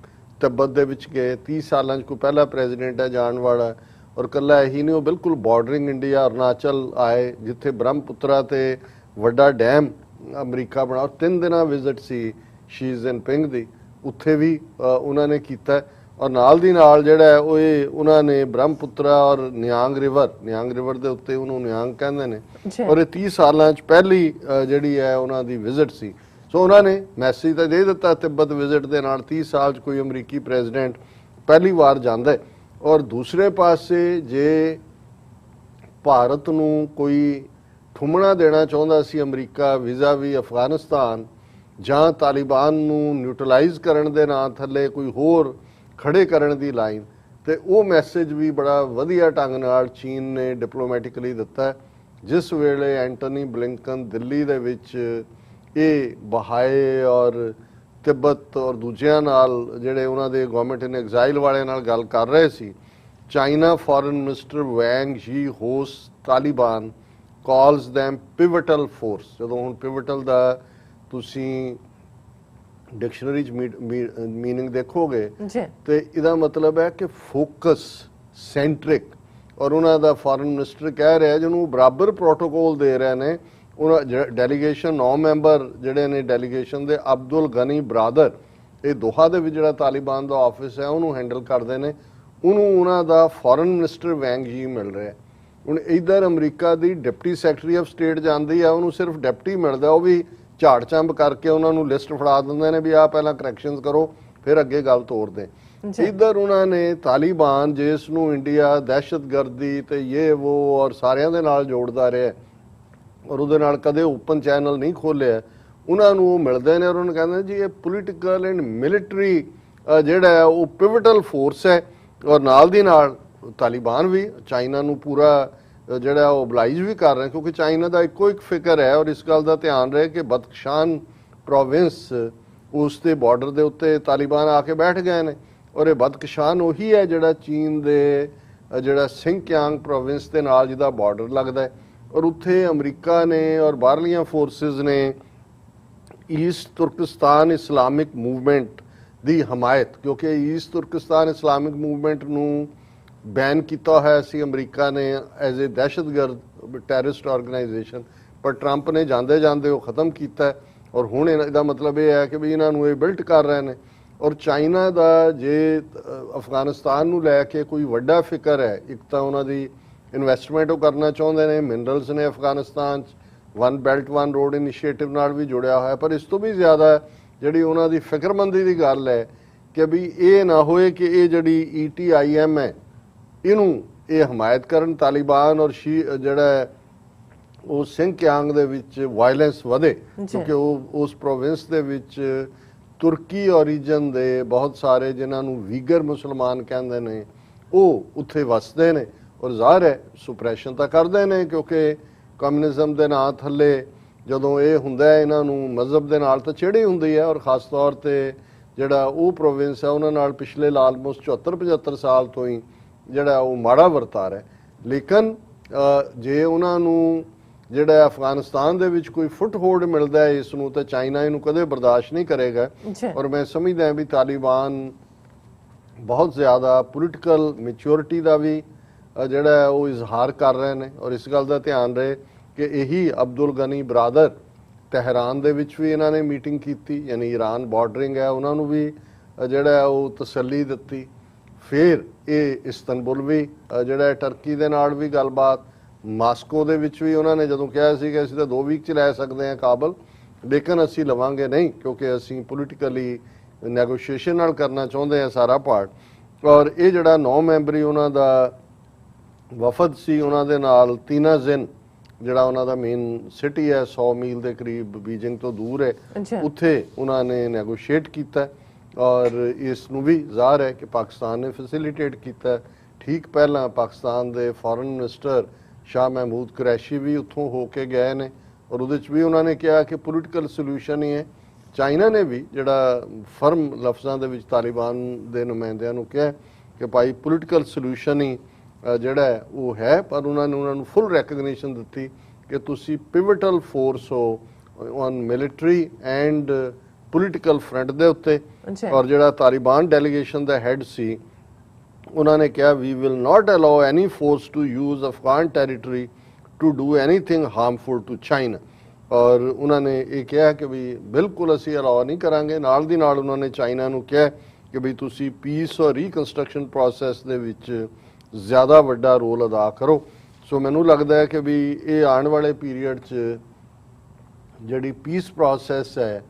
Tibet ਦੇ ਵਿੱਚ ਗਏ। 30 ਸਾਲਾਂ 'ਚ ਕੋਈ ਪਹਿਲਾ ਪ੍ਰੈਜ਼ੀਡੈਂਟ ਹੈ ਜਾਣ ਵਾਲਾ। ਔਰ ਇਕੱਲਾ ਇਹੀ ਨਹੀਂ, ਉਹ ਬਿਲਕੁਲ ਬਾਰਡਰਿੰਗ ਇੰਡੀਆ ਅਰੁਣਾਚਲ ਆਏ ਜਿੱਥੇ ਬ੍ਰਹਮਪੁੱਤਰਾ ਤੇ ਵੱਡਾ ਡੈਮ ਅਮਰੀਕਾ ਬਣਾ। 3 ਦਿਨਾਂ ਵਿਜ਼ਿਟ ਸੀ ਸ਼ੀ ਜਿਨਪਿੰਗ ਦੀ, ਉੱਥੇ ਵੀ ਉਹਨਾਂ ਨੇ ਕੀਤਾ। ਔਰ ਨਾਲ ਦੀ ਨਾਲ ਜਿਹੜਾ ਉਹ ਉਹਨਾਂ ਨੇ ਬ੍ਰਹਮਪੁੱਤਰਾ ਔਰ ਨਿਆਂਗ ਰਿਵਰ ਦੇ ਉੱਤੇ, ਉਹਨੂੰ ਨਿਆਂਗ ਕਹਿੰਦੇ ਨੇ, ਔਰ ਇਹ 30 ਸਾਲਾਂ 'ਚ ਪਹਿਲੀ ਜਿਹੜੀ ਹੈ ਉਹਨਾਂ ਦੀ ਵਿਜ਼ਿਟ ਸੀ। ਸੋ ਉਹਨਾਂ ਨੇ ਮੈਸੇਜ ਤਾਂ ਦੇ ਦਿੱਤਾ ਤਿੱਬਤ ਵਿਜ਼ਿਟ ਦੇ ਨਾਲ, 30 ਸਾਲ 'ਚ ਕੋਈ ਅਮਰੀਕੀ ਪ੍ਰੈਜ਼ੀਡੈਂਟ ਪਹਿਲੀ ਵਾਰ ਜਾਂਦਾ ਹੈ। ਔਰ ਦੂਸਰੇ ਪਾਸੇ ਜੇ ਭਾਰਤ ਨੂੰ ਕੋਈ ਠੁਮਣਾ ਦੇਣਾ ਚਾਹੁੰਦਾ ਸੀ ਅਮਰੀਕਾ ਵਿਜ਼ਾ-ਵੀ ਅਫਗਾਨਿਸਤਾਨ ਜਾਂ ਤਾਲਿਬਾਨ ਨੂੰ ਨਿਊਟਰਲਾਈਜ਼ ਕਰਨ ਦੇ ਨਾਂ ਥੱਲੇ ਕੋਈ ਹੋਰ ਖੜੇ ਕਰਨ ਦੀ ਲਾਈਨ, ਤੇ ਉਹ ਮੈਸੇਜ ਵੀ ਬੜਾ ਵਧੀਆ ਢੰਗ ਨਾਲ ਚੀਨ ਨੇ ਡਿਪਲੋਮੈਟਿਕਲੀ ਦਿੱਤਾ। ਜਿਸ ਵੇਲੇ ਐਂਟੋਨੀ ਬਲਿੰਕਨ ਦਿੱਲੀ ਦੇ ਵਿੱਚ ਇਹ ਬਹਾਏ ਔਰ ਤਿੱਬਤ ਔਰ ਦੂਜਿਆਂ ਨਾਲ ਜਿਹੜੇ ਉਹਨਾਂ ਦੇ ਗਵਰਨਮੈਂਟ ਇਨ ਐਗਜ਼ਾਈਲ ਵਾਲਿਆਂ ਨਾਲ ਗੱਲ ਕਰ ਰਹੇ ਸੀ, ਚਾਈਨਾ ਫੋਰਨ ਮਿਨਿਸਟਰ ਵੈਂਗ ਯੀ ਹੋਸਟ ਤਾਲਿਬਾਨ ਕਾਲਸ them pivotal force। ਜਦੋਂ ਹੁਣ ਪਿਵਟਲ ਦਾ ਤੁਸੀਂ ਡਿਕਸ਼ਨਰੀ 'ਚ ਮੀਨਿੰਗ ਦੇਖੋਗੇ ਤੇ ਇਹਦਾ ਮਤਲਬ ਹੈ ਕਿ ਫੋਕਸ ਸੈਂਟਰਿਕ। ਔਰ ਉਹਨਾਂ ਦਾ ਫੋਰਨ ਮਿਨਿਸਟਰ ਕਹਿ ਰਿਹਾ ਜਿਹਨੂੰ ਬਰਾਬਰ ਪ੍ਰੋਟੋਕੋਲ ਦੇ ਰਹੇ ਨੇ ਉਹਨਾਂ ਡੈਲੀਗੇਸ਼ਨ 9 ਮੈਂਬਰ ਜਿਹੜੇ ਨੇ ਡੈਲੀਗੇਸ਼ਨ ਦੇ, ਅਬਦੁਲ ਗਨੀ ਬਰਾਦਰ, ਇਹ ਦੋਹਾ ਦੇ ਵਿੱਚ ਜਿਹੜਾ ਤਾਲਿਬਾਨ ਦਾ ਆਫਿਸ ਹੈ ਉਹਨੂੰ ਹੈਂਡਲ ਕਰਦੇ ਨੇ, ਉਹਨੂੰ ਉਹਨਾਂ ਦਾ ਫੋਰਨ ਮਿਨਿਸਟਰ ਵੈਂਗ ਯੀ ਮਿਲ ਰਿਹਾ। ਹੁਣ ਇੱਧਰ America the deputy secretary of state ਜਾਂਦੀ ਆ, ਉਹਨੂੰ ਸਿਰਫ ਡਿਪਟੀ ਮਿਲਦਾ, ਉਹ ਵੀ ਝਾੜ ਚੰਬ ਕਰਕੇ ਉਹਨਾਂ ਨੂੰ ਲਿਸਟ ਫੜਾ ਦਿੰਦੇ ਨੇ ਵੀ ਆਹ ਪਹਿਲਾਂ ਕਰੈਕਸ਼ਨਸ ਕਰੋ ਫਿਰ ਅੱਗੇ ਗੱਲ ਤੋਰਦੇ। ਇੱਧਰ ਉਹਨਾਂ ਨੇ ਤਾਲਿਬਾਨ ਜਿਸ ਨੂੰ ਇੰਡੀਆ ਦਹਿਸ਼ਤਗਰਦੀ ਤੇ ਇਹ ਉਹ ਔਰ ਸਾਰਿਆਂ ਦੇ ਨਾਲ ਜੋੜਦਾ ਰਿਹਾ ਔਰ ਉਹਦੇ ਨਾਲ ਕਦੇ ਓਪਨ ਚੈਨਲ ਨਹੀਂ ਖੋਲਿਆ, ਉਹਨਾਂ ਨੂੰ ਉਹ ਮਿਲਦੇ ਨੇ ਔਰ ਉਹਨਾਂ ਕਹਿੰਦੇ ਜੀ ਇਹ ਪੋਲੀਟੀਕਲ ਐਂਡ ਮਿਲਟਰੀ ਜਿਹੜਾ ਉਹ ਪਿਵਟਲ ਫੋਰਸ ਹੈ। ਔਰ ਨਾਲ ਦੀ ਨਾਲ ਤਾਲਿਬਾਨ ਵੀ ਚਾਈਨਾ ਨੂੰ ਪੂਰਾ ਜਿਹੜਾ ਉਹ ਓਬਲਾਈਜ਼ ਵੀ ਕਰ ਰਹੇ, ਕਿਉਂਕਿ ਚਾਈਨਾ ਦਾ ਇੱਕੋ ਇੱਕ ਫਿਕਰ ਹੈ ਔਰ ਇਸ ਗੱਲ ਦਾ ਧਿਆਨ ਰਹੇ ਕਿ ਬਦਖਸ਼ਾਨ ਪ੍ਰੋਵਿੰਸ ਉਸ ਦੇ ਬਾਰਡਰ ਦੇ ਉੱਤੇ ਤਾਲਿਬਾਨ ਆ ਕੇ ਬੈਠ ਗਏ ਨੇ ਔਰ ਇਹ ਬਦਖਸ਼ਾਨ ਉਹੀ ਹੈ ਜਿਹੜਾ ਚੀਨ ਦੇ ਜਿਹੜਾ ਸਿੰਕਿਆਂਗ ਪ੍ਰੋਵਿੰਸ ਦੇ ਨਾਲ ਜਿਹਦਾ ਬਾਰਡਰ ਲੱਗਦਾ ਹੈ। ਔਰ ਉੱਥੇ ਅਮਰੀਕਾ ਨੇ ਔਰ ਬਾਹਰਲੀਆਂ ਫੋਰਸਿਸ ਨੇ ਈਸਟ ਤੁਰਕਿਸਤਾਨ ਇਸਲਾਮਿਕ ਮੂਵਮੈਂਟ ਦੀ ਹਮਾਇਤ, ਕਿਉਂਕਿ ਈਸਟ ਤੁਰਕਿਸਤਾਨ ਇਸਲਾਮਿਕ ਮੂਵਮੈਂਟ ਨੂੰ ਬੈਨ ਕੀਤਾ ਹੋਇਆ ਸੀ ਅਮਰੀਕਾ ਨੇ ਐਜ਼ ਏ ਦਹਿਸ਼ਤਗਰਦ ਟੈਰਰਿਸਟ ਆਰਗੇਨਾਈਜੇਸ਼ਨ, ਪਰ ਟਰੰਪ ਨੇ ਜਾਂਦੇ ਜਾਂਦੇ ਉਹ ਖਤਮ ਕੀਤਾ। ਔਰ ਹੁਣ ਇਹਦਾ ਮਤਲਬ ਇਹ ਹੈ ਕਿ ਵੀ ਇਹਨਾਂ ਨੂੰ ਇਹ ਬਿਲਟ ਕਰ ਰਹੇ ਨੇ। ਔਰ ਚਾਈਨਾ ਦਾ ਜੇ ਅਫਗਾਨਿਸਤਾਨ ਨੂੰ ਲੈ ਕੇ ਕੋਈ ਵੱਡਾ ਫਿਕਰ ਹੈ, ਇੱਕ ਤਾਂ ਉਹਨਾਂ ਦੀ ਇਨਵੈਸਟਮੈਂਟ ਉਹ ਕਰਨਾ ਚਾਹੁੰਦੇ ਨੇ, ਮਿਨਰਲਸ ਨੇ ਅਫਗਾਨਿਸਤਾਨ 'ਚ, one belt one road initiative ਨਾਲ ਵੀ ਜੁੜਿਆ ਹੋਇਆ, ਪਰ ਇਸ ਤੋਂ ਵੀ ਜ਼ਿਆਦਾ ਜਿਹੜੀ ਉਹਨਾਂ ਦੀ ਫਿਕਰਮੰਦੀ ਦੀ ਗੱਲ ਹੈ ਕਿ ਵੀ ਇਹ ਨਾ ਹੋਏ ਕਿ ਇਹ ਜਿਹੜੀ ETIM ਹੈ ਇਹਨੂੰ ਇਹ ਹਮਾਇਤ ਕਰਨ ਤਾਲਿਬਾਨ ਔਰ ਜਿਹੜਾ ਉਹ ਸਿੰਕਿਆਂਗ ਦੇ ਵਿੱਚ ਵਾਇਲੈਂਸ ਵਧੇ, ਕਿਉਂਕਿ ਉਹ ਉਸ ਪ੍ਰੋਵਿੰਸ ਦੇ ਵਿੱਚ ਤੁਰਕੀ origin ਦੇ ਬਹੁਤ ਸਾਰੇ ਜਿਨ੍ਹਾਂ ਨੂੰ ਵੀਗਰ ਮੁਸਲਮਾਨ ਕਹਿੰਦੇ ਨੇ ਉਹ ਉੱਥੇ ਵਸਦੇ ਨੇ ਔਰ ਜ਼ਾਹਰ ਹੈ ਸੁਪਰੈਸ਼ਨ ਤਾਂ ਕਰਦੇ ਨੇ ਕਿਉਂਕਿ ਕਮਿਊਨਿਜ਼ਮ ਦੇ ਨਾਂ ਥੱਲੇ ਜਦੋਂ ਇਹ ਹੁੰਦਾ ਹੈ ਇਹਨਾਂ ਨੂੰ ਮਜ਼ਹਬ ਦੇ ਨਾਲ ਤਾਂ ਚਿੜੀ ਹੁੰਦੀ ਹੈ ਔਰ ਖਾਸ ਤੌਰ ਤੇ ਜਿਹੜਾ ਉਹ ਪ੍ਰੋਵਿੰਸ ਹੈ ਉਹਨਾਂ ਨਾਲ ਪਿਛਲੇ ਆਲਮੋਸਟ 74-75 ਸਾਲ ਤੋਂ ਹੀ ਜਿਹੜਾ ਉਹ ਮਾੜਾ ਵਰਤਾਰ ਹੈ। ਲੇਕਿਨ ਜੇ ਉਹਨਾਂ ਨੂੰ ਜਿਹੜਾ ਅਫਗਾਨਿਸਤਾਨ ਦੇ ਵਿੱਚ ਕੋਈ ਫੁੱਟਹੋਲਡ ਮਿਲਦਾ ਹੈ ਇਸ ਨੂੰ ਤਾਂ ਚਾਈਨਾ ਇਹਨੂੰ ਕਦੇ ਬਰਦਾਸ਼ਤ ਨਹੀਂ ਕਰੇਗਾ ਔਰ ਮੈਂ ਸਮਝਦਾ ਵੀ ਤਾਲਿਬਾਨ ਬਹੁਤ ਜ਼ਿਆਦਾ ਪੋਲੀਟੀਕਲ ਮੈਚੁਰਿਟੀ ਦਾ ਵੀ ਜਿਹੜਾ ਉਹ ਇਜ਼ਹਾਰ ਕਰ ਰਹੇ ਨੇ ਔਰ ਇਸ ਗੱਲ ਦਾ ਧਿਆਨ ਰਹੇ ਕਿ ਇਹੀ ਅਬਦੁਲ ਗਨੀ ਬਰਾਦਰ ਤਹਿਰਾਨ ਦੇ ਵਿੱਚ ਵੀ ਇਹਨਾਂ ਨੇ ਮੀਟਿੰਗ ਕੀਤੀ ਯਾਨੀ ਈਰਾਨ ਬਾਰਡਰਿੰਗ ਹੈ ਉਹਨਾਂ ਨੂੰ ਵੀ ਜਿਹੜਾ ਉਹ ਤਸੱਲੀ ਦਿੱਤੀ। ਫਿਰ ਇਹ ਇਸਤੰਬੁਲ ਵੀ ਜਿਹੜਾ ਟਰਕੀ ਦੇ ਨਾਲ ਵੀ ਗੱਲਬਾਤ ਮਾਸਕੋ ਦੇ ਵਿੱਚ ਵੀ ਉਹਨਾਂ ਨੇ ਜਦੋਂ ਕਿਹਾ ਸੀ ਕਿ ਅਸੀਂ ਤਾਂ 2 ਵੀਕ 'ਚ ਲੈ ਸਕਦੇ ਹਾਂ ਕਾਬਲ ਲੇਕਿਨ ਅਸੀਂ ਲਵਾਂਗੇ ਨਹੀਂ ਕਿਉਂਕਿ ਅਸੀਂ ਪੋਲੀਟੀਕਲੀ ਨੈਗੋਸ਼ੀਏਸ਼ਨ ਨਾਲ ਕਰਨਾ ਚਾਹੁੰਦੇ ਹਾਂ ਸਾਰਾ ਪਾਰਟ। ਔਰ ਇਹ ਜਿਹੜਾ 9 ਮੈਂਬਰੀ ਉਹਨਾਂ ਦਾ ਵਫਦ ਸੀ ਉਹਨਾਂ ਦੇ ਨਾਲ ਤੀਨਾਜ਼ਿਨ ਜਿਹੜਾ ਉਹਨਾਂ ਦਾ ਮੇਨ ਸਿਟੀ ਹੈ 100 ਮੀਲ ਦੇ ਕਰੀਬ ਬੀਜਿੰਗ ਤੋਂ ਦੂਰ ਹੈ ਉੱਥੇ ਉਹਨਾਂ ਨੇ ਨੈਗੋਸ਼ੀਏਟ ਕੀਤਾ ਔਰ ਇਸ ਨੂੰ ਵੀ ਜ਼ਾਹਰ ਹੈ ਕਿ ਪਾਕਿਸਤਾਨ ਨੇ ਫੈਸਿਲਿਟੇਟ ਕੀਤਾ। ਠੀਕ ਪਹਿਲਾਂ ਪਾਕਿਸਤਾਨ ਦੇ ਫੋਰਨ ਮਿਨਿਸਟਰ ਸ਼ਾਹ ਮਹਿਮੂਦ ਕੁਰੈਸ਼ੀ ਵੀ ਉੱਥੋਂ ਹੋ ਕੇ ਗਏ ਨੇ ਔਰ ਉਹਦੇ 'ਚ ਵੀ ਉਹਨਾਂ ਨੇ ਕਿਹਾ ਕਿ ਪੋਲੀਟੀਕਲ ਸੋਲੂਸ਼ਨ ਹੀ ਹੈ। ਚਾਈਨਾ ਨੇ ਵੀ ਜਿਹੜਾ ਫਰਮ ਲਫ਼ਜ਼ਾਂ ਦੇ ਵਿੱਚ ਤਾਲਿਬਾਨ ਦੇ ਨੁਮਾਇੰਦਿਆਂ ਨੂੰ ਕਿਹਾ ਕਿ ਭਾਈ ਪੋਲੀਟੀਕਲ ਸੋਲੂਸ਼ਨ ਹੀ ਜਿਹੜਾ ਉਹ ਹੈ ਪਰ ਉਹਨਾਂ ਨੂੰ ਫੁੱਲ ਰੈਕਗਨੀਸ਼ਨ ਦਿੱਤੀ ਕਿ ਤੁਸੀਂ ਪਿਵਟਲ ਫੋਰਸ ਹੋ on military and political front ਦੇ ਉੱਤੇ। ਔਰ ਜਿਹੜਾ ਤਾਲਿਬਾਨ ਡੈਲੀਗੇਸ਼ਨ ਦਾ ਹੈਡ ਸੀ ਉਹਨਾਂ ਨੇ ਕਿਹਾ we will not allow any force to use Afghan territory to do anything harmful to China ਔਰ ਉਹਨਾਂ ਨੇ ਇਹ ਕਿਹਾ ਕਿ ਵੀ ਬਿਲਕੁਲ ਅਸੀਂ ਅਲਾਉ ਨਹੀਂ ਕਰਾਂਗੇ। ਨਾਲ ਦੀ ਨਾਲ ਉਹਨਾਂ ਨੇ ਚਾਈਨਾ ਨੂੰ ਕਿਹਾ ਕਿ ਵੀ ਤੁਸੀਂ ਪੀਸ ਔਰ ਰੀਕਨਸਟਰਕਸ਼ਨ ਪ੍ਰੋਸੈਸ ਦੇ ਵਿੱਚ ਜ਼ਿਆਦਾ ਵੱਡਾ ਰੋਲ ਅਦਾ ਕਰੋ। ਸੋ ਮੈਨੂੰ ਲੱਗਦਾ ਹੈ ਕਿ ਵੀ ਇਹ ਆਉਣ ਵਾਲੇ ਪੀਰੀਅਡ 'ਚ ਜਿਹੜੀ ਪੀਸ ਪ੍ਰੋਸੈਸ ਹੈ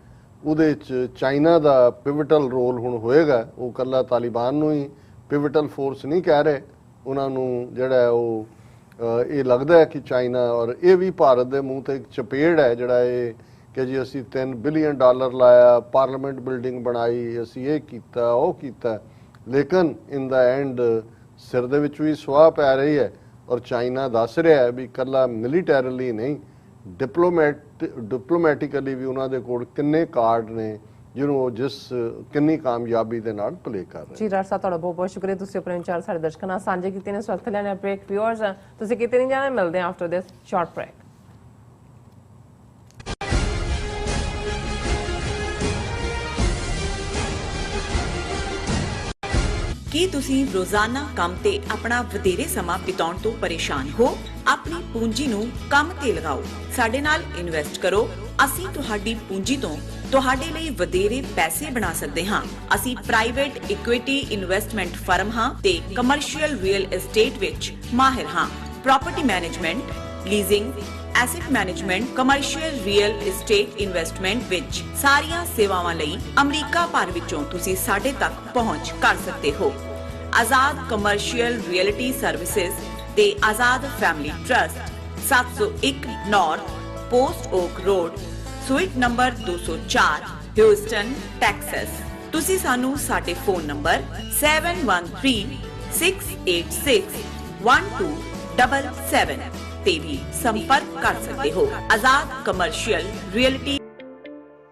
ਉਹਦੇ 'ਚ ਚਾਈਨਾ ਦਾ ਪਿਵਟਲ ਰੋਲ ਹੁਣ ਹੋਏਗਾ। ਉਹ ਇਕੱਲਾ ਤਾਲਿਬਾਨ ਨੂੰ ਹੀ ਪਿਵਟਲ ਫੋਰਸ ਨਹੀਂ ਕਹਿ ਰਹੇ ਉਹਨਾਂ ਨੂੰ ਜਿਹੜਾ ਉਹ ਇਹ ਲੱਗਦਾ ਹੈ ਕਿ ਚਾਈਨਾ ਔਰ ਇਹ ਵੀ ਭਾਰਤ ਦੇ ਮੂੰਹ ਤੇ ਇੱਕ ਚਪੇੜ ਹੈ ਜਿਹੜਾ ਇਹ ਕਿ ਜੀ ਅਸੀਂ $3 ਬਿਲੀਅਨ ਲਾਇਆ ਪਾਰਲੀਮੈਂਟ ਬਿਲਡਿੰਗ ਬਣਾਈ ਅਸੀਂ ਇਹ ਕੀਤਾ ਉਹ ਕੀਤਾ ਲੇਕਿਨ ਇਨ ਦਾ ਐਂਡ ਸਿਰ ਦੇ ਵਿੱਚ ਵੀ ਸੁਆਹ ਪੈ ਰਹੀ ਹੈ ਔਰ ਚਾਈਨਾ ਦੱਸ ਰਿਹਾ ਹੈ ਵੀ ਇਕੱਲਾ ਮਿਲੀਟੈਰਲੀ ਨਹੀਂ ਡਿਪਲੋਮੈਟਿਕਲੀ ਵੀ ਉਹਨਾਂ ਦੇ ਕੋਲ ਕਿੰਨੇ ਕਾਰਡ ਨੇ ਜਿਹਨੂੰ ਉਹ ਕਿੰਨੀ ਕਾਮਯਾਬੀ ਦੇ ਨਾਲ ਪਲੇ ਕਰ ਰਹੇ। ਜੀ ਰਾਜ ਸਾਹਿਬ ਤੁਹਾਡਾ ਬਹੁਤ ਬਹੁਤ ਸ਼ੁਕਰੀਆ ਤੁਸੀਂ ਆਪਣੇ ਵਿਚਾਰ ਸਾਡੇ ਦਰਸ਼ਕਾਂ ਨਾਲ ਸਾਂਝੇ ਕੀਤੇ ਨੇ। ਸਵਾਗਤ ਲੈਣੇ ਬ੍ਰੇਕ ਵਿਊਅਰਸ ਤੁਸੀਂ ਕਿਤੇ ਨਹੀਂ ਜਾਣਾ ਮਿਲਦੇ ਹਾਂ ਆਫਟਰ ਦਿਸ ਸ਼ਾਰਟ ਬ੍ਰੇਕ। ਕੀ ਤੁਸੀਂ ਰੋਜ਼ਾਨਾ ਕੰਮ ਤੇ ਆਪਣਾ ਵਧੇਰੇ ਸਮਾਂ ਬਿਤਾਉਣ ਤੋਂ ਪਰੇਸ਼ਾਨ ਹੋ? ਆਪਣੀ ਪੂੰਜੀ ਨੂੰ ਕੰਮ ਤੇ ਲਗਾਓ, ਸਾਡੇ ਨਾਲ ਇਨਵੈਸਟ ਕਰੋ। ਅਸੀਂ ਤੁਹਾਡੀ ਪੂੰਜੀ ਤੋਂ ਤੁਹਾਡੇ ਲਈ ਵਧੇਰੇ ਪੈਸੇ ਬਣਾ ਸਕਦੇ ਹਾਂ। ਅਸੀਂ ਪ੍ਰਾਈਵੇਟ ਇਕੁਇਟੀ ਇਨਵੈਸਟਮੈਂਟ ਫਰਮ ਹਾਂ ਤੇ ਕਮਰਸ਼ੀਅਲ ਰੀਅਲ ਏਸਟੇਟ ਵਿੱਚ ਮਾਹਿਰ ਹਾਂ। Property management, leasing, asset management, commercial real estate investment ਵਿੱਚ ਸਾਰੀਆਂ ਸੇਵਾਵਾਂ ਲਈ ਅਮਰੀਕਾ ਭਰ ਵਿੱਚੋਂ ਤੁਸੀਂ ਸਾਡੇ ਤੱਕ ਪਹੁੰਚ ਕਰ ਸਕਦੇ ਹੋ। ਆਜ਼ਾਦ ਕਮਰਸ਼ੀਅਲ ਰੀਅਲਟੀ ਸਰਵਿਸਿਜ਼ ਤੇ Azad family trust 701 North Post Oak Road suite number 204 Houston Texas. ਤੁਸੀਂ ਸਾਨੂੰ ਸਾਡੇ ਫੋਨ ਨੰਬਰ 7136861277 ਤੇ ਵੀ ਸੰਪਰਕ ਕਰ ਸਕਦੇ ਹੋ। Azad commercial realty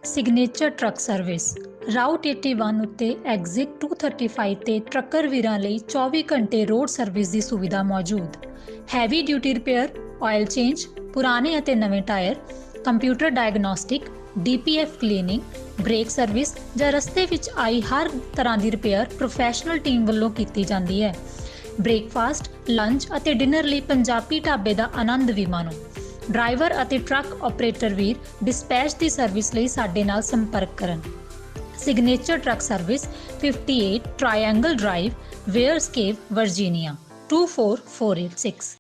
signature truck service route 81 ਉੱਤੇ ਐਗਜ਼ਿਟ 235 ਤੇ ਟਰੱਕਰ ਵੀਰਾਂ ਲਈ 24 ਘੰਟੇ ਰੋਡ ਸਰਵਿਸ ਦੀ ਸੁਵਿਧਾ ਮੌਜੂਦ। Heavy duty repair, oil change, ਪੁਰਾਣੇ ਅਤੇ ਨਵੇਂ tyre, computer diagnostic, DPF cleaning, brake service ਜਾਂ ਰਸਤੇ ਵਿੱਚ ਆਈ ਹਰ ਤਰ੍ਹਾਂ ਦੀ ਰਿਪੇਅਰ ਪ੍ਰੋਫੈਸ਼ਨਲ ਟੀਮ ਵੱਲੋਂ ਕੀਤੀ ਜਾਂਦੀ ਹੈ। ਬ੍ਰੇਕਫਾਸਟ, ਲੰਚ ਅਤੇ ਡਿਨਰ ਲਈ ਪੰਜਾਬੀ ਢਾਬੇ ਦਾ ਆਨੰਦ ਵੀ ਮਾਣੋ। ਡਰਾਈਵਰ ਅਤੇ ਟਰੱਕ ਆਪਰੇਟਰ ਵੀਰ ਡਿਸਪੈਚ ਦੀ ਸਰਵਿਸ ਲਈ ਸਾਡੇ ਨਾਲ ਸੰਪਰਕ ਕਰਨ। Signature truck service 58 triangle drive, Weyers Cave, Virginia 24486।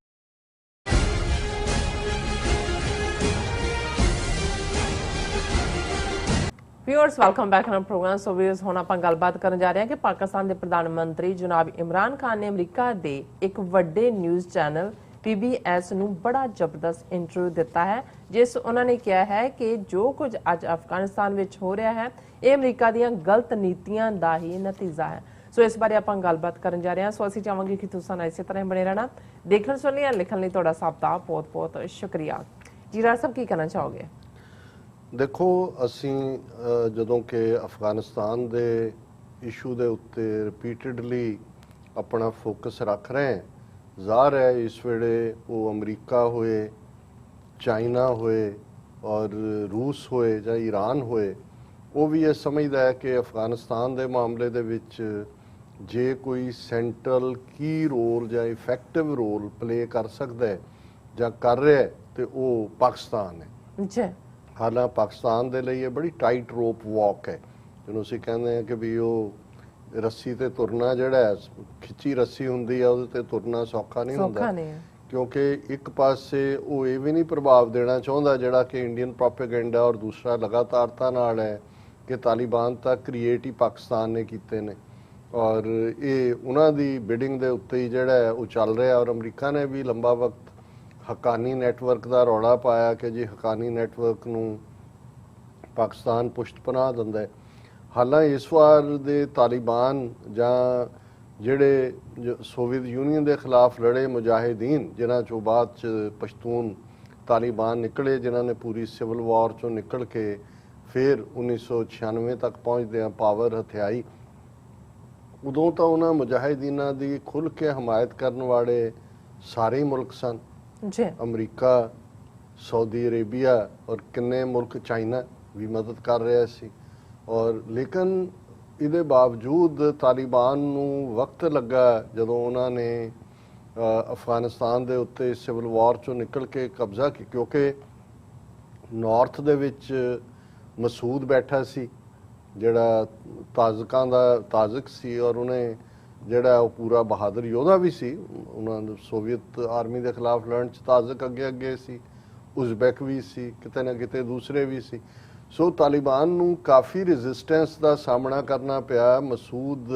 Viewers welcome back on program. So viewers ਹੁਣ ਆਪਾਂ ਗੱਲਬਾਤ ਕਰਨ ਜਾ ਰਹੇ ਹਾਂ ਕਿ ਪਾਕਿਸਤਾਨ ਦੇ ਪ੍ਰਧਾਨ ਮੰਤਰੀ ਜਨਾਬ ਇਮਰਾਨ ਖਾਨ ਨੇ ਅਮਰੀਕਾ ਦੇ ਇੱਕ ਵੱਡੇ ਨਿਊਜ਼ ਚੈਨਲ PBS ਨੂੰ ਬੜਾ ਜ਼ਬਰਦਸਤ ਇੰਟਰਵਿਊ ਦਿੱਤਾ ਹੈ, ਜਿਸ ਉਹਨਾਂ ਨੇ ਕਿਹਾ ਹੈ ਕਿ ਜੋ ਕੁਝ ਅੱਜ ਅਫਗਾਨਿਸਤਾਨ ਵਿੱਚ ਹੋ ਰਿਹਾ ਹੈ ਇਹ ਅਮਰੀਕਾ ਦੀਆਂ ਗਲਤ ਨੀਤੀਆਂ ਦਾ ਹੀ ਨਤੀਜਾ ਹੈ। ਸੋ ਇਸ ਬਾਰੇ ਆਪਾਂ ਗੱਲਬਾਤ ਕਰਨ ਜਾ ਰਹੇ ਹਾਂ। ਸੋ ਅਸੀਂ ਚਾਹਾਂਗੇ ਕਿ ਤੁਸੀਂ ਨਾਲ ਇਸੇ ਤਰ੍ਹਾਂ ਹੀ ਬਣੇ ਰਹਿਣਾ। ਦੇਖਣ ਸੁਣਨ ਜਾਂ ਲਿਖਣ ਲਈ ਤੁਹਾਡਾ ਸਭ ਦਾ ਬਹੁਤ ਬਹੁਤ ਸ਼ੁਕਰੀਆ। ਜੀ ਰਾਜ ਸਾਹਿਬ, ਕੀ ਕਹਿਣਾ ਚਾਹੋਗੇ? ਦੇਖੋ, ਅਸੀਂ ਜਦੋਂ ਕਿ ਅਫਗਾਨਿਸਤਾਨ ਦੇ ਇਸ਼ੂ ਦੇ ਉੱਤੇ ਰਿਪੀਟਡਲੀ ਆਪਣਾ ਫੋਕਸ ਰੱਖ ਰਹੇ ਹਾਂ, ਜ਼ਾਹਰ ਹੈ ਇਸ ਵੇਲੇ ਉਹ ਅਮਰੀਕਾ ਹੋਏ, ਚਾਈਨਾ ਹੋਏ ਔਰ ਰੂਸ ਹੋਏ ਜਾਂ ਈਰਾਨ ਹੋਏ, ਉਹ ਵੀ ਇਹ ਸਮਝਦਾ ਹੈ ਕਿ ਅਫਗਾਨਿਸਤਾਨ ਦੇ ਮਾਮਲੇ ਦੇ ਵਿੱਚ ਜੇ ਕੋਈ ਸੈਂਟਰਲ ਕੀ ਰੋਲ ਜਾਂ ਇਫੈਕਟਿਵ ਰੋਲ ਪਲੇ ਕਰ ਸਕਦਾ ਹੈ ਜਾਂ ਕਰ ਰਿਹਾ ਹੈ ਤੇ ਉਹ ਪਾਕਿਸਤਾਨ ਹੈ। ਜੀ, ਹਾਲਾਂ ਪਾਕਿਸਤਾਨ ਦੇ ਲਈ ਇਹ ਬੜੀ ਟਾਈਟ ਰੋਪ ਵਾਕ ਹੈ, ਜਿਹਨੂੰ ਅਸੀਂ ਕਹਿੰਦੇ ਹਾਂ ਕਿ ਵੀ ਉਹ ਰੱਸੀ ਤੇ ਤੁਰਨਾ ਜਿਹੜਾ ਹੈ, ਖਿੱਚੀ ਰੱਸੀ ਹੁੰਦੀ ਹੈ, ਉਹਦੇ ਤੇ ਤੁਰਨਾ ਸੌਖਾ ਨਹੀਂ ਹੁੰਦਾ, ਕਿਉਂਕਿ ਇੱਕ ਪਾਸੇ ਉਹ ਇਹ ਵੀ ਨਹੀਂ ਪ੍ਰਭਾਵ ਦੇਣਾ ਚਾਹੁੰਦਾ ਜਿਹੜਾ ਕਿ ਇੰਡੀਅਨ ਪ੍ਰੋਪੇਗੈਂਡਾ ਔਰ ਦੂਸਰਾ ਲਗਾਤਾਰਤਾ ਨਾਲ ਹੈ ਕਿ ਤਾਲਿਬਾਨ ਤਾਂ ਕ੍ਰੀਏਟ ਹੀ ਪਾਕਿਸਤਾਨ ਨੇ ਕੀਤੇ ਨੇ ਔਰ ਇਹ ਉਹਨਾਂ ਦੀ ਬਿਡਿੰਗ ਦੇ ਉੱਤੇ ਹੀ ਜਿਹੜਾ ਹੈ ਉਹ ਚੱਲ ਰਿਹਾ। ਔਰ ਅਮਰੀਕਾ ਨੇ ਵੀ ਲੰਬਾ ਵਕਤ ਹੱਕਾਨੀ ਨੈਟਵਰਕ ਦਾ ਰੌਲਾ ਪਾਇਆ ਕਿ ਜੀ ਹੱਕਾਨੀ ਨੈਟਵਰਕ ਨੂੰ ਪਾਕਿਸਤਾਨ ਪੁਸ਼ਤ ਪਨਾਹ ਦਿੰਦਾ ਹੈ। ਹਾਲਾਂਕਿ ਇਸ ਵਾਰ ਦੇ ਤਾਲਿਬਾਨ ਜਾਂ ਜਿਹੜੇ ਸੋਵੀਅਤ ਯੂਨੀਅਨ ਦੇ ਖਿਲਾਫ ਲੜੇ ਮੁਜਾਹਿਦੀਨ, ਜਿਨ੍ਹਾਂ ਚੋਂ ਬਾਅਦ 'ਚ ਪਸ਼ਤੂਨ ਤਾਲਿਬਾਨ ਨਿਕਲੇ, ਜਿਨ੍ਹਾਂ ਨੇ ਪੂਰੀ ਸਿਵਲ ਵਾਰ ਚੋਂ ਨਿਕਲ ਕੇ ਫਿਰ 1996 ਤੱਕ ਪਹੁੰਚਦਿਆਂ ਪਾਵਰ ਹਥਿਆਈ, ਉਦੋਂ ਤਾਂ ਉਹਨਾਂ ਮੁਜਾਹਿਦੀਨਾਂ ਦੀ ਖੁੱਲ੍ਹ ਕੇ ਹਮਾਇਤ ਕਰਨ ਵਾਲੇ ਸਾਰੇ ਮੁਲਕ ਸਨ। ਅਮਰੀਕਾ, ਸਾਊਦੀ ਅਰੇਬੀਆ ਔਰ ਕਿੰਨੇ ਮੁਲਕ, ਚਾਈਨਾ ਵੀ ਮਦਦ ਕਰ ਰਿਹਾ ਸੀ। ਔਰ ਲੇਕਿਨ ਇਹਦੇ ਬਾਵਜੂਦ ਤਾਲਿਬਾਨ ਨੂੰ ਵਕਤ ਲੱਗਾ ਜਦੋਂ ਉਹਨਾਂ ਨੇ ਅਫਗਾਨਿਸਤਾਨ ਦੇ ਉੱਤੇ ਸਿਵਲ ਵਾਰ ਚੋਂ ਨਿਕਲ ਕੇ ਕਬਜ਼ਾ ਕੀਤਾ, ਕਿਉਂਕਿ ਨਾਰਥ ਦੇ ਵਿੱਚ ਮਸੂਦ ਬੈਠਾ ਸੀ ਜਿਹੜਾ ਤਾਜ਼ਕਾਂ ਦਾ ਤਾਜ਼ਕ ਸੀ ਔਰ ਉਹਨੇ ਜਿਹੜਾ ਉਹ ਪੂਰਾ ਬਹਾਦਰ ਯੋਧਾ ਵੀ ਸੀ, ਉਹਨਾਂ ਨੂੰ ਸੋਵੀਅਤ ਆਰਮੀ ਦੇ ਖਿਲਾਫ ਲੜਨ 'ਚ ਤਾਜ਼ਕ ਅੱਗੇ ਸੀ, ਉਜ਼ਬੈਕ ਵੀ ਸੀ, ਕਿਤੇ ਨਾ ਕਿਤੇ ਦੂਸਰੇ ਵੀ ਸੀ। ਸੋ ਤਾਲਿਬਾਨ ਨੂੰ ਕਾਫੀ ਰੈਜ਼ਿਸਟੈਂਸ ਦਾ ਸਾਹਮਣਾ ਕਰਨਾ ਪਿਆ ਮਸੂਦ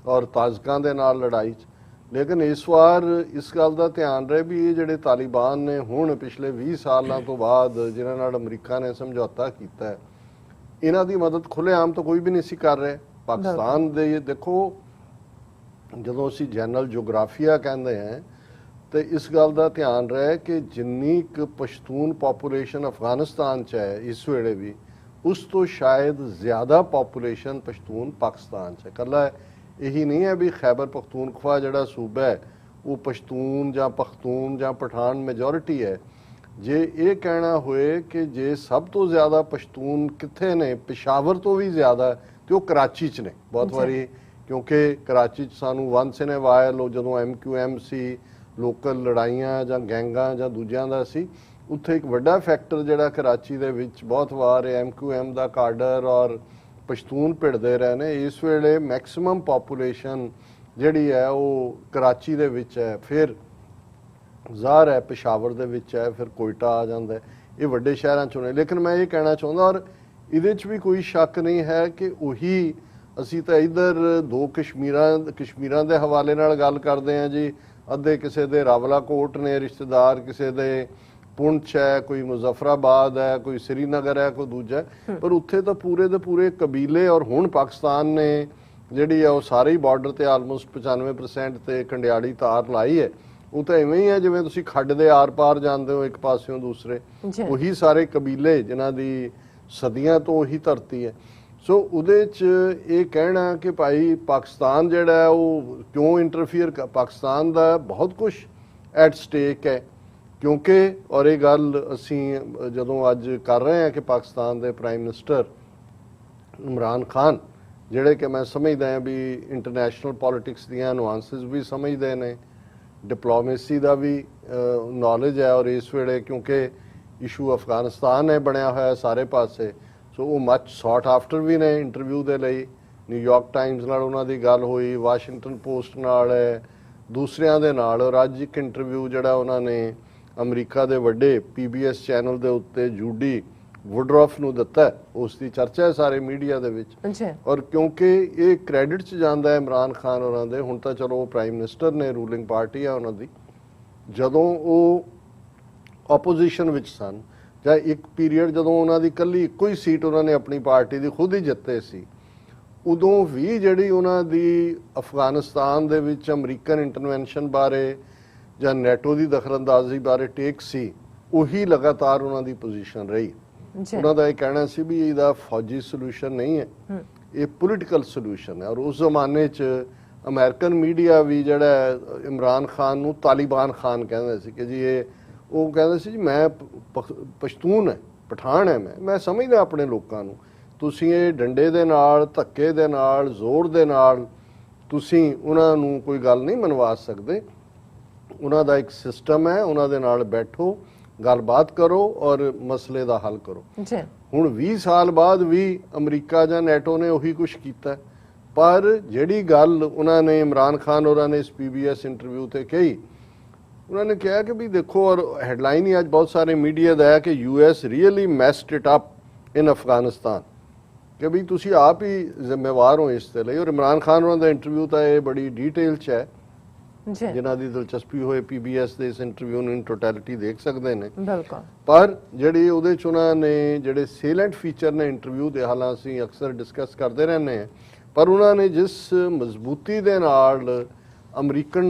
ਔਰ ਤਾਜ਼ਕਾਂ ਦੇ ਨਾਲ ਲੜਾਈ 'ਚ। ਲੇਕਿਨ ਇਸ ਵਾਰ ਇਸ ਗੱਲ ਦਾ ਧਿਆਨ ਰਹੇ ਵੀ ਇਹ ਜਿਹੜੇ ਤਾਲਿਬਾਨ ਨੇ ਹੁਣ ਪਿਛਲੇ 20 ਸਾਲਾਂ ਤੋਂ ਬਾਅਦ ਜਿਨ੍ਹਾਂ ਨਾਲ ਅਮਰੀਕਾ ਨੇ ਸਮਝੌਤਾ ਕੀਤਾ, ਇਹਨਾਂ ਦੀ ਮਦਦ ਖੁੱਲ੍ਹੇਆਮ ਤਾਂ ਕੋਈ ਵੀ ਨਹੀਂ ਸੀ ਕਰ ਰਿਹਾ। ਪਾਕਿਸਤਾਨ ਦੇ ਦੇਖੋ, ਜਦੋਂ ਅਸੀਂ ਜਨਰਲ ਜੋਗਰਾਫੀਆ ਕਹਿੰਦੇ ਹਾਂ ਤੇ ਇਸ ਗੱਲ ਦਾ ਧਿਆਨ ਰਹੇ ਕਿ ਜਿੰਨੀ ਕੁ ਪਸ਼ਤੂਨ ਪਾਪੂਲੇਸ਼ਨ ਅਫਗਾਨਿਸਤਾਨ 'ਚ ਹੈ ਇਸ ਵੇਲੇ ਵੀ, ਉਸ ਤੋਂ ਸ਼ਾਇਦ ਜ਼ਿਆਦਾ ਪਾਪੂਲੇਸ਼ਨ ਪਸ਼ਤੂਨ ਪਾਕਿਸਤਾਨ 'ਚ ਹੈ। ਇਕੱਲਾ ਇਹੀ ਨਹੀਂ ਹੈ ਵੀ ਖੈਬਰ ਪਖਤੂਨਖਵਾ ਜਿਹੜਾ ਸੂਬਾ ਹੈ ਉਹ ਪਸ਼ਤੂਨ ਜਾਂ ਪਖਤੂਨ ਜਾਂ ਪਠਾਨ ਮੈਜੋਰਿਟੀ ਹੈ। ਜੇ ਇਹ ਕਹਿਣਾ ਹੋਏ ਕਿ ਜੇ ਸਭ ਤੋਂ ਜ਼ਿਆਦਾ ਪਸ਼ਤੂਨ ਕਿੱਥੇ ਨੇ, ਪਿਸ਼ਾਵਰ ਤੋਂ ਵੀ ਜ਼ਿਆਦਾ, ਤੇ ਉਹ ਕਰਾਚੀ 'ਚ ਨੇ ਬਹੁਤ ਵਾਰੀ, ਕਿਉਂਕਿ ਕਰਾਚੀ 'ਚ ਸਾਨੂੰ ਵਨਸ ਇਨ ਏ ਵਾਈਲ ਜਦੋਂ MQM ਸੀ, ਲੋਕਲ ਲੜਾਈਆਂ ਜਾਂ ਗੈਂਗਾਂ ਜਾਂ ਦੂਜਿਆਂ ਦਾ ਸੀ, ਉੱਥੇ ਇੱਕ ਵੱਡਾ ਫੈਕਟਰ ਜਿਹੜਾ ਕਰਾਚੀ ਦੇ ਵਿੱਚ ਬਹੁਤ ਵਾਰ MQM ਦਾ ਕਾਡਰ ਔਰ ਪਸ਼ਤੂਨ ਭਿੜਦੇ ਰਹੇ ਨੇ। ਇਸ ਵੇਲੇ ਮੈਕਸਿਮਮ ਪਾਪੂਲੇਸ਼ਨ ਜਿਹੜੀ ਹੈ ਉਹ ਕਰਾਚੀ ਦੇ ਵਿੱਚ ਹੈ, ਫਿਰ ਜ਼ਾਹਰ ਹੈ ਪਿਸ਼ਾਵਰ ਦੇ ਵਿੱਚ ਹੈ, ਫਿਰ ਕੋਇਟਾ ਆ ਜਾਂਦਾ, ਇਹ ਵੱਡੇ ਸ਼ਹਿਰਾਂ 'ਚੋਂ ਨੇ। ਲੇਕਿਨ ਮੈਂ ਇਹ ਕਹਿਣਾ ਚਾਹੁੰਦਾ, ਔਰ ਇਹਦੇ 'ਚ ਵੀ ਕੋਈ ਸ਼ੱਕ ਨਹੀਂ ਹੈ ਕਿ ਉਹੀ ਅਸੀਂ ਤਾਂ ਇੱਧਰ ਦੋ ਕਸ਼ਮੀਰਾਂ ਦੇ ਹਵਾਲੇ ਨਾਲ ਗੱਲ ਕਰਦੇ ਹਾਂ ਜੀ, ਅੱਧੇ ਕਿਸੇ ਦੇ ਰਾਵਲਾਕੋਟ ਨੇ ਰਿਸ਼ਤੇਦਾਰ, ਕਿਸੇ ਦੇ ਪੁੰਛ ਹੈ, ਕੋਈ ਮੁਜ਼ੱਫਰਾਬਾਦ ਹੈ, ਕੋਈ ਸ੍ਰੀਨਗਰ ਹੈ, ਕੋਈ ਦੂਜਾ, ਪਰ ਉੱਥੇ ਤਾਂ ਪੂਰੇ ਦੇ ਪੂਰੇ ਕਬੀਲੇ। ਔਰ ਹੁਣ ਪਾਕਿਸਤਾਨ ਨੇ ਜਿਹੜੀ ਹੈ ਉਹ ਸਾਰੇ ਹੀ ਬਾਰਡਰ ਤੇ ਆਲਮੋਸਟ 95% ਤੇ ਕੰਡਿਆੜੀ ਤਾਰ ਲਾਈ ਹੈ। ਉਹ ਤਾਂ ਇਵੇਂ ਹੀ ਹੈ ਜਿਵੇਂ ਤੁਸੀਂ ਖੱਡ ਦੇ ਆਰ ਪਾਰ ਜਾਂਦੇ ਹੋ ਇੱਕ ਪਾਸਿਓਂ ਦੂਸਰੇ, ਉਹੀ ਸਾਰੇ ਕਬੀਲੇ ਜਿਨ੍ਹਾਂ ਦੀ ਸਦੀਆਂ ਤੋਂ ਉਹੀ ਧਰਤੀ ਹੈ। ਸੋ ਉਹਦੇ 'ਚ ਇਹ ਕਹਿਣਾ ਕਿ ਭਾਈ ਪਾਕਿਸਤਾਨ ਜਿਹੜਾ ਉਹ ਕਿਉਂ ਇੰਟਰਫੀਅਰ, ਪਾਕਿਸਤਾਨ ਦਾ ਬਹੁਤ ਕੁਝ ਐਟ ਸਟੇਕ ਹੈ, ਕਿਉਂਕਿ ਔਰ ਇਹ ਗੱਲ ਅਸੀਂ ਜਦੋਂ ਅੱਜ ਕਰ ਰਹੇ ਹਾਂ ਕਿ ਪਾਕਿਸਤਾਨ ਦੇ ਪ੍ਰਾਈਮ ਮਿਨਿਸਟਰ ਇਮਰਾਨ ਖਾਨ, ਜਿਹੜੇ ਕਿ ਮੈਂ ਸਮਝਦਾ ਹਾਂ ਵੀ ਇੰਟਰਨੈਸ਼ਨਲ ਪੋਲਿਟਿਕਸ ਦੀਆਂ ਨੁਆਂਸਿਸ ਵੀ ਸਮਝਦੇ ਨੇ, ਡਿਪਲੋਮੇਸੀ ਦਾ ਵੀ ਨੌਲੇਜ ਹੈ, ਔਰ ਇਸ ਵੇਲੇ ਕਿਉਂਕਿ ਇਸ਼ੂ ਅਫਗਾਨਿਸਤਾਨ ਹੈ ਬਣਿਆ ਹੋਇਆ ਸਾਰੇ ਪਾਸੇ, ਸੋ ਉਹ ਮੱਚ ਸੌਟ ਆਫਟਰ ਵੀ ਨੇ ਇੰਟਰਵਿਊ ਦੇ ਲਈ। ਨਿਊਯਾਰਕ ਟਾਈਮਜ਼ ਨਾਲ ਉਹਨਾਂ ਦੀ ਗੱਲ ਹੋਈ, ਵਾਸ਼ਿੰਗਟਨ ਪੋਸਟ ਨਾਲ ਹੈ, ਦੂਸਰਿਆਂ ਦੇ ਨਾਲ। ਔਰ ਅੱਜ ਇੱਕ ਇੰਟਰਵਿਊ ਜਿਹੜਾ ਉਹਨਾਂ ਨੇ ਅਮਰੀਕਾ ਦੇ ਵੱਡੇ PBS ਚੈਨਲ ਦੇ ਉੱਤੇ ਜੂਡੀ ਵੁਡਰੋਫ ਨੂੰ ਦਿੱਤਾ, ਉਸ ਦੀ ਚਰਚਾ ਹੈ ਸਾਰੇ ਮੀਡੀਆ ਦੇ ਵਿੱਚ। ਔਰ ਕਿਉਂਕਿ ਇਹ ਕ੍ਰੈਡਿਟ 'ਚ ਜਾਂਦਾ ਹੈ ਇਮਰਾਨ ਖਾਨ ਹੋਰਾਂ ਦੇ, ਹੁਣ ਤਾਂ ਚਲੋ ਉਹ ਪ੍ਰਾਈਮ ਮਿਨਿਸਟਰ ਨੇ, ਰੂਲਿੰਗ ਪਾਰਟੀ ਆ ਉਹਨਾਂ ਦੀ, ਜਦੋਂ ਉਹ ਆਪੋਜੀਸ਼ਨ ਵਿੱਚ ਸਨ ਜਾਂ ਇੱਕ ਪੀਰੀਅਡ ਜਦੋਂ ਉਹਨਾਂ ਦੀ ਇਕੱਲੀ ਇੱਕੋ ਹੀ ਸੀਟ ਉਹਨਾਂ ਨੇ ਆਪਣੀ ਪਾਰਟੀ ਦੀ ਖੁਦ ਹੀ ਜਿੱਤੇ ਸੀ, ਉਦੋਂ ਵੀ ਜਿਹੜੀ ਉਹਨਾਂ ਦੀ ਅਫਗਾਨਿਸਤਾਨ ਦੇ ਵਿੱਚ ਅਮਰੀਕਨ ਇੰਟਰਵੈਂਸ਼ਨ ਬਾਰੇ ਜਾਂ ਨੈਟੋ ਦੀ ਦਖਲਅੰਦਾਜ਼ੀ ਬਾਰੇ ਟੇਕ ਸੀ, ਉਹੀ ਲਗਾਤਾਰ ਉਹਨਾਂ ਦੀ ਪੋਜੀਸ਼ਨ ਰਹੀ। ਉਹਨਾਂ ਦਾ ਇਹ ਕਹਿਣਾ ਸੀ ਵੀ ਇਹਦਾ ਫੌਜੀ ਸੋਲੂਸ਼ਨ ਨਹੀਂ ਹੈ, ਇਹ ਪੋਲੀਟੀਕਲ ਸੋਲੂਸ਼ਨ ਹੈ। ਔਰ ਉਸ ਜ਼ਮਾਨੇ 'ਚ ਅਮਰੀਕਨ ਮੀਡੀਆ ਵੀ ਜਿਹੜਾ ਇਮਰਾਨ ਖਾਨ ਨੂੰ ਤਾਲਿਬਾਨ ਖਾਨ ਕਹਿੰਦਾ ਸੀ ਕਿ ਜੀ ਇਹ, ਉਹ ਕਹਿੰਦਾ ਸੀ ਜੀ ਮੈਂ ਪਸ਼ਤੂਨ ਹੈ, ਪਠਾਨ ਹੈ, ਮੈਂ ਸਮਝਦਾ ਆਪਣੇ ਲੋਕਾਂ ਨੂੰ, ਤੁਸੀਂ ਇਹ ਡੰਡੇ ਦੇ ਨਾਲ, ਧੱਕੇ ਦੇ ਨਾਲ, ਜ਼ੋਰ ਦੇ ਨਾਲ ਤੁਸੀਂ ਉਹਨਾਂ ਨੂੰ ਕੋਈ ਗੱਲ ਨਹੀਂ ਮਨਵਾ ਸਕਦੇ। ਉਹਨਾਂ ਦਾ ਇੱਕ ਸਿਸਟਮ ਹੈ, ਉਹਨਾਂ ਦੇ ਨਾਲ ਬੈਠੋ, ਗੱਲਬਾਤ ਕਰੋ ਔਰ ਮਸਲੇ ਦਾ ਹੱਲ ਕਰੋ। ਹੁਣ 20 ਸਾਲ ਬਾਅਦ ਵੀ ਅਮਰੀਕਾ ਜਾਂ ਨੈਟੋ ਨੇ ਉਹੀ ਕੁਝ ਕੀਤਾ, ਪਰ ਜਿਹੜੀ ਗੱਲ ਉਹਨਾਂ ਨੇ ਇਮਰਾਨ ਖਾਨ ਹੋਰਾਂ ਨੇ ਇਸ PBS ਇੰਟਰਵਿਊ ਤੇ ਕਹੀ, ਉਹਨਾਂ ਨੇ ਕਿਹਾ ਕਿ ਵੀ ਦੇਖੋ, ਔਰ ਹੈਡਲਾਈਨ ਹੀ ਅੱਜ ਬਹੁਤ ਸਾਰੇ ਮੀਡੀਆ ਦਾ ਹੈ ਕਿ US really messed it up in Afghanistan, ਕਿ ਵੀ ਤੁਸੀਂ ਆਪ ਹੀ ਜ਼ਿੰਮੇਵਾਰ ਹੋ ਇਸ ਦੇ ਲਈ। ਔਰ ਇਮਰਾਨ ਖਾਨ ਹੋਰਾਂ ਦਾ ਇੰਟਰਵਿਊ ਤਾਂ ਇਹ ਬੜੀ ਡੀਟੇਲ 'ਚ ਹੈ, ਜਿਨ੍ਹਾਂ ਦੀ ਦਿਲਚਸਪੀ ਹੋਏ PBS ਦੇ ਇਸ ਇੰਟਰਵਿਊ ਨੂੰ ਇਨ ਟੋਟੈਲਿਟੀ ਦੇਖ ਸਕਦੇ ਨੇ। ਪਰ ਜਿਹੜੀ ਉਹਦੇ 'ਚ ਉਹਨਾਂ ਨੇ ਜਿਹੜੇ ਸੇਲੈਂਟ ਫੀਚਰ ਨੇ ਇੰਟਰਵਿਊ ਦੇ, ਹਾਲਾਂਕਿ ਅਸੀਂ ਅਕਸਰ ਡਿਸਕਸ ਕਰਦੇ ਰਹਿੰਦੇ ਹਾਂ, ਪਰ ਉਹਨਾਂ ਨੇ ਜਿਸ ਮਜ਼ਬੂਤੀ ਦੇ ਨਾਲ ਅਮਰੀਕਨ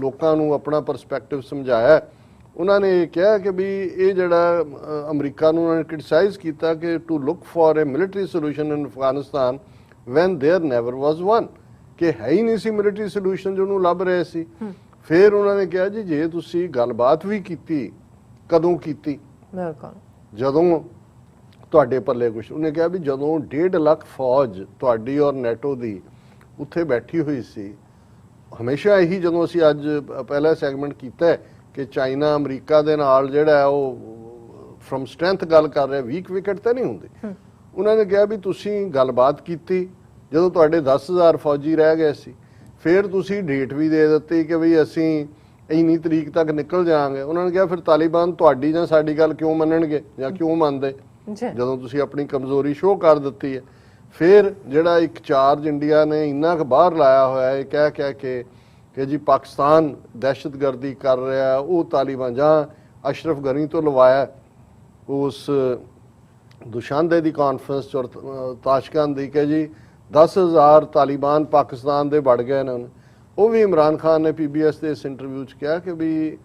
ਲੋਕਾਂ ਨੂੰ ਆਪਣਾ ਪਰਸਪੈਕਟਿਵ ਸਮਝਾਇਆ, ਉਹਨਾਂ ਨੇ ਇਹ ਕਿਹਾ ਕਿ ਵੀ ਇਹ ਜਿਹੜਾ ਅਮਰੀਕਾ ਨੂੰ ਉਹਨਾਂ ਨੇ ਕ੍ਰਿਟਿਸਾਈਜ਼ ਕੀਤਾ ਕਿ to look for a military solution in Afghanistan when there never was one, ਕਿ ਹੈ ਹੀ ਨਹੀਂ ਸੀ ਮਿਲਟਰੀ ਸੋਲੂਸ਼ਨ ਜਿਹਨੂੰ ਲੱਭ ਰਹੇ ਸੀ। ਫਿਰ ਉਹਨਾਂ ਨੇ ਕਿਹਾ ਜੀ ਜੇ ਤੁਸੀਂ ਗੱਲਬਾਤ ਵੀ ਕੀਤੀ, ਕਦੋਂ ਕੀਤੀ? ਜਦੋਂ ਤੁਹਾਡੇ ਪੱਲੇ ਕੁਛ। ਉਹਨੇ ਕਿਹਾ ਵੀ ਜਦੋਂ 1.5 ਲੱਖ ਫੌਜ ਤੁਹਾਡੀ ਔਰ ਨੈਟੋ ਦੀ ਉੱਥੇ ਬੈਠੀ ਹੋਈ ਸੀ, ਹਮੇਸ਼ਾ ਇਹੀ ਜਦੋਂ ਅਸੀਂ ਅੱਜ ਪਹਿਲਾ ਸੈਗਮੈਂਟ ਕੀਤਾ ਕਿ ਚਾਈਨਾ ਅਮਰੀਕਾ ਦੇ ਨਾਲ ਜਿਹੜਾ ਉਹ ਫਰਮ ਸਟਰੈਂਥ ਗੱਲ ਕਰ ਰਿਹਾ, ਵੀਕ ਵਿਕਟ ਤਾਂ ਨਹੀਂ ਹੁੰਦੀ। ਉਹਨਾਂ ਨੇ ਕਿਹਾ ਵੀ ਤੁਸੀਂ ਗੱਲਬਾਤ ਕੀਤੀ ਜਦੋਂ ਤੁਹਾਡੇ 10,000 ਫੌਜੀ ਰਹਿ ਗਏ ਸੀ, ਫਿਰ ਤੁਸੀਂ ਡੇਟ ਵੀ ਦੇ ਦਿੱਤੀ ਕਿ ਵੀ ਅਸੀਂ ਇੰਨੀ ਤਰੀਕ ਤੱਕ ਨਿਕਲ ਜਾਵਾਂਗੇ। ਉਹਨਾਂ ਨੇ ਕਿਹਾ ਫਿਰ ਤਾਲਿਬਾਨ ਤੁਹਾਡੀ ਜਾਂ ਸਾਡੀ ਗੱਲ ਕਿਉਂ ਮੰਨਣਗੇ ਜਾਂ ਕਿਉਂ ਮੰਨਦੇ ਜਦੋਂ ਤੁਸੀਂ ਆਪਣੀ ਕਮਜ਼ੋਰੀ ਸ਼ੋਅ ਕਰ ਦਿੱਤੀ ਹੈ। ਫਿਰ ਜਿਹੜਾ ਇੱਕ ਚਾਰਜ ਇੰਡੀਆ ਨੇ ਇੰਨਾ ਕੁ ਬਾਹਰ ਲਾਇਆ ਹੋਇਆ ਹੈ ਕਹਿ ਕੇ ਕਿ ਜੀ ਪਾਕਿਸਤਾਨ ਦਹਿਸ਼ਤਗਰਦੀ ਕਰ ਰਿਹਾ, ਉਹ ਤਾਲਿਬਾਨ ਜਾਂ ਅਸ਼ਰਫ ਗਨੀ ਤੋਂ ਲਵਾਇਆ ਉਸ ਦੁਸ਼ਾਨਬੇ ਦੀ ਕਾਨਫਰੰਸ ਔਰ ਤਾਸ਼ਕੰਦ ਦੀ ਕਿ ਜੀ 10,000 ਤਾਲਿਬਾਨ ਪਾਕਿਸਤਾਨ ਦੇ ਵੜ ਗਏ ਨੇ। ਉਹ ਵੀ ਇਮਰਾਨ ਖਾਨ ਨੇ PBS ਦੇ ਇਸ ਇੰਟਰਵਿਊ 'ਚ ਕਿਹਾ ਕਿ ਵੀ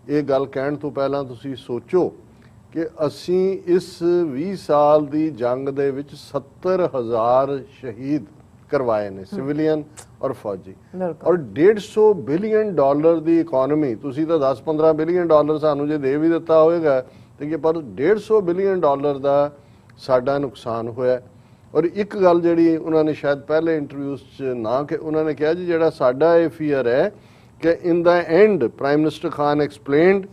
ਇਹ ਗੱਲ ਕਹਿਣ ਤੋਂ ਪਹਿਲਾਂ ਤੁਸੀਂ ਸੋਚੋ ਕਿ ਅਸੀਂ ਇਸ 20 ਸਾਲ ਦੀ ਜੰਗ ਦੇ ਵਿੱਚ 70,000 ਸ਼ਹੀਦ ਕਰਵਾਏ ਨੇ, ਸਿਵਿਲੀਅਨ ਔਰ ਫੌਜੀ, ਔਰ $150 ਬਿਲੀਅਨ ਦੀ ਇਕਨੋਮੀ। ਤੁਸੀਂ ਤਾਂ 10-15 ਬਿਲੀਅਨ ਡਾਲਰ ਸਾਨੂੰ ਜੇ ਦੇ ਵੀ ਦਿੱਤਾ ਹੋਵੇਗਾ ਤੇ ਪਰ $150 ਬਿਲੀਅਨ ਦਾ ਸਾਡਾ ਨੁਕਸਾਨ ਹੋਇਆ। ਔਰ ਇੱਕ ਗੱਲ ਜਿਹੜੀ ਉਹਨਾਂ ਨੇ ਸ਼ਾਇਦ ਪਹਿਲੇ ਇੰਟਰਵਿਊਜ਼ 'ਚ ਨਾ ਕਿ ਉਹਨਾਂ ਨੇ ਕਿਹਾ ਜੀ ਜਿਹੜਾ ਸਾਡਾ ਇਹ ਫੀਅਰ ਹੈ ਕਿ in the end prime minister Khan explained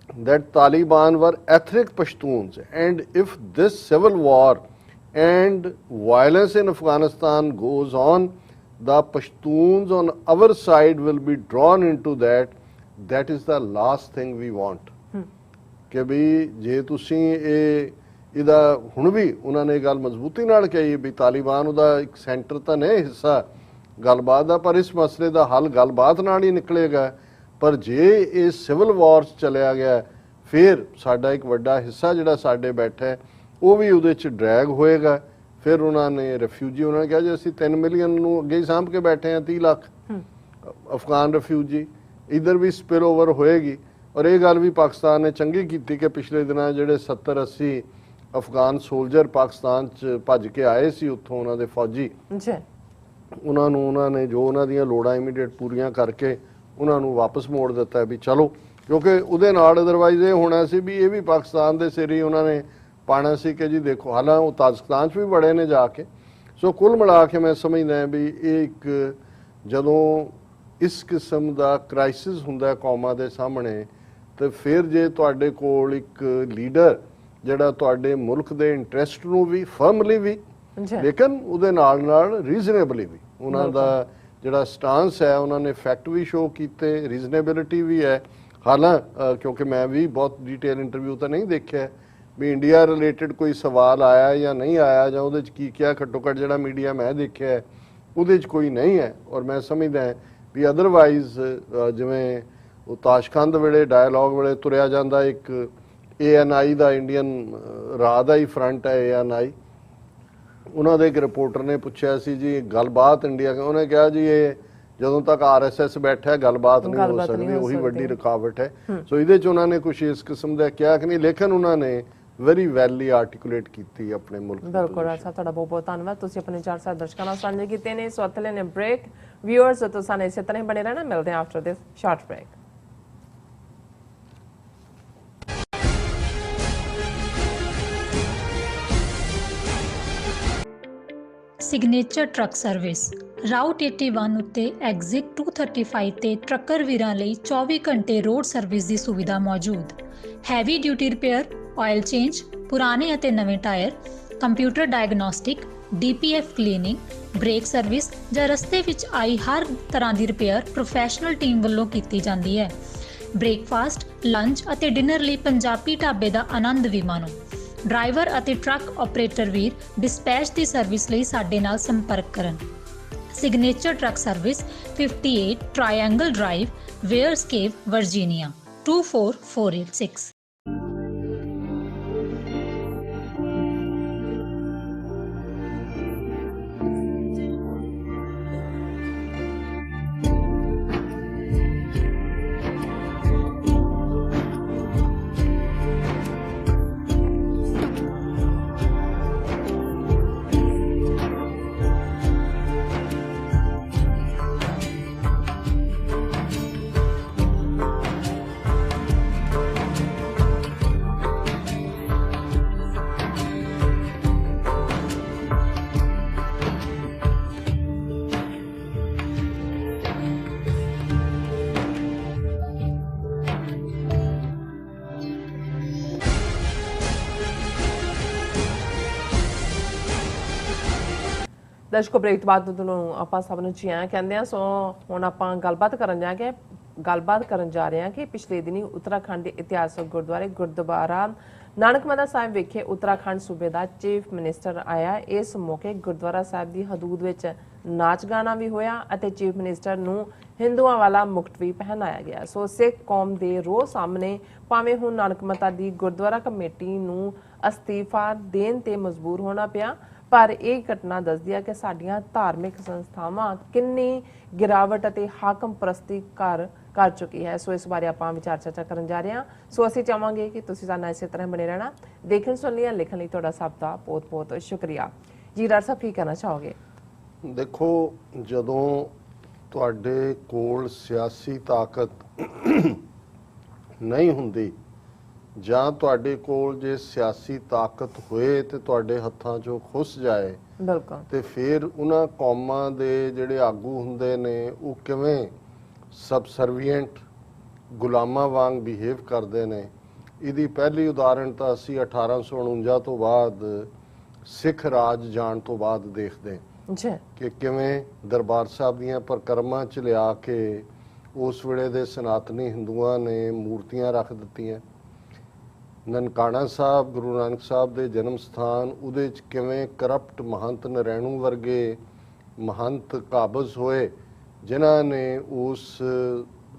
that Taliban were ethnic Pashtuns, and if this civil war and violence in Afghanistan goes on, the Pashtuns on our side will be drawn into that. That is the last thing we want. ਕਿ ਵੀ ਜੇ ਤੁਸੀਂ ਇਹਦਾ ਹੁਣ ਵੀ ਉਹਨਾਂ ਨੇ ਗੱਲ ਮਜ਼ਬੂਤੀ ਨਾਲ ਕਹੀ ਵੀ ਤਾਲਿਬਾਨ ਉਹਦਾ ਇੱਕ ਸੈਂਟਰ ਤਾਂ ਨਹੀਂ ਹਿੱਸਾ ਗੱਲਬਾਤ ਦਾ, ਪਰ ਇਸ ਮਸਲੇ ਦਾ ਹੱਲ ਗੱਲਬਾਤ ਨਾਲ ਹੀ ਨਿਕਲੇਗਾ। ਪਰ ਜੇ ਇਹ ਸਿਵਲ ਵਾਰ 'ਚ ਚਲਿਆ ਗਿਆ ਫਿਰ ਸਾਡਾ ਇੱਕ ਵੱਡਾ ਹਿੱਸਾ ਜਿਹੜਾ ਸਾਡੇ ਬੈਠਾ ਉਹ ਵੀ ਉਹਦੇ 'ਚ ਡਰੈਗ ਹੋਏਗਾ। ਫਿਰ ਉਹਨਾਂ ਨੇ ਰਿਫਿਊਜੀ, ਉਹਨਾਂ ਨੇ ਕਿਹਾ ਜੀ ਅਸੀਂ 3 ਮਿਲੀਅਨ ਨੂੰ ਅੱਗੇ ਹੀ ਸਾਂਭ ਕੇ ਬੈਠੇ ਹਾਂ, 30 ਲੱਖ ਅਫਗਾਨ ਰਿਫਿਊਜੀ, ਇੱਧਰ ਵੀ ਸਪਿਲ ਓਵਰ ਹੋਏਗੀ। ਔਰ ਇਹ ਗੱਲ ਵੀ ਪਾਕਿਸਤਾਨ ਨੇ ਚੰਗੀ ਕੀਤੀ ਕਿ ਪਿਛਲੇ ਦਿਨਾਂ ਜਿਹੜੇ 70-80 ਅਫਗਾਨ ਸੋਲਜਰ ਪਾਕਿਸਤਾਨ 'ਚ ਭੱਜ ਕੇ ਆਏ ਸੀ ਉੱਥੋਂ, ਉਹਨਾਂ ਦੇ ਫੌਜੀ, ਉਹਨਾਂ ਨੂੰ ਉਹਨਾਂ ਨੇ ਜੋ ਉਹਨਾਂ ਦੀਆਂ ਲੋੜਾਂ ਇਮੀਡੀਏਟ ਪੂਰੀਆਂ ਕਰਕੇ ਉਹਨਾਂ ਨੂੰ ਵਾਪਸ ਮੋੜ ਦਿੱਤਾ ਵੀ ਚਲੋ, ਕਿਉਂਕਿ ਉਹਦੇ ਨਾਲ ਅਦਰਵਾਈਜ਼ ਇਹ ਹੋਣਾ ਸੀ ਵੀ ਇਹ ਵੀ ਪਾਕਿਸਤਾਨ ਦੇ ਸਿਰ ਹੀ ਉਹਨਾਂ ਨੇ ਪਾਣਾ ਸੀ ਕਿ ਜੀ ਦੇਖੋ, ਹਾਲਾਂ ਉਹ ਤਾਜਿਕਸਤਾਨ 'ਚ ਵੀ ਬੜੇ ਨੇ ਜਾ ਕੇ। ਸੋ ਕੁੱਲ ਮਿਲਾ ਕੇ ਮੈਂ ਸਮਝਦਾ ਵੀ ਇਹ ਇੱਕ ਜਦੋਂ ਇਸ ਕਿਸਮ ਦਾ ਕ੍ਰਾਈਸਿਸ ਹੁੰਦਾ ਕੌਮਾਂ ਦੇ ਸਾਹਮਣੇ, ਤੇ ਫਿਰ ਜੇ ਤੁਹਾਡੇ ਕੋਲ ਇੱਕ ਲੀਡਰ ਜਿਹੜਾ ਤੁਹਾਡੇ ਮੁਲਕ ਦੇ ਇੰਟਰਸਟ ਨੂੰ ਵੀ ਫਰਮਲੀ ਵੀ ਲੇਕਿਨ ਉਹਦੇ ਨਾਲ ਨਾਲ ਰੀਜ਼ਨੇਬਲੀ ਵੀ ਉਹਨਾਂ ਦਾ ਜਿਹੜਾ ਸਟਾਂਸ ਹੈ, ਉਹਨਾਂ ਨੇ ਫੈਕਟ ਵੀ ਸ਼ੋਅ ਕੀਤੇ, ਰੀਜ਼ਨੇਬਿਲਿਟੀ ਵੀ ਹੈ। ਹਾਲਾਂ ਕਿਉਂਕਿ ਮੈਂ ਵੀ ਬਹੁਤ ਡਿਟੇਲ ਇੰਟਰਵਿਊ ਤਾਂ ਨਹੀਂ ਦੇਖਿਆ ਵੀ ਇੰਡੀਆ ਰਿਲੇਟਡ ਕੋਈ ਸਵਾਲ ਆਇਆ ਜਾਂ ਨਹੀਂ ਆਇਆ ਜਾਂ ਉਹਦੇ 'ਚ ਕੀ ਕਿਹਾ, ਘੱਟੋ ਘੱਟ ਜਿਹੜਾ ਮੀਡੀਆ ਮੈਂ ਦੇਖਿਆ ਉਹਦੇ 'ਚ ਕੋਈ ਨਹੀਂ ਹੈ। ਔਰ ਮੈਂ ਸਮਝਦਾ ਵੀ ਅਦਰਵਾਈਜ਼ ਜਿਵੇਂ ਉਹ ਤਾਸ਼ਕੰਦ ਵੇਲੇ ਡਾਇਲੌਗ ਵੇਲੇ ਤੁਰਿਆ ਜਾਂਦਾ ਇੱਕ ANI ਦਾ ਇੰਡੀਅਨ ਰਾਹ ਦਾ ਹੀ ਫਰੰਟ ਹੈ ANI, ਉਹਨਾਂ ਦੇ ਇੱਕ ਰਿਪੋਰਟਰ ਨੇ ਪੁੱਛਿਆ ਸੀ ਜੀ ਗੱਲਬਾਤ ਇੰਡੀਆ, ਉਹਨੇ ਕਿਹਾ ਜੀ ਇਹ ਜਦੋਂ ਤੱਕ RSS ਬੈਠਾ ਗੱਲਬਾਤ ਨਹੀਂ ਹੋ ਸਕਦੀ, ਉਹੀ ਵੱਡੀ ਰੁਕਾਵਟ ਹੈ। ਸੋ ਇਹਦੇ ਚ ਉਹਨਾਂ ਨੇ ਕੁਝ ਇਸ ਕਿਸਮ ਦਾ ਕਿਹਾ ਕਿ ਨਹੀਂ, ਲੇਕਿਨ ਉਹਨਾਂ ਨੇ ਵੈਰੀ ਵੈਲੀ ਆਰਟੀਕੂਲੇਟ ਕੀਤੀ ਆਪਣੇ ਮੁਲਕ ਦੀ। ਬਿਲਕੁਲ ਡਾਕਟਰ ਸਾਹਿਬ, ਤੁਹਾਡਾ ਬਹੁਤ ਬਹੁਤ ਧੰਨਵਾਦ, ਤੁਸੀਂ ਆਪਣੇ ਚਾਰ ਸਾਹਿਬ ਦਰਸ਼ਕਾਂ ਨਾਲ ਸਾਂਝੇ ਕੀਤੇ ਨੇ। ਸੋ ਅਤਲੇ ਨੇ ਬ੍ਰੇਕ, ਵਿਊਅਰਸ ਤੁਸੀਂ ਨੇ ਇਸੇ ਤਰ੍ਹਾਂ ਹੀ ਬਣੇ ਰਹਿਣਾ, ਮਿਲਦੇ ਹਾਂ after this short break. Signature truck service route 81 ਉੱਤੇ ਐਗਜ਼ਿਟ 235 ਤੇ ਟਰੱਕਰ ਵੀਰਾਂ ਲਈ 24 ਘੰਟੇ ਰੋਡ ਸਰਵਿਸ ਦੀ ਸੁਵਿਧਾ ਮੌਜੂਦ। Heavy duty repair, oil change, ਪੁਰਾਣੇ ਅਤੇ ਨਵੇਂ tyre, computer diagnostic, DPF cleaning, brake service ਜਾਂ ਰਸਤੇ ਵਿੱਚ ਆਈ ਹਰ ਤਰ੍ਹਾਂ ਦੀ ਰਿਪੇਅਰ ਪ੍ਰੋਫੈਸ਼ਨਲ ਟੀਮ ਵੱਲੋਂ ਕੀਤੀ ਜਾਂਦੀ ਹੈ। ਬ੍ਰੇਕਫਾਸਟ, ਲੰਚ ਅਤੇ ਡਿਨਰ ਲਈ ਪੰਜਾਬੀ ਢਾਬੇ ਦਾ ਆਨੰਦ ਵੀ ਮਾਣੋ। ਡਰਾਈਵਰ ਅਤੇ ਟਰੱਕ ਆਪਰੇਟਰ ਵੀਰ ਡਿਸਪੈਚ ਦੀ ਸਰਵਿਸ ਲਈ ਸਾਡੇ ਨਾਲ ਸੰਪਰਕ ਕਰਨ। Signature truck service 58 triangle drive, Weyers Cave, Virginia 24486। ਦਰਸ਼ਕੋ, ਬ੍ਰੇਕ ਤੋਂ ਬਾਅਦ ਤੁਹਾਨੂੰ ਆਪਾਂ ਸਭ ਨੂੰ ਜੀ ਆਇਆਂ ਕਹਿੰਦੇ ਆ। ਸੋ ਹੁਣ ਆਪਾਂ ਗੱਲਬਾਤ ਕਰਨ ਜਾ ਰਹੇ ਹਾਂ ਕਿ ਪਿਛਲੇ ਦਿਨੀ ਉੱਤਰਾਖੰਡ ਦੇ ਇਤਿਹਾਸਕ ਗੁਰਦੁਆਰੇ ਗੁਰਦੁਆਰਾ ਨਾਨਕਮਤਾ ਸਾਹਿਬ ਵਿਖੇ ਉੱਤਰਾਖੰਡ ਸੂਬੇ ਦਾ ਚੀਫ ਮਿਨਿਸਟਰ ਆਇਆ। ਇਸ ਮੌਕੇ ਗੁਰਦੁਆਰਾ ਸਾਹਿਬ ਦੀ ਹਦੂਦ ਵਿੱਚ ਨਾਚ ਗਾਣਾ ਵੀ ਹੋਇਆ ਅਤੇ ਚੀਫ ਮਿਨਿਸਟਰ ਨੂੰ ਹਿੰਦੂਆਂ ਵਾਲਾ ਮੁਕਟ ਵੀ ਪਹਿਨਾਇਆ ਗਿਆ। ਸੋ ਸਿੱਖ ਕੌਮ ਦੇ ਰੋਹ ਸਾਹਮਣੇ ਭਾਵੇਂ ਹੁਣ ਨਾਨਕਮਤਾ ਦੀ ਗੁਰਦੁਆਰਾ ਕਮੇਟੀ ਨੂੰ ਅਸਤੀਫਾ ਦੇਣ ਤੇ ਮਜਬੂਰ ਹੋਣਾ ਪਿਆ, ਪਰ ਇਹ ਘਟਨਾ ਦੱਸਦੀ ਹੈ ਕਿ ਸਾਡੀਆਂ ਧਾਰਮਿਕ ਸੰਸਥਾਵਾਂ ਕਿੰਨੀ ਗਿਰਾਵਟ ਅਤੇ ਹਾਕਮ ਪ੍ਰਸਤੀ ਕਰ ਚੁੱਕੀ ਹੈ। ਸੋ ਇਸ ਬਾਰੇ ਆਪਾਂ ਵਿਚਾਰ ਚਰਚਾ ਕਰਨ ਜਾ ਰਹੇ ਹਾਂ। ਸੋ ਅਸੀਂ ਚਾਹਾਂਗੇ ਕਿ ਤੁਸੀਂ ਸਾਡੇ ਨਾਲ ਇਸੇ ਤਰ੍ਹਾਂ ਬਣੇ ਰਹਿਣਾ। ਦੇਖਣ ਸੁਣ ਲਿਆ, ਲਿਖਣ ਲਈ ਤੁਹਾਡਾ ਸਭ ਦਾ ਬਹੁਤ ਬਹੁਤ ਸ਼ੁਕਰੀਆ ਜੀ। ਡਾਕਟਰ ਸਾਹਿਬ ਕੀ ਕਹਿਣਾ ਚਾਹੋਗੇ? ਦੇਖੋ, ਜਦੋਂ ਤੁਹਾਡੇ ਕੋਲ ਸਿਆਸੀ ਤਾਕਤ ਨਹੀਂ ਹੁੰਦੀ ਜਾਂ ਤੁਹਾਡੇ ਕੋਲ ਜੇ ਸਿਆਸੀ ਤਾਕਤ ਹੋਏ ਤੇ ਤੁਹਾਡੇ ਹੱਥਾਂ 'ਚੋਂ ਖੁੱਸ ਜਾਏ, ਬਿਲਕੁਲ, ਤੇ ਫਿਰ ਉਹਨਾਂ ਕੌਮਾਂ ਦੇ ਜਿਹੜੇ ਆਗੂ ਹੁੰਦੇ ਨੇ ਉਹ ਕਿਵੇਂ ਸਬਸਰਵੀਐਂਟ ਗੁਲਾਮਾਂ ਵਾਂਗ ਬਿਹੇਵ ਕਰਦੇ ਨੇ। ਇਹਦੀ ਪਹਿਲੀ ਉਦਾਹਰਣ ਤਾਂ ਅਸੀਂ 1849 ਤੋਂ ਬਾਅਦ ਸਿੱਖ ਰਾਜ ਜਾਣ ਤੋਂ ਬਾਅਦ ਦੇਖਦੇ ਕਿ ਕਿਵੇਂ ਦਰਬਾਰ ਸਾਹਿਬ ਦੀਆਂ ਪਰਿਕਰਮਾ 'ਚ ਲਿਆ ਕੇ ਉਸ ਵੇਲੇ ਦੇ ਸਨਾਤਨੀ ਹਿੰਦੂਆਂ ਨੇ ਮੂਰਤੀਆਂ ਰੱਖ ਦਿੱਤੀਆਂ। ਨਨਕਾਣਾ ਸਾਹਿਬ, ਗੁਰੂ ਨਾਨਕ ਸਾਹਿਬ ਦੇ ਜਨਮ ਸਥਾਨ, ਉਹਦੇ 'ਚ ਕਿਵੇਂ ਕਰਪਟ ਮਹੰਤ ਨਰੈਣੂ ਵਰਗੇ ਮਹੰਤ ਕਾਬਜ਼ ਹੋਏ ਜਿਨ੍ਹਾਂ ਨੇ ਉਸ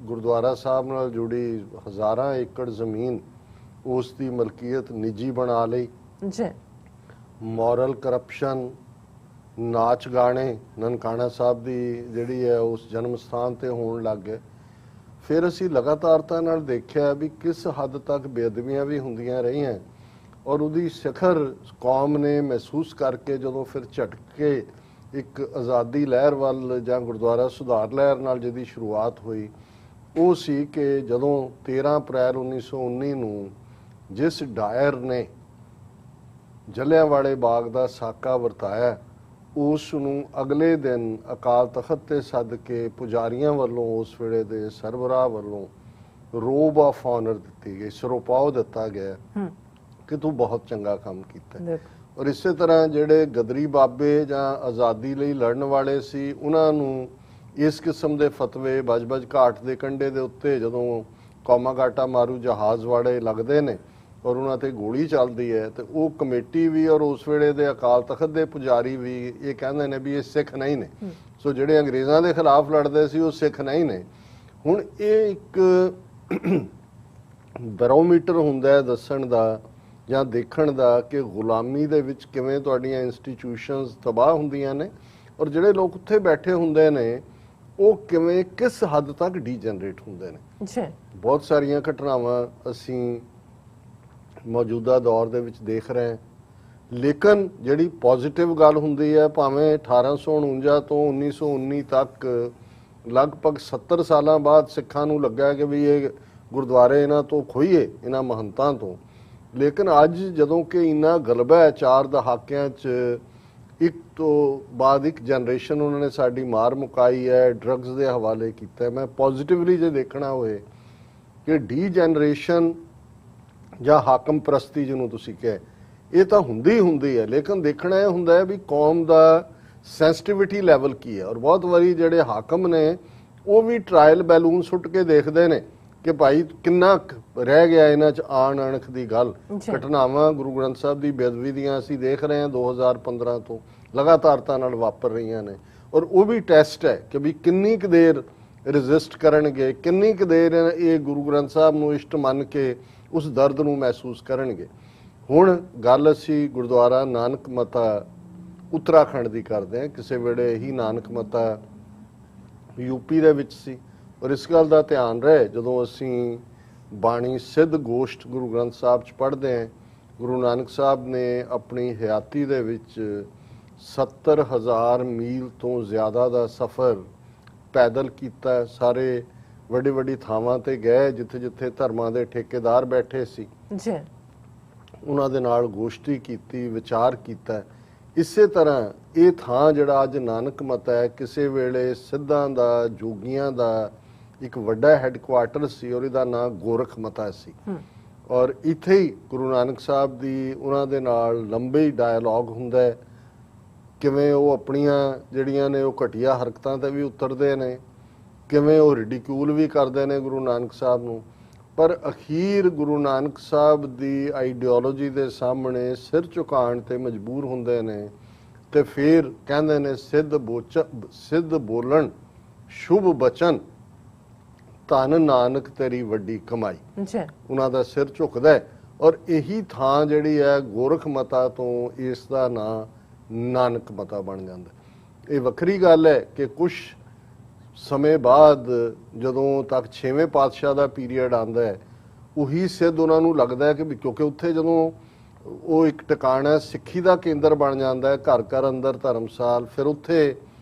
ਗੁਰਦੁਆਰਾ ਸਾਹਿਬ ਨਾਲ ਜੁੜੀ ਹਜ਼ਾਰਾਂ ਏਕੜ ਜ਼ਮੀਨ ਉਸ ਦੀ ਮਲਕੀਅਤ ਨਿੱਜੀ ਬਣਾ ਲਈ। ਮੋਰਲ ਕਰਪਸ਼ਨ, ਨਾਚ ਗਾਣੇ ਨਨਕਾਣਾ ਸਾਹਿਬ ਦੀ ਜਿਹੜੀ ਹੈ ਉਸ ਜਨਮ ਸਥਾਨ ਤੇ ਹੋਣ ਲੱਗ ਗਏ। ਫਿਰ ਅਸੀਂ ਲਗਾਤਾਰਤਾ ਨਾਲ ਦੇਖਿਆ ਵੀ ਕਿਸ ਹੱਦ ਤੱਕ ਬੇਅਦਬੀਆਂ ਵੀ ਹੁੰਦੀਆਂ ਰਹੀਆਂ ਔਰ ਉਹਦੀ ਸਿਖਰ ਕੌਮ ਨੇ ਮਹਿਸੂਸ ਕਰਕੇ ਜਦੋਂ ਫਿਰ ਝਟਕੇ ਇੱਕ ਆਜ਼ਾਦੀ ਲਹਿਰ ਵੱਲ ਜਾਂ ਗੁਰਦੁਆਰਾ ਸੁਧਾਰ ਲਹਿਰ ਨਾਲ ਜਿਹਦੀ ਸ਼ੁਰੂਆਤ ਹੋਈ, ਉਹ ਸੀ ਕਿ ਜਦੋਂ 13 ਅਪ੍ਰੈਲ 1919 ਨੂੰ ਜਿਸ ਡਾਇਰ ਨੇ ਜਲਿਆਂਵਾਲੇ ਬਾਗ ਦਾ ਸਾਕਾ ਵਰਤਾਇਆ, ਉਸ ਨੂੰ ਅਗਲੇ ਦਿਨ ਅਕਾਲ ਤਖਤ ਤੇ ਸੱਦ ਕੇ ਪੁਜਾਰੀਆਂ ਵੱਲੋਂ ਉਸ ਵੇਲੇ ਦੇ ਸਰਬਰਾਹ ਵੱਲੋਂ ਰੋਬ ਆਫ ਆਨਰ ਦਿੱਤੀ ਗਈ, ਸਰੋਪਾਓ ਦਿੱਤਾ ਗਿਆ ਕਿ ਤੂੰ ਬਹੁਤ ਚੰਗਾ ਕੰਮ ਕੀਤਾ। ਔਰ ਇਸੇ ਤਰ੍ਹਾਂ ਜਿਹੜੇ ਗਦਰੀ ਬਾਬੇ ਜਾਂ ਆਜ਼ਾਦੀ ਲਈ ਲੜਨ ਵਾਲੇ ਸੀ, ਉਹਨਾਂ ਨੂੰ ਇਸ ਕਿਸਮ ਦੇ ਫਤਵੇ ਬਜਬਜ ਘਾਟ ਦੇ ਕੰਢੇ ਦੇ ਉੱਤੇ ਜਦੋਂ ਕੌਮਾਗਾਟਾ ਮਾਰੂ ਜਹਾਜ਼ ਵਾਲੇ ਲੱਗਦੇ ਨੇ ਔਰ ਉਹਨਾਂ ਤੇ ਗੋਲੀ ਚੱਲਦੀ ਹੈ, ਤੇ ਉਹ ਕਮੇਟੀ ਵੀ ਔਰ ਉਸ ਵੇਲੇ ਦੇ ਅਕਾਲ ਤਖਤ ਦੇ ਪੁਜਾਰੀ ਵੀ ਇਹ ਕਹਿੰਦੇ ਨੇ ਵੀ ਇਹ ਸਿੱਖ ਨਹੀਂ ਨੇ, ਸੋ ਜਿਹੜੇ ਅੰਗਰੇਜ਼ਾਂ ਦੇ ਖਿਲਾਫ ਲੜਦੇ ਸੀ ਉਹ ਸਿੱਖ ਨਹੀਂ ਨੇ। ਹੁਣ ਇਹ ਇੱਕ ਬੈਰੋਮੀਟਰ ਹੁੰਦਾ ਹੈ ਦੱਸਣ ਦਾ ਜਾਂ ਦੇਖਣ ਦਾ ਕਿ ਗੁਲਾਮੀ ਦੇ ਵਿੱਚ ਕਿਵੇਂ ਤੁਹਾਡੀਆਂ ਇੰਸਟੀਟਿਊਸ਼ਨਸ ਤਬਾਹ ਹੁੰਦੀਆਂ ਨੇ ਔਰ ਜਿਹੜੇ ਲੋਕ ਉੱਥੇ ਬੈਠੇ ਹੁੰਦੇ ਨੇ ਉਹ ਕਿਵੇਂ ਕਿਸ ਹੱਦ ਤੱਕ ਡੀਜਨਰੇਟ ਹੁੰਦੇ ਨੇ। ਜੀ ਬਹੁਤ ਸਾਰੀਆਂ ਘਟਨਾਵਾਂ ਅਸੀਂ ਮੌਜੂਦਾ ਦੌਰ ਦੇ ਵਿੱਚ ਦੇਖ ਰਹੇ ਹਾਂ, ਲੇਕਿਨ ਜਿਹੜੀ ਪੋਜ਼ਿਟਿਵ ਗੱਲ ਹੁੰਦੀ ਹੈ, ਭਾਵੇਂ 1849 ਤੋਂ 1919 ਤੱਕ ਲਗਭਗ 70 ਸਾਲਾਂ ਬਾਅਦ ਸਿੱਖਾਂ ਨੂੰ ਲੱਗਾ ਕਿ ਵੀ ਇਹ ਗੁਰਦੁਆਰੇ ਇਹਨਾਂ ਤੋਂ ਖੋਈਏ, ਇਹਨਾਂ ਮਹੰਤਾਂ ਤੋਂ, ਲੇਕਿਨ ਅੱਜ ਜਦੋਂ ਕਿ ਇੰਨਾ ਗਲਬਾ ਹੈ 4 ਦਹਾਕਿਆਂ 'ਚ, ਇੱਕ ਤੋਂ ਬਾਅਦ ਇੱਕ ਜਨਰੇਸ਼ਨ ਉਹਨਾਂ ਨੇ ਸਾਡੀ ਮਾਰ ਮੁਕਾਈ ਹੈ, ਡਰੱਗਸ ਦੇ ਹਵਾਲੇ ਕੀਤਾ। ਮੈਂ ਪੋਜ਼ਿਟਿਵਲੀ ਜੇ ਦੇਖਣਾ ਹੋਏ ਕਿ ਡੀ ਜਨਰੇਸ਼ਨ ਜਾਂ ਹਾਕਮ ਪ੍ਰਸਤੀ ਜਿਹਨੂੰ ਤੁਸੀਂ ਕਹੇ, ਇਹ ਤਾਂ ਹੁੰਦੀ ਹੈ, ਲੇਕਿਨ ਦੇਖਣਾ ਇਹ ਹੁੰਦਾ ਹੈ ਵੀ ਕੌਮ ਦਾ ਸੈਂਸਿਟਿਵਿਟੀ ਲੈਵਲ ਕੀ ਹੈ। ਔਰ ਬਹੁਤ ਵਾਰੀ ਜਿਹੜੇ ਹਾਕਮ ਨੇ ਉਹ ਵੀ ਟਰਾਇਲ ਬੈਲੂਨ ਸੁੱਟ ਕੇ ਦੇਖਦੇ ਨੇ ਕਿ ਭਾਈ ਕਿੰਨਾ ਰਹਿ ਗਿਆ ਇਹਨਾਂ 'ਚ ਆਣ ਅਣਖ ਦੀ ਗੱਲ। ਘਟਨਾਵਾਂ ਗੁਰੂ ਗ੍ਰੰਥ ਸਾਹਿਬ ਦੀ ਬੇਅਦਬੀ ਦੀਆਂ ਅਸੀਂ ਦੇਖ ਰਹੇ ਹਾਂ 2015 ਤੋਂ ਲਗਾਤਾਰਤਾ ਨਾਲ ਵਾਪਰ ਰਹੀਆਂ ਨੇ, ਔਰ ਉਹ ਵੀ ਟੈਸਟ ਹੈ ਕਿ ਵੀ ਕਿੰਨੀ ਕੁ ਦੇਰ ਰੈਜ਼ਿਸਟ ਕਰਨਗੇ, ਕਿੰਨੀ ਕੁ ਦੇਰ ਇਹ ਗੁਰੂ ਗ੍ਰੰਥ ਸਾਹਿਬ ਨੂੰ ਇਸ਼ਟ ਮੰਨ ਕੇ ਉਸ ਦਰਦ ਨੂੰ ਮਹਿਸੂਸ ਕਰਨਗੇ। ਹੁਣ ਗੱਲ ਅਸੀਂ ਗੁਰਦੁਆਰਾ ਨਾਨਕ ਮਤਾ ਉੱਤਰਾਖੰਡ ਦੀ ਕਰਦੇ ਹਾਂ। ਕਿਸੇ ਵੇਲੇ ਹੀ ਨਾਨਕ ਮਤਾ ਯੂਪੀ ਦੇ ਵਿੱਚ ਸੀ, ਔਰ ਇਸ ਗੱਲ ਦਾ ਧਿਆਨ ਰਹੇ ਜਦੋਂ ਅਸੀਂ ਬਾਣੀ ਸਿੱਧ ਗੋਸ਼ਟ ਗੁਰੂ ਗ੍ਰੰਥ ਸਾਹਿਬ 'ਚ ਪੜ੍ਹਦੇ ਹਾਂ, ਗੁਰੂ ਨਾਨਕ ਸਾਹਿਬ ਨੇ ਆਪਣੀ ਹਯਾਤੀ ਦੇ ਵਿੱਚ 70,000 ਮੀਲ ਤੋਂ ਜ਼ਿਆਦਾ ਦਾ ਸਫ਼ਰ ਪੈਦਲ ਕੀਤਾ। ਸਾਰੇ ਵੱਡੀ ਥਾਵਾਂ ਤੇ ਗਏ ਜਿੱਥੇ ਜਿੱਥੇ ਧਰਮਾਂ ਦੇ ਠੇਕੇਦਾਰ ਬੈਠੇ ਸੀ ਜੀ, ਉਹਨਾਂ ਦੇ ਨਾਲ ਗੋਸ਼ਟੀ ਕੀਤੀ, ਵਿਚਾਰ ਕੀਤਾ। ਇਸੇ ਤਰ੍ਹਾਂ ਇਹ ਥਾਂ ਜਿਹੜਾ ਅੱਜ ਨਾਨਕ ਮਤਾ ਹੈ, ਕਿਸੇ ਵੇਲੇ ਸਿੱਧਾਂ ਦਾ, ਜੋਗੀਆਂ ਦਾ ਇੱਕ ਵੱਡਾ ਹੈੱਡਕੁਆਰਟਰ ਸੀ ਔਰ ਇਹਦਾ ਨਾਂ ਗੋਰਖ ਮਤਾ ਸੀ। ਔਰ ਇੱਥੇ ਹੀ ਗੁਰੂ ਨਾਨਕ ਸਾਹਿਬ ਦੀ ਉਹਨਾਂ ਦੇ ਨਾਲ ਲੰਬੇ ਡਾਇਲੌਗ ਹੁੰਦਾ ਹੈ, ਕਿਵੇਂ ਉਹ ਆਪਣੀਆਂ ਜਿਹੜੀਆਂ ਨੇ ਉਹ ਘਟੀਆ ਹਰਕਤਾਂ ਤੇ ਵੀ ਉਤਰਦੇ ਨੇ, ਕਿਵੇਂ ਉਹ ਰਿਡੀਕਿਊਲ ਵੀ ਕਰਦੇ ਨੇ ਗੁਰੂ ਨਾਨਕ ਸਾਹਿਬ ਨੂੰ, ਪਰ ਅਖੀਰ ਗੁਰੂ ਨਾਨਕ ਸਾਹਿਬ ਦੀ ਆਈਡੀਓਲੋਜੀ ਦੇ ਸਾਹਮਣੇ ਸਿਰ ਝੁਕਾਉਣ ਤੇ ਮਜਬੂਰ ਹੁੰਦੇ ਨੇ ਤੇ ਫਿਰ ਕਹਿੰਦੇ ਨੇ ਸਿੱਧ ਬੋਲਣ ਸ਼ੁਭ ਬਚਨ, ਧੰਨ ਨਾਨਕ ਤੇਰੀ ਵੱਡੀ ਕਮਾਈ। ਉਹਨਾਂ ਦਾ ਸਿਰ ਝੁਕਦਾ ਔਰ ਇਹੀ ਥਾਂ ਜਿਹੜੀ ਹੈ ਗੋਰਖ ਮਤਾ ਤੋਂ ਇਸ ਦਾ ਨਾਂ ਨਾਨਕ ਮਤਾ ਬਣ ਜਾਂਦਾ। ਇਹ ਵੱਖਰੀ ਗੱਲ ਹੈ ਕਿ ਕੁਝ ਸਮੇਂ ਬਾਅਦ ਜਦੋਂ ਤੱਕ 6ਵੇਂ ਪਾਤਸ਼ਾਹ ਦਾ ਪੀਰੀਅਡ ਆਉਂਦਾ ਹੈ, ਉਹੀ ਸਿੱਧ ਉਹਨਾਂ ਨੂੰ ਲੱਗਦਾ ਹੈ ਕਿ ਕਿਉਂਕਿ ਉੱਥੇ ਜਦੋਂ ਉਹ ਇੱਕ ਟਿਕਾਣਾ ਸਿੱਖੀ ਦਾ ਕੇਂਦਰ ਬਣ ਜਾਂਦਾ ਹੈ, ਘਰ ਘਰ ਅੰਦਰ ਧਰਮਸਾਲ, ਫਿਰ ਉੱਥੇ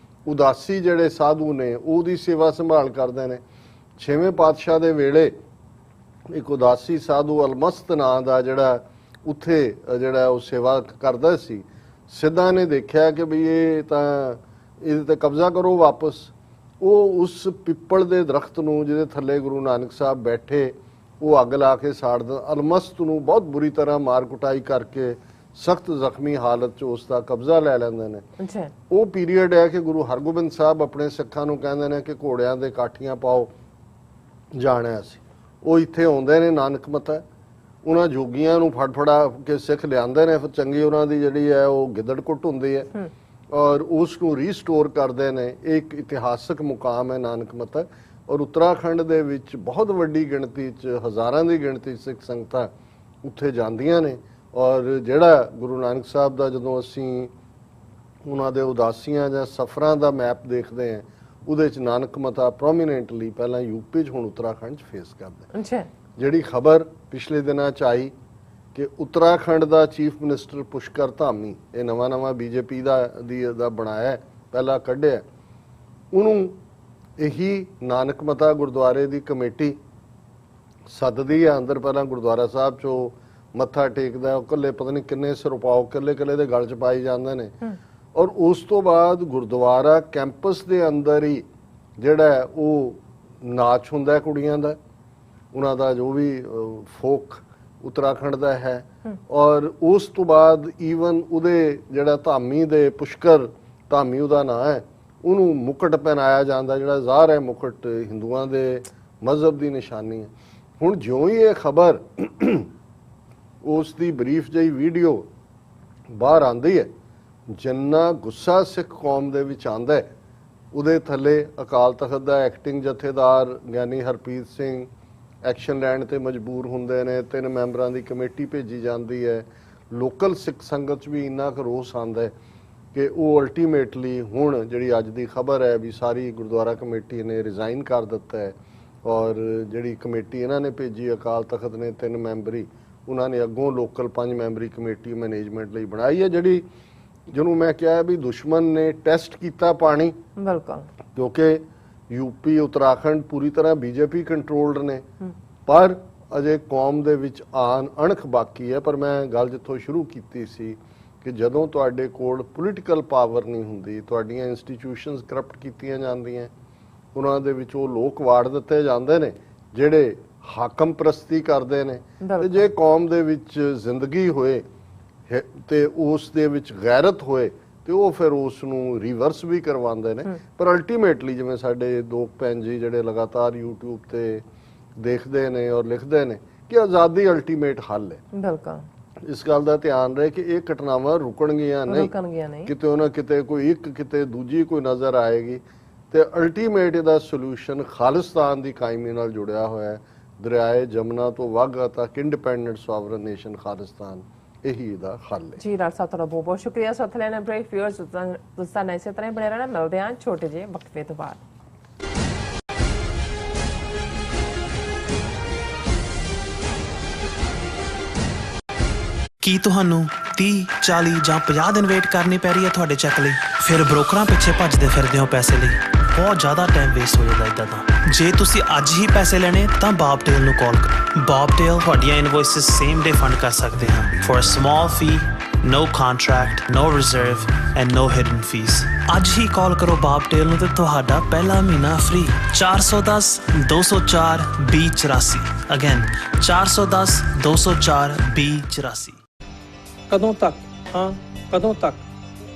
ਉਦਾਸੀ ਜਿਹੜੇ ਸਾਧੂ ਨੇ ਉਹਦੀ ਸੇਵਾ ਸੰਭਾਲ ਕਰਦੇ ਨੇ। 6ਵੇਂ ਪਾਤਸ਼ਾਹ ਦੇ ਵੇਲੇ ਇੱਕ ਉਦਾਸੀ ਸਾਧੂ ਅਲਮਸਤ ਨਾਂ ਦਾ ਜਿਹੜਾ ਉੱਥੇ ਜਿਹੜਾ ਉਹ ਸੇਵਾ ਕਰਦਾ ਸੀ, ਸਿੱਧਾਂ ਨੇ ਦੇਖਿਆ ਕਿ ਵੀ ਇਹ ਤਾਂ ਇਹਦੇ ਤੇ ਕਬਜ਼ਾ ਕਰੋ ਵਾਪਸ। ਉਹ ਉਸ ਪਿੱਪਲ ਦੇ ਦਰਖਤ ਨੂੰ ਜਿਹਦੇ ਥੱਲੇ ਗੁਰੂ ਨਾਨਕ ਸਾਹਿਬ ਬੈਠੇ, ਉਹ ਅੱਗ ਲਾ ਕੇ ਸਾੜ ਦਿੰਦਾ। ਅਲਮਸਤ ਨੂੰ ਬਹੁਤ ਬੁਰੀ ਤਰ੍ਹਾਂ ਮਾਰ ਕੁਟਾਈ ਕਰਕੇ ਸਖਤ ਜ਼ਖਮੀ ਹਾਲਤ 'ਚ ਉਸ ਦਾ ਕਬਜ਼ਾ ਲੈ ਲੈਂਦੇ ਨੇ। ਉਹ ਪੀਰੀਅਡ ਹੈ ਕਿ ਗੁਰੂ ਹਰਗੋਬਿੰਦ ਸਾਹਿਬ ਆਪਣੇ ਸਿੱਖਾਂ ਨੂੰ ਕਹਿੰਦੇ ਨੇ ਕਿ ਘੋੜਿਆਂ ਦੇ ਕਾਠੀਆਂ ਪਾਓ, ਜਾਣਾ ਸੀ। ਉਹ ਇੱਥੇ ਆਉਂਦੇ ਨੇ ਨਾਨਕ ਮਤਾ, ਉਹਨਾਂ ਜੋਗੀਆਂ ਨੂੰ ਫੜਫੜਾ ਕੇ ਸਿੱਖ ਲਿਆਂਦੇ ਨੇ, ਫਿਰ ਚੰਗੀ ਉਹਨਾਂ ਦੀ ਜਿਹੜੀ ਹੈ ਉਹ ਗਿੱਦੜ ਕੁੱਟ ਹੁੰਦੀ ਹੈ ਔਰ ਉਸ ਨੂੰ ਰੀਸਟੋਰ ਕਰਦੇ ਨੇ। ਇੱਕ ਇਤਿਹਾਸਕ ਮੁਕਾਮ ਹੈ ਨਾਨਕ ਮਤਾ, ਔਰ ਉੱਤਰਾਖੰਡ ਦੇ ਵਿੱਚ ਬਹੁਤ ਵੱਡੀ ਗਿਣਤੀ 'ਚ, ਹਜ਼ਾਰਾਂ ਦੀ ਗਿਣਤੀ ਸਿੱਖ ਸੰਗਤਾਂ ਉੱਥੇ ਜਾਂਦੀਆਂ ਨੇ। ਔਰ ਜਿਹੜਾ ਗੁਰੂ ਨਾਨਕ ਸਾਹਿਬ ਦਾ ਜਦੋਂ ਅਸੀਂ ਉਹਨਾਂ ਦੇ ਉਦਾਸੀਆਂ ਜਾਂ ਸਫ਼ਰਾਂ ਦਾ ਮੈਪ ਦੇਖਦੇ ਹਾਂ, ਉਹਦੇ 'ਚ ਨਾਨਕ ਮਤਾ ਪ੍ਰੋਮੀਨੈਂਟਲੀ ਪਹਿਲਾਂ ਯੂਪੀ 'ਚ ਹੁਣ ਉੱਤਰਾਖੰਡ 'ਚ ਫੇਸ ਕਰਦਾ। ਜਿਹੜੀ ਖਬਰ ਪਿਛਲੇ ਦਿਨਾਂ 'ਚ ਆਈ ਕਿ ਉੱਤਰਾਖੰਡ ਦਾ ਚੀਫ ਮਿਨਿਸਟਰ ਪੁਸ਼ਕਰ ਧਾਮੀ, ਇਹ ਨਵਾਂ ਬੀਜੇਪੀ ਦਾ ਬਣਾਇਆ, ਪਹਿਲਾਂ ਕੱਢਿਆ, ਉਹਨੂੰ ਇਹੀ ਨਾਨਕ ਮਤਾ ਗੁਰਦੁਆਰੇ ਦੀ ਕਮੇਟੀ ਸੱਦਦੀ ਹੈ ਅੰਦਰ। ਪਹਿਲਾਂ ਗੁਰਦੁਆਰਾ ਸਾਹਿਬ 'ਚੋਂ ਮੱਥਾ ਟੇਕਦਾ, ਉਹ ਇਕੱਲੇ ਪਤਾ ਨਹੀਂ ਕਿੰਨੇ ਸਰਪਾਓ ਇਕੱਲੇ ਦੇ ਗਲ 'ਚ ਪਾਈ ਜਾਂਦੇ ਨੇ। ਔਰ ਉਸ ਤੋਂ ਬਾਅਦ ਗੁਰਦੁਆਰਾ ਕੈਂਪਸ ਦੇ ਅੰਦਰ ਹੀ ਜਿਹੜਾ ਉਹ ਨਾਚ ਹੁੰਦਾ ਕੁੜੀਆਂ ਦਾ, ਉਹਨਾਂ ਦਾ ਜੋ ਵੀ ਫੋਕ ਉੱਤਰਾਖੰਡ ਦਾ ਹੈ। ਔਰ ਉਸ ਤੋਂ ਬਾਅਦ ਈਵਨ ਉਹਦੇ ਜਿਹੜਾ ਧਾਮੀ ਦੇ ਪੁਸ਼ਕਰ ਧਾਮੀ ਉਹਦਾ ਨਾਂ ਹੈ, ਉਹਨੂੰ ਮੁਕਟ ਪਹਿਨਾਇਆ ਜਾਂਦਾ, ਜਿਹੜਾ ਜ਼ਾਹਰ ਹੈ ਮੁਕਟ ਹਿੰਦੂਆਂ ਦੇ ਮਜ਼ਹਬ ਦੀ ਨਿਸ਼ਾਨੀ ਹੈ। ਹੁਣ ਜਿਉਂ ਹੀ ਇਹ ਖਬਰ, ਉਸ ਦੀ ਬਰੀਫ ਜਿਹੀ ਵੀਡੀਓ ਬਾਹਰ ਆਉਂਦੀ ਹੈ, ਜਿੰਨਾ ਗੁੱਸਾ ਸਿੱਖ ਕੌਮ ਦੇ ਵਿੱਚ ਆਉਂਦਾ ਹੈ ਉਹਦੇ ਥੱਲੇ ਅਕਾਲ ਤਖਤ ਦਾ ਐਕਟਿੰਗ ਜਥੇਦਾਰ ਗਿਆਨੀ ਹਰਪ੍ਰੀਤ ਸਿੰਘ ਐਕਸ਼ਨ ਲੈਣ ਤੇ ਮਜਬੂਰ ਹੁੰਦੇ ਨੇ। 3 ਮੈਂਬਰਾਂ ਦੀ ਕਮੇਟੀ ਭੇਜੀ ਜਾਂਦੀ ਹੈ। ਲੋਕਲ ਸਿੱਖ ਸੰਗਤ 'ਚ ਵੀ ਇੰਨਾ ਕੁ ਰੋਸ ਆਉਂਦਾ ਹੈ ਕਿ ਉਹ ਅਲਟੀਮੇਟਲੀ ਹੁਣ ਜਿਹੜੀ ਅੱਜ ਦੀ ਖਬਰ ਹੈ ਵੀ ਸਾਰੀ ਗੁਰਦੁਆਰਾ ਕਮੇਟੀ ਨੇ ਰਿਜ਼ਾਈਨ ਕਰ ਦਿੱਤਾ ਹੈ ਔਰ ਜਿਹੜੀ ਕਮੇਟੀ ਇਹਨਾਂ ਨੇ ਭੇਜੀ ਅਕਾਲ ਤਖਤ ਨੇ 3 ਮੈਂਬਰੀ, ਉਹਨਾਂ ਨੇ ਅੱਗੋਂ ਲੋਕਲ 5 ਮੈਂਬਰੀ ਕਮੇਟੀ ਮੈਨੇਜਮੈਂਟ ਲਈ ਬਣਾਈ ਹੈ, ਜਿਹੜੀ ਜਿਹਨੂੰ ਮੈਂ ਕਿਹਾ ਵੀ ਦੁਸ਼ਮਣ ਨੇ ਟੈਸਟ ਕੀਤਾ ਪਾਣੀ। ਬਿਲਕੁਲ, ਕਿਉਂਕਿ ਯੂਪੀ ਉੱਤਰਾਖੰਡ ਪੂਰੀ ਤਰ੍ਹਾਂ ਬੀਜੇਪੀ ਕੰਟਰੋਲਡ ਨੇ, ਪਰ ਅਜੇ ਕੌਮ ਦੇ ਵਿੱਚ ਆਨ ਅਣਖ ਬਾਕੀ ਹੈ। ਪਰ ਮੈਂ ਗੱਲ ਜਿੱਥੋਂ ਸ਼ੁਰੂ ਕੀਤੀ ਸੀ ਕਿ ਜਦੋਂ ਤੁਹਾਡੇ ਕੋਲ ਪੋਲੀਟੀਕਲ ਪਾਵਰ ਨਹੀਂ ਹੁੰਦੀ, ਤੁਹਾਡੀਆਂ ਇੰਸਟੀਟਿਊਸ਼ਨਸ ਕਰਪਟ ਕੀਤੀਆਂ ਜਾਂਦੀਆਂ, ਉਹਨਾਂ ਦੇ ਵਿੱਚ ਉਹ ਲੋਕ ਵਾੜ ਦਿੱਤੇ ਜਾਂਦੇ ਨੇ ਜਿਹੜੇ ਹਾਕਮ ਪ੍ਰਸਤੀ ਕਰਦੇ ਨੇ। ਤੇ ਜੇ ਕੌਮ ਦੇ ਵਿੱਚ ਜ਼ਿੰਦਗੀ ਹੋਏ ਤੇ ਉਸ ਦੇ ਵਿੱਚ ਗੈਰਤ ਹੋਏ ਤੇ ਉਹ ਫਿਰ ਉਸ ਨੂੰ ਰਿਵਰਸ ਵੀ ਕਰਵਾਉਂਦੇ ਨੇ। ਪਰ ਅਲਟੀਮੇਟਲੀ ਜਿਵੇਂ ਸਾਡੇ ਦੋ ਭੈਣ ਜੀ ਜਿਹੜੇ ਲਗਾਤਾਰ YouTube ਤੇ ਦੇਖਦੇ ਨੇ ਔਰ ਲਿਖਦੇ ਨੇ ਕਿ ਆਜ਼ਾਦੀ ਅਲਟੀਮੇਟ ਹੱਲ ਹੈ। ਬਿਲਕੁਲ, ਇਸ ਗੱਲ ਦਾ ਧਿਆਨ ਰਹੇ ਕਿ ਇਹ ਘਟਨਾਵਾਂ ਰੁਕਣਗੀਆਂ ਨਹੀਂ, ਕਿਤੇ ਨਾ ਕਿਤੇ ਕੋਈ ਇੱਕ ਕਿਤੇ ਦੂਜੀ ਕੋਈ ਨਜ਼ਰ ਆਏਗੀ ਤੇ ਅਲਟੀਮੇਟ ਇਹਦਾ ਸੋਲੂਸ਼ਨ ਖਾਲਿਸਤਾਨ ਦੀ ਕਾਇਮੀ ਨਾਲ ਜੁੜਿਆ ਹੋਇਆ ਹੈ। ਦਰਿਆਏ ਜਮਨਾ ਤੋਂ ਵਾਘਾ ਤੱਕ ਇੰਡੀਪੈਂਡੈਂਟ ਸੋਵਰਨ ਨੇਸ਼ਨ ਖਾਲਿਸਤਾਨ ਇਹੀ ਇਹਦਾ ਹੱਲ ਹੈ। ਜੀ ਡਾਕਟਰ ਸਾਹਿਬ ਤੁਹਾਡਾ ਬਹੁਤ ਬਹੁਤ ਸ਼ੁਕਰੀਆ। ਸਾਥ ਲੈਣਾ ਬ੍ਰੇਕ ਵਿਊਅਰਸ ਤੁਸੀਂ ਨਾਲ ਇਸੇ ਤਰ੍ਹਾਂ ਬਣੇ ਰਹਿਣਾ। ਮਿਲਦੇ ਹਾਂ ਛੋਟੇ ਜਿਹੇ ਵਕਫੇ ਤੋਂ ਬਾਅਦ। ਕੀ ਤੁਹਾਨੂੰ 30, 40 ਜਾਂ 50 ਦਿਨ ਵੇਟ ਕਰਨੀ ਪੈ ਰਹੀ ਹੈ ਤੁਹਾਡੇ ਚੈੱਕ ਲਈ? ਫਿਰ ਬ੍ਰੋਕਰਾਂ ਪਿੱਛੇ ਭੱਜਦੇ ਫਿਰਦੇ ਹੋ ਪੈਸੇ ਲਈ, ਬਹੁਤ ਜ਼ਿਆਦਾ ਟਾਈਮ ਵੇਸਟ ਹੋ ਜਾਂਦਾ ਇੱਦਾਂ ਤਾਂ। ਜੇ ਤੁਸੀਂ ਅੱਜ ਹੀ ਪੈਸੇ ਲੈਣੇ ਤਾਂ ਬੌਬਟੇਲ ਨੂੰ ਕਾਲ ਕਰੋ। ਬੌਬਟੇਲ ਤੁਹਾਡੀਆਂ ਇਨਵੋਇਸਿਸ ਸੇਮ ਡੇ ਫੰਡ ਕਰ ਸਕਦੇ ਹਨ for a small fee, no contract, no reserve and no hidden fees। ਅੱਜ ਹੀ ਕਾਲ ਕਰੋ ਬੌਬਟੇਲ ਨੂੰ ਤੇ ਤੁਹਾਡਾ ਪਹਿਲਾ ਮਹੀਨਾ ਫ੍ਰੀ। 410 204 2084 ਅਗੇਨ 410 204 2084। ਕਦੋਂ ਤੱਕ, ਹਾਂ ਕਦੋਂ ਤੱਕ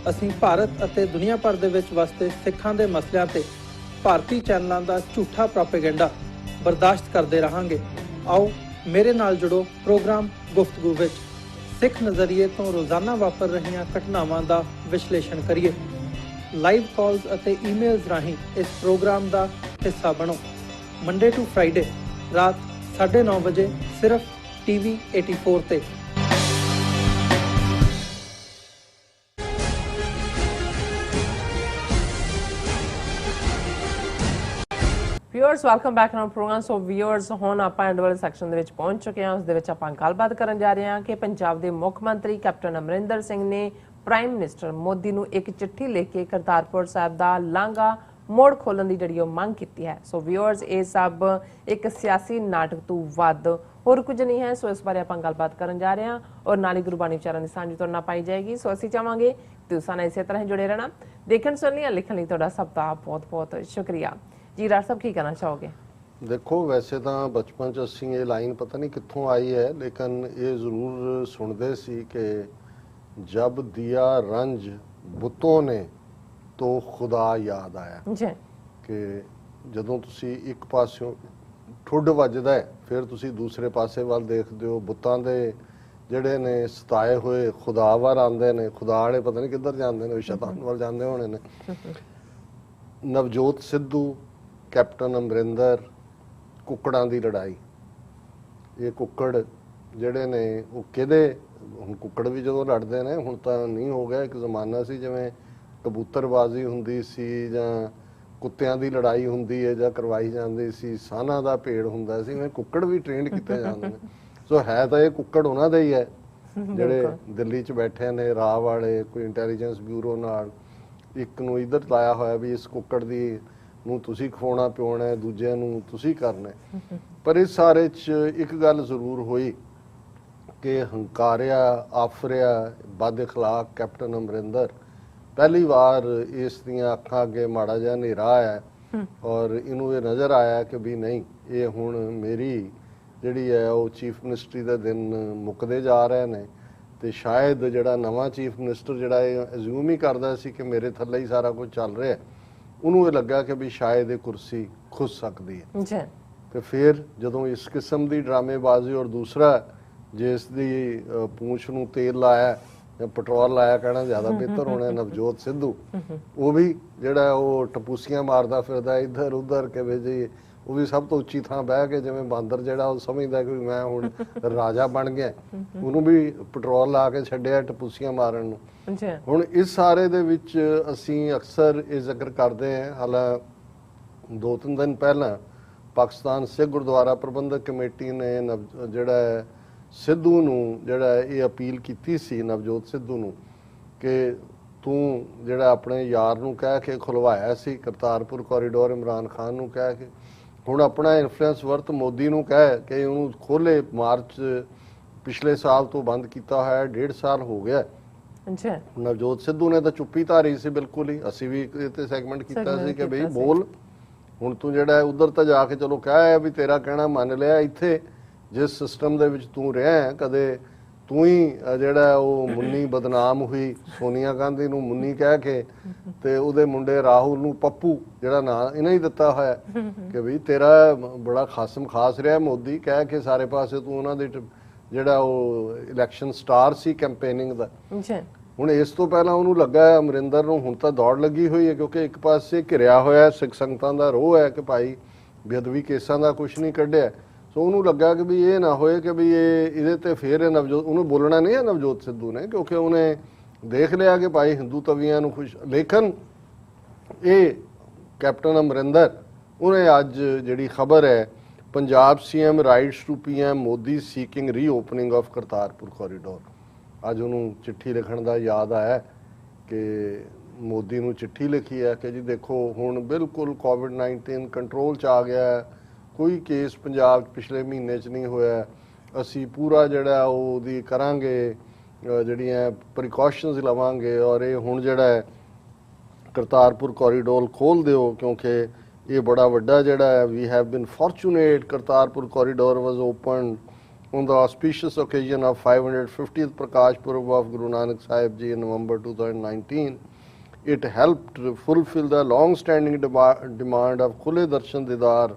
ਅਸੀਂ ਭਾਰਤ ਅਤੇ ਦੁਨੀਆ ਭਰ ਦੇ ਵਿੱਚ ਵਸਦੇ ਸਿੱਖਾਂ ਦੇ ਮਸਲਿਆਂ ਤੇ ਭਾਰਤੀ ਚੈਨਲਾਂ ਦਾ ਝੂਠਾ ਪ੍ਰੋਪੇਗੈਂਡਾ ਬਰਦਾਸ਼ਤ ਕਰਦੇ ਰਹਾਂਗੇ? ਆਓ ਮੇਰੇ ਨਾਲ ਜੁੜੋ ਪ੍ਰੋਗਰਾਮ ਗੁਫ਼ਤਗੂ ਵਿੱਚ। ਸਿੱਖ ਨਜ਼ਰੀਏ ਤੋਂ ਰੋਜ਼ਾਨਾ ਵਾਪਰ ਰਹੀਆਂ ਘਟਨਾਵਾਂ ਦਾ ਵਿਸ਼ਲੇਸ਼ਣ ਕਰੀਏ। ਲਾਈਵ ਕਾਲਸ ਅਤੇ ਈਮੇਲਸ ਰਾਹੀਂ ਇਸ ਪ੍ਰੋਗਰਾਮ ਦਾ ਹਿੱਸਾ ਬਣੋ। ਮੰਡੇ ਟੂ ਫਰਾਈਡੇ ਰਾਤ 9:30 ਵਜੇ ਸਿਰਫ TV 84 ਤੇ। Viewers welcome back to program. So viewers ਹੁਣ ਆਪਾਂ ਐਂਡ ਵਾਲੇ ਸੈਕਸ਼ਨ ਦੇ ਵਿੱਚ ਪਹੁੰਚ ਚੁੱਕੇ ਹਾਂ। ਉਸ ਦੇ ਵਿੱਚ ਆਪਾਂ ਗੱਲਬਾਤ ਕਰਨ ਜਾ ਰਹੇ ਹਾਂ ਕਿ ਪੰਜਾਬ ਦੇ ਮੁੱਖ ਮੰਤਰੀ ਕੈਪਟਨ ਅਮਰਿੰਦਰ ਸਿੰਘ ਨੇ ਪ੍ਰਾਈਮ ਮਿਨਿਸਟਰ ਮੋਦੀ ਨੂੰ ਇੱਕ ਚਿੱਠੀ ਲਿਖ ਕੇ ਕਰਤਾਰਪੁਰ ਸਾਹਿਬ ਦਾ ਲਾਂਘਾ ਮੋੜ ਖੋਲਣ ਦੀ ਜਿਹੜੀ ਉਹ ਮੰਗ ਕੀਤੀ ਹੈ। ਸੋ ਵਿਊਅਰਸ ਇਹ ਸਭ ਇੱਕ ਸਿਆਸੀ ਨਾਟਕ ਤੋਂ ਵੱਧ ਹੋਰ ਕੁਝ ਨਹੀਂ ਹੈ। ਸੋ ਇਸ ਬਾਰੇ ਆਪਾਂ ਗੱਲਬਾਤ ਕਰਨ ਜਾ ਰਹੇ ਹਾਂ ਔਰ ਨਾਲ ਹੀ ਗੁਰਬਾਣੀ ਵਿਚਾਰਾਂ ਦੀ ਸਾਂਝੀ ਤੁਰਨਾ ਪਾਈ ਜਾਏਗੀ। ਸੋ ਅਸੀਂ ਚਾਹਾਂਗੇ ਤੁਸੀਂ ਨਾਲ ਇਸੇ ਤਰ੍ਹਾਂ ਹੀ ਜੁੜੇ ਰਹਿਣਾ। ਦੇਖਣ ਸੁਣਨ ਲਈ ਲਿਖਣ ਲਈ ਤੁਹਾਡਾ ਸਭ ਦਾ ਬਹੁਤ ਬਹੁਤ ਸ਼ੁਕਰੀਆ। ਜੀ ਡਾਕਟਰ ਸਾਹਿਬ ਕੀ ਕਹਿਣਾ ਚਾਹੋਗੇ? ਦੇਖੋ ਵੈਸੇ ਤਾਂ ਬਚਪਨ 'ਚ ਅਸੀਂ ਇਹ ਲਾਈਨ ਪਤਾ ਨਹੀਂ ਕਿੱਥੋਂ ਆਈ ਹੈ, ਲੇਕਿਨ ਇਹ ਜ਼ਰੂਰ ਸੁਣਦੇ ਸੀ ਕਿ ਜਬ ਦਿਆ ਰੰਜ ਬੁੱਤੋਂ ਨੇ ਤੋ ਖੁਦਾ ਯਾਦ ਆਇਆ। ਜੀ ਕਿ ਜਦੋਂ ਤੁਸੀਂ ਇੱਕ ਪਾਸਿਓਂ ਠੁੱਡ ਵੱਜਦਾ ਹੈ ਫਿਰ ਤੁਸੀਂ ਦੂਸਰੇ ਪਾਸੇ ਵੱਲ ਦੇਖਦੇ ਹੋ, ਬੁੱਤਾਂ ਦੇ ਜਿਹੜੇ ਨੇ ਸਤਾਏ ਹੋਏ ਖੁਦਾ ਵੱਲ ਆਉਂਦੇ ਨੇ, ਖੁਦਾ ਵਾਲੇ ਪਤਾ ਨਹੀਂ ਕਿੱਧਰ ਜਾਂਦੇ ਨੇ, ਸ਼ੈਤਾਨ ਵੱਲ ਜਾਂਦੇ ਹੋਣੇ ਨੇ। ਨਵਜੋਤ ਸਿੱਧੂ, ਕੈਪਟਨ ਅਮਰਿੰਦਰ, ਕੁੱਕੜਾਂ ਦੀ ਲੜਾਈ। ਇਹ ਕੁੱਕੜ ਜਿਹੜੇ ਨੇ ਉਹ ਕਿਹਦੇ, ਹੁਣ ਕੁੱਕੜ ਵੀ ਜਦੋਂ ਲੜਦੇ ਨੇ, ਹੁਣ ਤਾਂ ਨਹੀਂ ਹੋ ਗਿਆ, ਇੱਕ ਜ਼ਮਾਨਾ ਸੀ ਜਿਵੇਂ ਕਬੂਤਰਬਾਜ਼ੀ ਹੁੰਦੀ ਸੀ ਜਾਂ ਕੁੱਤਿਆਂ ਦੀ ਲੜਾਈ ਹੁੰਦੀ ਹੈ ਜਾਂ ਕਰਵਾਈ ਜਾਂਦੀ ਸੀ, ਸਾਨਾ ਦਾ ਭੇੜ ਹੁੰਦਾ ਸੀ, ਮੈਂ ਕੁੱਕੜ ਵੀ ਟ੍ਰੇਨਡ ਕੀਤੇ ਜਾਂਦੇ ਨੇ। ਸੋ ਹੈ ਤਾਂ ਇਹ ਕੁੱਕੜ ਉਹਨਾਂ ਦਾ ਹੀ ਹੈ ਜਿਹੜੇ ਦਿੱਲੀ 'ਚ ਬੈਠੇ ਨੇ, ਰਾਹ ਵਾਲੇ ਕੋਈ ਇੰਟੈਲੀਜੈਂਸ ਬਿਊਰੋ ਨਾਲ ਇੱਕ ਨੂੰ ਇੱਧਰ ਲਾਇਆ ਹੋਇਆ ਵੀ ਇਸ ਕੁੱਕੜ ਦੀ ਨੂੰ ਤੁਸੀਂ ਖਵਾਉਣਾ ਪਿਉਣਾ, ਦੂਜਿਆਂ ਨੂੰ ਤੁਸੀਂ ਕਰਨਾ। ਪਰ ਇਸ ਸਾਰੇ 'ਚ ਇੱਕ ਗੱਲ ਜ਼ਰੂਰ ਹੋਈ ਕਿ ਹੰਕਾਰਿਆ, ਆਫਰਿਆ, ਬਦ ਅਖਲਾਕ ਕੈਪਟਨ ਅਮਰਿੰਦਰ ਪਹਿਲੀ ਵਾਰ ਇਸ ਦੀਆਂ ਅੱਖਾਂ ਅੱਗੇ ਮਾੜਾ ਜਿਹਾ ਹਨੇਰਾ ਆਇਆ ਔਰ ਇਹਨੂੰ ਇਹ ਨਜ਼ਰ ਆਇਆ ਕਿ ਵੀ ਨਹੀਂ, ਇਹ ਹੁਣ ਮੇਰੀ ਜਿਹੜੀ ਹੈ ਉਹ ਚੀਫ ਮਿਨਿਸਟਰੀ ਦੇ ਦਿਨ ਮੁੱਕਦੇ ਜਾ ਰਹੇ ਨੇ ਤੇ ਸ਼ਾਇਦ ਜਿਹੜਾ ਨਵਾਂ ਚੀਫ ਮਿਨਿਸਟਰ ਜਿਹੜਾ ਇਹ ਅਜ਼ਿਊਮ ਹੀ ਕਰਦਾ ਸੀ ਕਿ ਮੇਰੇ ਥੱਲੇ ਹੀ ਸਾਰਾ ਕੁਝ ਚੱਲ ਰਿਹਾ, ਉਹਨੂੰ ਇਹ ਲੱਗਾ ਕਿ ਵੀ ਸ਼ਾਇਦ ਇਹ ਕੁਰਸੀ ਖੁੱਸ ਸਕਦੀ ਹੈ। ਜੀ ਤੇ ਫਿਰ ਜਦੋਂ ਇਸ ਕਿਸਮ ਦੀ ਡਰਾਮੇਬਾਜ਼ੀ ਔਰ ਦੂਸਰਾ ਜਿਸ ਦੀ ਪੂੰਛ ਨੂੰ ਤੇਲ ਲਾਇਆ ਪੈਟਰੋਲ ਲਾਇਆ ਕਹਿਣਾ ਜ਼ਿਆਦਾ ਬਿਹਤਰ ਹੋਣਾ। ਨਵਜੋਤ ਸਿੱਧੂ ਉਹ ਵੀ ਜਿਹੜਾ ਉਹ ਟਪੂਸੀਆਂ ਮਾਰਦਾ ਫਿਰਦਾ ਇੱਧਰ ਉੱਧਰ ਕਿਵੇਂ ਜੀ, ਉਹ ਵੀ ਸਭ ਤੋਂ ਉੱਚੀ ਥਾਂ ਬਹਿ ਕੇ ਜਿਵੇਂ ਬਾਂਦਰ ਜਿਹੜਾ ਉਹ ਸਮਝਦਾ ਕਿ ਮੈਂ ਹੁਣ ਰਾਜਾ ਬਣ ਗਿਆ, ਉਹਨੂੰ ਵੀ ਪੈਟਰੋਲ ਲਾ ਕੇ ਛੱਡਿਆ ਟਪੂਸੀਆਂ ਮਾਰਨ ਨੂੰ। ਹੁਣ ਇਸ ਸਾਰੇ ਦੇ ਵਿੱਚ ਅਸੀਂ ਅਕਸਰ ਇਹ ਜ਼ਿਕਰ ਕਰਦੇ ਹਾਂ, ਹਾਲਾਂ 2-3 ਦਿਨ ਪਹਿਲਾਂ ਪਾਕਿਸਤਾਨ ਸਿੱਖ ਗੁਰਦੁਆਰਾ ਪ੍ਰਬੰਧਕ ਕਮੇਟੀ ਨੇ ਜਿਹੜਾ ਸਿੱਧੂ ਨੂੰ ਜਿਹੜਾ ਇਹ ਅਪੀਲ ਕੀਤੀ ਸੀ ਨਵਜੋਤ ਸਿੱਧੂ ਨੂੰ ਕਿ ਤੂੰ ਜਿਹੜਾ ਆਪਣੇ ਯਾਰ ਨੂੰ ਕਹਿ ਕੇ ਖੁਲਵਾਇਆ ਸੀ ਕਰਤਾਰਪੁਰ ਕੋਰੀਡੋਰ ਇਮਰਾਨ ਖਾਨ ਨੂੰ ਕਹਿ ਕੇ, ਹੁਣ ਆਪਣਾ ਇਨਫਲੂਐਂਸ ਵਰਤ ਮੋਦੀ ਨੂੰ ਕਹਿ ਕਿ ਉਹਨੂੰ ਖੋਲੇ। ਮਾਰਚ ਪਿਛਲੇ ਸਾਲ ਤੋਂ ਬੰਦ ਕੀਤਾ ਹੋਇਆ, 1.5 ਸਾਲ ਹੋ ਗਿਆ। ਨਵਜੋਤ ਸਿੱਧੂ ਨੇ ਤਾਂ ਚੁੱਪੀ ਧਾਰੀ ਸੀ ਬਿਲਕੁਲ ਹੀ, ਅਸੀਂ ਵੀ ਇਹ ਸੈਗਮੈਂਟ ਕੀਤਾ ਸੀ ਕਿ ਬਈ ਬੋਲ ਹੁਣ ਤੂੰ ਜਿਹੜਾ ਉਧਰ ਤਾਂ ਜਾ ਕੇ ਚਲੋ ਕਹਿ ਵੀ ਤੇਰਾ ਕਹਿਣਾ ਮੰਨ ਲਿਆ, ਇੱਥੇ ਜਿਸ ਸਿਸਟਮ ਦੇ ਵਿੱਚ ਤੂੰ ਰਿਹਾ ਕਦੇ ਤੂੰ ਹੀ ਜਿਹੜਾ ਉਹ ਮੁੰਨੀ ਬਦਨਾਮ ਹੋਈ, ਸੋਨੀਆ ਗਾਂਧੀ ਨੂੰ ਮੁੰਨੀ ਕਹਿ ਕੇ ਤੇ ਉਹਦੇ ਮੁੰਡੇ ਰਾਹੁਲ ਨੂੰ ਪੱਪੂ ਜਿਹੜਾ ਨਾਂ ਇਹਨਾਂ ਹੀ ਦਿੱਤਾ ਹੋਇਆ ਕਿ ਵੀ ਤੇਰਾ ਬੜਾ ਖਾਸਮ ਖਾਸ ਰਿਹਾ ਮੋਦੀ ਕਹਿ ਕੇ ਸਾਰੇ ਪਾਸੇ ਤੂੰ ਉਹਨਾਂ ਦੇ ਜਿਹੜਾ ਉਹ ਇਲੈਕਸ਼ਨ ਸਟਾਰ ਸੀ ਕੈਂਪੇਨਿੰਗ ਦਾ। ਹੁਣ ਇਸ ਤੋਂ ਪਹਿਲਾਂ ਉਹਨੂੰ ਲੱਗਾ ਅਮਰਿੰਦਰ ਨੂੰ, ਹੁਣ ਤਾਂ ਦੌੜ ਲੱਗੀ ਹੋਈ ਹੈ ਕਿਉਂਕਿ ਇੱਕ ਪਾਸੇ ਘਿਰਿਆ ਹੋਇਆ ਸਿੱਖ ਸੰਗਤਾਂ ਦਾ ਰੋਹ ਹੈ ਕਿ ਭਾਈ ਬੇਅਦਬੀ ਕੇਸਾਂ ਦਾ ਕੁਝ ਨਹੀਂ ਕੱਢਿਆ। ਸੋ ਉਹਨੂੰ ਲੱਗਾ ਕਿ ਵੀ ਇਹ ਨਾ ਹੋਏ ਕਿ ਵੀ ਇਹਦੇ ਤੇ ਫੇਰ ਨਵਜੋਤ, ਉਹਨੂੰ ਬੋਲਣਾ ਨਹੀਂ ਹੈ ਨਵਜੋਤ ਸਿੱਧੂ ਨੇ ਕਿਉਂਕਿ ਉਹਨੇ ਦੇਖ ਲਿਆ ਕਿ ਭਾਈ ਹਿੰਦੂ ਤਵੀਆਂ ਨੂੰ ਖੁਸ਼। ਲੇਕਿਨ ਇਹ ਕੈਪਟਨ ਅਮਰਿੰਦਰ ਉਹਨੇ ਅੱਜ ਜਿਹੜੀ ਖਬਰ ਹੈ Punjab CM writes to PM Modi seeking reopening of Kartarpur corridor, ਅੱਜ ਉਹਨੂੰ ਚਿੱਠੀ ਲਿਖਣ ਦਾ ਯਾਦ ਆਇਆ ਕਿ ਮੋਦੀ ਨੂੰ ਚਿੱਠੀ ਲਿਖੀ ਹੈ ਕਿ ਜੀ ਦੇਖੋ ਹੁਣ ਬਿਲਕੁਲ COVID-19 ਕੰਟਰੋਲ 'ਚ ਆ ਗਿਆ, ਕੋਈ ਕੇਸ ਪੰਜਾਬ 'ਚ ਪਿਛਲੇ ਮਹੀਨੇ 'ਚ ਨਹੀਂ ਹੋਇਆ, ਅਸੀਂ ਪੂਰਾ ਜਿਹੜਾ ਉਹਦੀ ਕਰਾਂਗੇ ਜਿਹੜੀਆਂ ਪ੍ਰੀਕਾਸ਼ਨਸ ਲਵਾਂਗੇ ਔਰ ਇਹ ਹੁਣ ਜਿਹੜਾ ਹੈ ਕਰਤਾਰਪੁਰ ਕੋਰੀਡੋਰ ਖੋਲ ਦਿਓ ਕਿਉਂਕਿ ਇਹ ਬੜਾ ਵੱਡਾ ਜਿਹੜਾ ਹੈ we have been fortunate. Kartarpur corridor was opened on the auspicious occasion of 550th Prakash Purab of Guru Nanak Sahib Ji in November 2019. It helped fulfill the long-standing demand of Khule Darshan Didar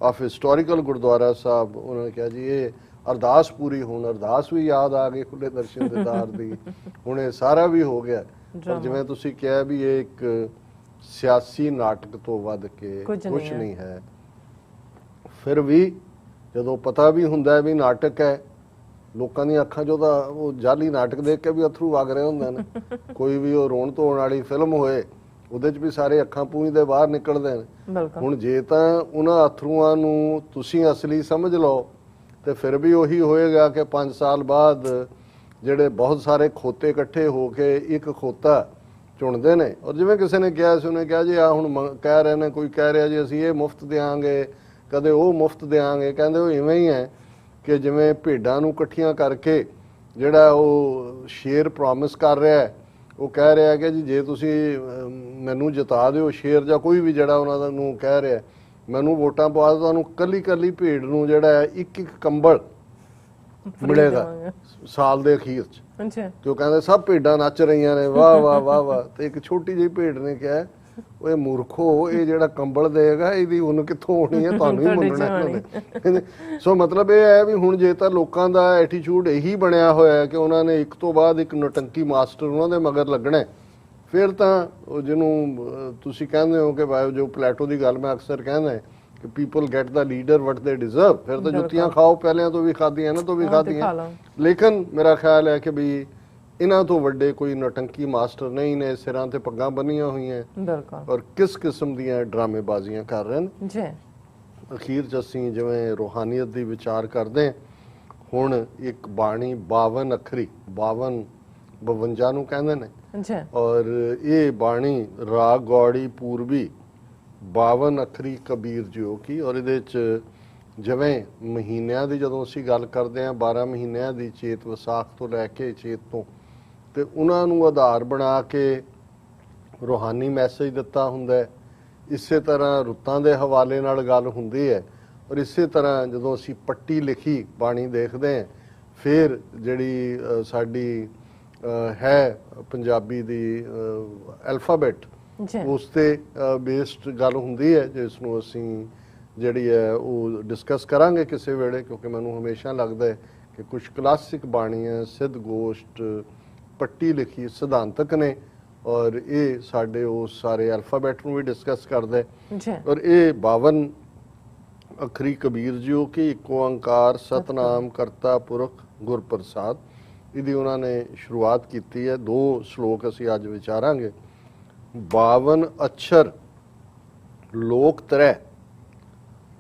of historical Gurdwara Sahib. उन्होंने कहा जी ये अरदास पूरी होना, अरदास भी याद आ गई खुले दर्शन दीदार दी, ਹੁਣ ਇਹ ਸਾਰਾ ਵੀ ਹੋ ਗਿਆ। ਪਰ ਜਿਵੇਂ ਤੁਸੀਂ ਕਿਹਾ ਵੀ ਇਹ ਇੱਕ ਸਿਆਸੀ ਨਾਟਕ ਤੋਂ ਵੱਧ ਕੇ ਕੁਝ ਨਹੀਂ ਹੈ। ਫਿਰ ਵੀ ਜਦੋਂ ਪਤਾ ਵੀ ਹੁੰਦਾ ਵੀ ਨਾਟਕ ਹੈ, ਲੋਕਾਂ ਦੀਆਂ ਅੱਖਾਂ 'ਚੋਂ ਤਾਂ ਉਹ ਜਾਲੀ ਨਾਟਕ ਦੇਖ ਕੇ ਵੀ ਅਥਰੂ ਵਗ ਰਹੇ ਹੁੰਦੇ ਨੇ। ਕੋਈ ਵੀ ਉਹ ਰੋਣ ਧੋਣ ਵਾਲੀ ਫਿਲਮ ਹੋਏ ਉਹਦੇ 'ਚ ਵੀ ਸਾਰੇ ਅੱਖਾਂ ਪੂੰਝਦੇ ਬਾਹਰ ਨਿਕਲਦੇ ਨੇ। ਹੁਣ ਜੇ ਤਾਂ ਉਹਨਾਂ ਅਥਰੂਆਂ ਨੂੰ ਤੁਸੀਂ ਅਸਲੀ ਸਮਝ ਲਓ ਤੇ ਫਿਰ ਵੀ ਉਹੀ ਹੋਏਗਾ ਕਿ 5 ਸਾਲ ਬਾਅਦ ਜਿਹੜੇ ਬਹੁਤ ਸਾਰੇ ਖੋਤੇ ਇਕੱਠੇ ਹੋ ਕੇ ਇੱਕ ਖੋਤਾ ਚੁਣਦੇ ਨੇ। ਔਰ ਜਿਵੇਂ ਕਿਸੇ ਨੇ ਕਿਹਾ ਸੀ, ਉਹਨੇ ਕਿਹਾ ਜੀ ਆ ਹੁਣ ਕਹਿ ਰਹੇ ਨੇ, ਕੋਈ ਕਹਿ ਰਿਹਾ ਜੀ ਅਸੀਂ ਇਹ ਮੁਫਤ ਦਿਆਂਗੇ, ਕਦੇ ਉਹ ਮੁਫਤ ਦਿਆਂਗੇ। ਕਹਿੰਦੇ ਉਹ ਇਵੇਂ ਹੀ ਹੈ ਕਿ ਜਿਵੇਂ ਭੇਡਾਂ ਨੂੰ ਇਕੱਠੀਆਂ ਕਰਕੇ ਜਿਹੜਾ ਉਹ ਸ਼ੇਰ ਪ੍ਰੋਮਿਸ ਕਰ ਰਿਹਾ ਹੈ, ਉਹ ਕਹਿ ਰਿਹਾ ਕਿ ਜੀ ਜੇ ਤੁਸੀਂ ਮੈਨੂੰ ਜਿਤਾ ਦਿਓ, ਸ਼ੇਰ ਜਾਂ ਕੋਈ ਵੀ ਜਿਹੜਾ ਉਹਨਾਂ ਨੂੰ ਕਹਿ ਰਿਹਾ ਮੈਨੂੰ ਵੋਟਾਂ ਪਵਾ ਦਿਓ, ਤੁਹਾਨੂੰ ਕੱਲੀ ਕੱਲੀ ਭੇਡ ਨੂੰ ਜਿਹੜਾ ਇੱਕ ਕੰਬਲ ਮਿਲੇਗਾ ਸਾਲ ਦੇ ਅਖੀਰ 'ਚ। ਤੇ ਉਹ ਕਹਿੰਦੇ ਸਭ ਭੇਡਾਂ ਨੱਚ ਰਹੀਆਂ ਨੇ, ਵਾਹ ਵਾਹ ਵਾਹ ਵਾਹ। ਤੇ ਇੱਕ ਛੋਟੀ ਜਿਹੀ ਭੇਡ ਨੇ ਕਿਹਾ ਓਏ ਮੂਰਖੋ, ਇਹ ਜਿਹੜਾ ਕੰਬਲ ਦੇਗਾ ਇਹਦੀ ਉਹਨੂੰ ਕਿੱਥੋਂ ਹੋਣੀ ਹੈ, ਤੁਹਾਨੂੰ ਹੀ ਮੰਨਣਾ। ਸੋ ਮਤਲਬ ਇਹ ਹੈ ਵੀ ਹੁਣ ਜੇ ਤਾਂ ਲੋਕਾਂ ਦਾ ਐਟੀਟਿਊਡ ਇਹੀ ਬਣਿਆ ਹੋਇਆ ਕਿ ਉਹਨਾਂ ਨੇ ਇੱਕ ਤੋਂ ਬਾਅਦ ਇੱਕ ਨੌਟੰਕੀ ਮਾਸਟਰ ਉਹਨਾਂ ਦੇ ਮਗਰ ਲੱਗਣਾ, ਫਿਰ ਤਾਂ ਉਹ ਜਿਹਨੂੰ ਤੁਸੀਂ ਕਹਿੰਦੇ ਹੋ ਕਿ ਭਾਈ ਜੋ ਪਲੇਟੋ ਦੀ ਗੱਲ ਮੈਂ ਅਕਸਰ ਕਹਿੰਦਾ ਕਿ ਪੀਪਲ ਗੈਟ ਦਾ ਲੀਡਰ ਵਟ ਦੇ ਡਿਜ਼ਰਵ, ਫਿਰ ਤਾਂ ਜੁੱਤੀਆਂ ਖਾਓ, ਪਹਿਲਿਆਂ ਤੋਂ ਵੀ ਖਾਧੀਆਂ ਇਹਨਾਂ ਤੋਂ ਵੀ ਖਾਧੀਆਂ। ਲੇਕਿਨ ਮੇਰਾ ਖਿਆਲ ਹੈ ਕਿ ਵੀ ਇਹਨਾਂ ਤੋਂ ਵੱਡੇ ਕੋਈ ਨੌਟੰਕੀ ਮਾਸਟਰ ਨਹੀਂ ਨੇ, ਸਿਰਾਂ ਤੇ ਪੱਗਾਂ ਬੰਨੀਆਂ ਹੋਈਆਂ ਔਰ ਕਿਸ ਕਿਸਮ ਦੀਆਂ ਡਰਾਮੇਬਾਜ਼ੀਆਂ ਕਰ ਰਹੇ ਨੇ। ਅਖੀਰ 'ਚ ਅਸੀਂ ਜਿਵੇਂ ਰੂਹਾਨੀਅਤ ਦੀ ਵਿਚਾਰ ਕਰਦੇ ਹਾਂ, ਹੁਣ ਇੱਕ ਬਾਣੀ 52 ਅੱਖਰੀ 52 ਨੂੰ ਕਹਿੰਦੇ ਨੇ ਔਰ ਇਹ ਬਾਣੀ ਰਾਗ ਗੌੜੀ ਪੂਰਬੀ 52 ਅੱਖਰੀ ਕਬੀਰ ਜੋ ਕੀ। ਔਰ ਇਹਦੇ 'ਚ ਜਿਵੇਂ ਮਹੀਨਿਆਂ ਦੀ ਜਦੋਂ ਅਸੀਂ ਗੱਲ ਕਰਦੇ ਹਾਂ 12 ਮਹੀਨਿਆਂ ਦੀ, ਚੇਤ ਵਿਸਾਖ ਤੋਂ ਲੈ ਕੇ ਚੇਤ ਤੋਂ, ਤੇ ਉਹਨਾਂ ਨੂੰ ਆਧਾਰ ਬਣਾ ਕੇ ਰੂਹਾਨੀ ਮੈਸੇਜ ਦਿੱਤਾ ਹੁੰਦਾ ਹੈ। ਇਸੇ ਤਰ੍ਹਾਂ ਰੁੱਤਾਂ ਦੇ ਹਵਾਲੇ ਨਾਲ ਗੱਲ ਹੁੰਦੀ ਹੈ ਔਰ ਇਸੇ ਤਰ੍ਹਾਂ ਜਦੋਂ ਅਸੀਂ ਪੱਟੀ ਲਿਖੀ ਬਾਣੀ ਦੇਖਦੇ ਹਾਂ, ਫਿਰ ਜਿਹੜੀ ਸਾਡੀ ਹੈ ਪੰਜਾਬੀ ਦੀ ਐਲਫਾਬੈਟ, ਉਸ ਤੇ ਬੇਸਡ ਗੱਲ ਹੁੰਦੀ ਹੈ, ਜਿਸ ਨੂੰ ਅਸੀਂ ਜਿਹੜੀ ਹੈ ਉਹ ਡਿਸਕਸ ਕਰਾਂਗੇ ਕਿਸੇ ਵੇਲੇ, ਕਿਉਂਕਿ ਮੈਨੂੰ ਹਮੇਸ਼ਾ ਲੱਗਦਾ ਹੈ ਕਿ ਕੁਝ ਕਲਾਸਿਕ ਬਾਣੀਆਂ ਸਿੱਧ ਗੋਸ਼ਟ ਪੱਟੀ ਲਿਖੀ ਸਿਧਾਂਤਕ ਨੇ ਔਰ ਇਹ ਸਾਡੇ ਉਸ ਸਾਰੇ ਅਲਫਾਬੈਟ ਨੂੰ ਵੀ ਡਿਸਕਸ ਕਰਦਾ ਜੀ ਔਰ ਇਹ 52 ਅਖਰੀ ਕਬੀਰ ਜਿਉ ਕਿ ਇੱਕ ਓੰਕਾਰ ਸਤਨਾਮ ਕਰਤਾ ਪੁਰਖ ਗੁਰ ਪ੍ਰਸਾਦ, ਇਹਦੀ ਉਹਨਾਂ ਨੇ ਸ਼ੁਰੂਆਤ ਕੀਤੀ ਹੈ। 2 ਸ਼ਲੋਕ ਅਸੀਂ ਅੱਜ ਵਿਚਾਰਾਂਗੇ। 52 ਅਛਰ ਲੋਕ ਤਰੈ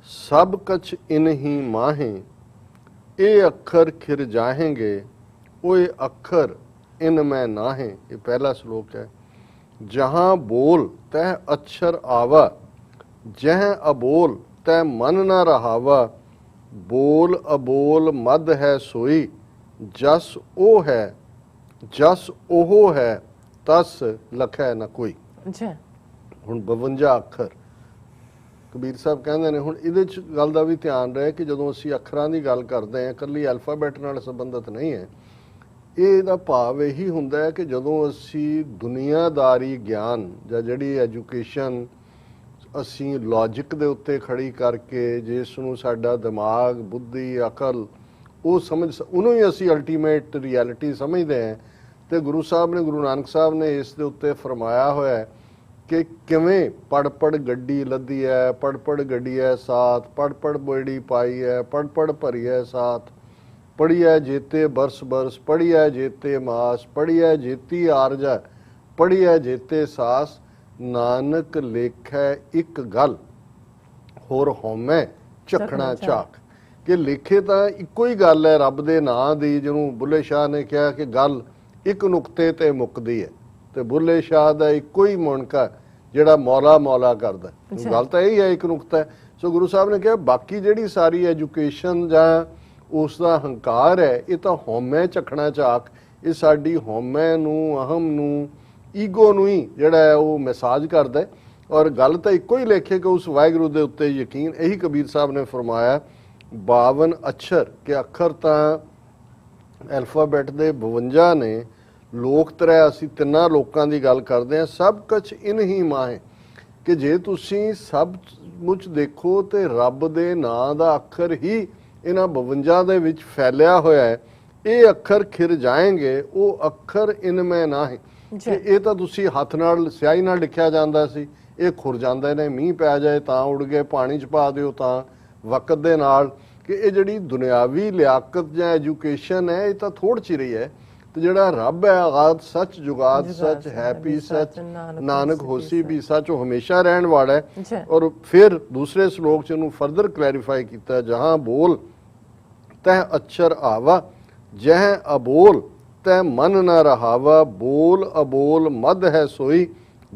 ਸਭ ਕਛ ਇਨਹੀ ਮਾਹੇ, ਇਹ ਅੱਖਰ ਖਿਰ ਜਾਹੇਂਗੇ ਓਏ ਅੱਖਰ ਇਨ ਮੈਂ ਨਾਹੇ। ਇਹ ਪਹਿਲਾ ਸ਼ਲੋਕ ਹੈ। ਜਹਾਂ ਬੋਲ ਤਹ ਅਛਰ ਆਵਾ, ਜਹ ਅਬੋਲ ਤੈ ਮਨ ਨਾ ਰਹਾਵਾ, ਬੋਲ ਅਬੋਲ ਮਦ ਹੈ ਸੋਈ, ਜਸ ਉਹ ਹੈ ਜਸ ਉਹ ਹੈ ਤਸ ਲਖੈ ਨਾ ਕੋਈ। ਜੀ ਹੁਣ 52 ਅੱਖਰ ਕਬੀਰ ਸਾਹਿਬ ਕਹਿੰਦੇ ਨੇ। ਹੁਣ ਇਹਦੇ ਚ ਗੱਲ ਦਾ ਵੀ ਧਿਆਨ ਰਹੇ ਕਿ ਜਦੋਂ ਅਸੀਂ ਅੱਖਰਾਂ ਦੀ ਗੱਲ ਕਰਦੇ ਹਾਂ ਇਕੱਲੀ ਅਲਫਾਬੈਟ ਨਾਲ ਸੰਬੰਧਿਤ ਨਹੀਂ ਹੈ। ਇਹਦਾ ਭਾਵ ਇਹੀ ਹੁੰਦਾ ਹੈ ਕਿ ਜਦੋਂ ਅਸੀਂ ਦੁਨੀਆਦਾਰੀ ਗਿਆਨ ਜਾਂ ਜਿਹੜੀ ਐਜੂਕੇਸ਼ਨ ਅਸੀਂ ਲੌਜਿਕ ਦੇ ਉੱਤੇ ਖੜੀ ਕਰਕੇ ਜਿਸ ਨੂੰ ਸਾਡਾ ਦਿਮਾਗ ਬੁੱਧੀ ਅਕਲ ਉਹ ਉਹਨੂੰ ਹੀ ਅਸੀਂ ਅਲਟੀਮੇਟ ਰਿਐਲਿਟੀ ਸਮਝਦੇ ਹਾਂ। ਤੇ ਗੁਰੂ ਸਾਹਿਬ ਨੇ ਗੁਰੂ ਨਾਨਕ ਸਾਹਿਬ ਨੇ ਇਸ ਦੇ ਉੱਤੇ ਫਰਮਾਇਆ ਹੋਇਆ ਕਿ ਕਿਵੇਂ ਪੜ ਪੜ ਗੱਡੀ ਲੱਦੀ ਹੈ, ਪੜ ਪੜ ਗੱਡੀ ਹੈ ਸਾਥ, ਪੜ ਪੜ ਬੇੜੀ ਪਾਈ ਹੈ, ਪੜ ਪੜ ਭਰੀ ਹੈ ਸਾਥ, ਪੜੀਐ ਜੇਤੇ ਬਰਸ ਬਰਸ, ਪੜੀਐ ਜੇਤੇ ਮਾਸ, ਪੜੀਐ ਜੇਤੀ ਆਰਜਾ, ਪੜੀਐ ਜੇਤੇ ਸਾਸ, ਨਾਨਕ ਲੇਖੈ ਇੱਕ ਗੱਲ ਹੋਰ ਹਉਮੈ ਝਖਣਾ ਝਾਕ। ਕਿ ਲੇਖੇ ਤਾਂ ਇੱਕੋ ਹੀ ਗੱਲ ਹੈ ਰੱਬ ਦੇ ਨਾਂ ਦੀ, ਜਿਹਨੂੰ ਬੁੱਲੇ ਸ਼ਾਹ ਨੇ ਕਿਹਾ ਕਿ ਗੱਲ ਇੱਕ ਨੁਕਤੇ ਤੇ ਮੁੱਕਦੀ ਹੈ। ਤੇ ਬੁੱਲੇ ਸ਼ਾਹ ਦਾ ਇੱਕੋ ਹੀ ਮੁਣਕਾ ਜਿਹੜਾ ਮੌਲਾ ਮੌਲਾ ਕਰਦਾ, ਗੱਲ ਤਾਂ ਇਹੀ ਹੈ, ਇੱਕ ਨੁਕਤਾ ਹੈ। ਸੋ ਗੁਰੂ ਸਾਹਿਬ ਨੇ ਕਿਹਾ ਬਾਕੀ ਜਿਹੜੀ ਸਾਰੀ ਐਜੂਕੇਸ਼ਨ ਜਾਂ ਉਸ ਦਾ ਹੰਕਾਰ ਹੈ ਇਹ ਤਾਂ ਹਉਮੈ ਝਖਣਾ ਝਾਕ, ਇਹ ਸਾਡੀ ਹਉਮੈ ਨੂੰ ਅਹਮ ਨੂੰ ਈਗੋ ਨੂੰ ਹੀ ਜਿਹੜਾ ਹੈ ਉਹ ਮੈਸਾਜ ਕਰਦਾ ਹੈ। ਔਰ ਗੱਲ ਤਾਂ ਇੱਕੋ ਹੀ ਲੇਖੇ ਕਿ ਉਸ ਵਾਹਿਗੁਰੂ ਦੇ ਉੱਤੇ ਯਕੀਨ। ਇਹੀ ਕਬੀਰ ਸਾਹਿਬ ਨੇ ਫਰਮਾਇਆ 52 ਅਛਰ ਕਿ ਅੱਖਰ ਤਾਂ ਐਲਫਾਬੈਟ ਦੇ 52 ਨੇ। ਲੋਕ ਤਰ੍ਹਾਂ ਅਸੀਂ ਤਿੰਨਾਂ ਲੋਕਾਂ ਦੀ ਗੱਲ ਕਰਦੇ ਹਾਂ। ਸਭ ਕੁਛ ਇਨ ਹੀ ਮਾਹੇ ਕਿ ਜੇ ਤੁਸੀਂ ਸਭ ਮੁੱਚ ਦੇਖੋ ਤੇ ਰੱਬ ਦੇ ਨਾਂ ਦਾ ਅੱਖਰ ਹੀ ਇਹਨਾਂ 52 ਦੇ ਵਿੱਚ ਫੈਲਿਆ ਹੋਇਆ ਹੈ। ਇਹ ਅੱਖਰ ਖਿਰ ਜਾਏਂਗੇ ਉਹ ਅੱਖਰ ਇਨ ਮੈਂ ਨਾਹੀ। ਇਹ ਤਾਂ ਤੁਸੀਂ ਹੱਥ ਨਾਲ ਸਿਆਹੀ ਨਾਲ ਲਿਖਿਆ ਜਾਂਦਾ ਸੀ, ਇਹ ਖੁਰ ਜਾਂਦੇ ਨੇ, ਮੀਂਹ ਪੈ ਜਾਏ ਤਾਂ ਉੜ ਗਏ, ਪਾਣੀ 'ਚ ਪਾ ਦਿਓ ਤਾਂ ਵਕਤ ਦੇ ਨਾਲ। ਕਿ ਇਹ ਜਿਹੜੀ ਦੁਨਿਆਵੀ ਲਿਆਕਤ ਜਾਂ ਐਜੂਕੇਸ਼ਨ ਹੈ ਇਹ ਤਾਂ ਥੋੜ੍ਹ ਚਿਰੀ ਹੈ। ਤੇ ਜਿਹੜਾ ਰੱਬ ਹੈ ਆਗਾਤ ਸੱਚ ਜੁਗਾਤ ਸੱਚ ਹੈਪੀ ਸੱਚ ਨਾਨਕ ਹੋਸੀ ਵੀ ਸੱਚ, ਉਹ ਹਮੇਸ਼ਾ ਰਹਿਣ ਵਾਲਾ ਹੈ। ਔਰ ਫਿਰ ਦੂਸਰੇ ਸ਼ਲੋਕ 'ਚ ਇਹਨੂੰ ਫਰਦਰ ਕਲੈਰੀਫਾਈ ਕੀਤਾ, ਜਹਾਂ ਬੋਲ ਤਹ ਅਛਰ ਆਵਾ, ਜਹ ਅਬੋਲ ਤੈ ਮਨ ਨਾ ਰਹਾਵਾ, ਬੋਲ ਅਬੋਲ ਮਦ ਹੈ ਸੋਈ,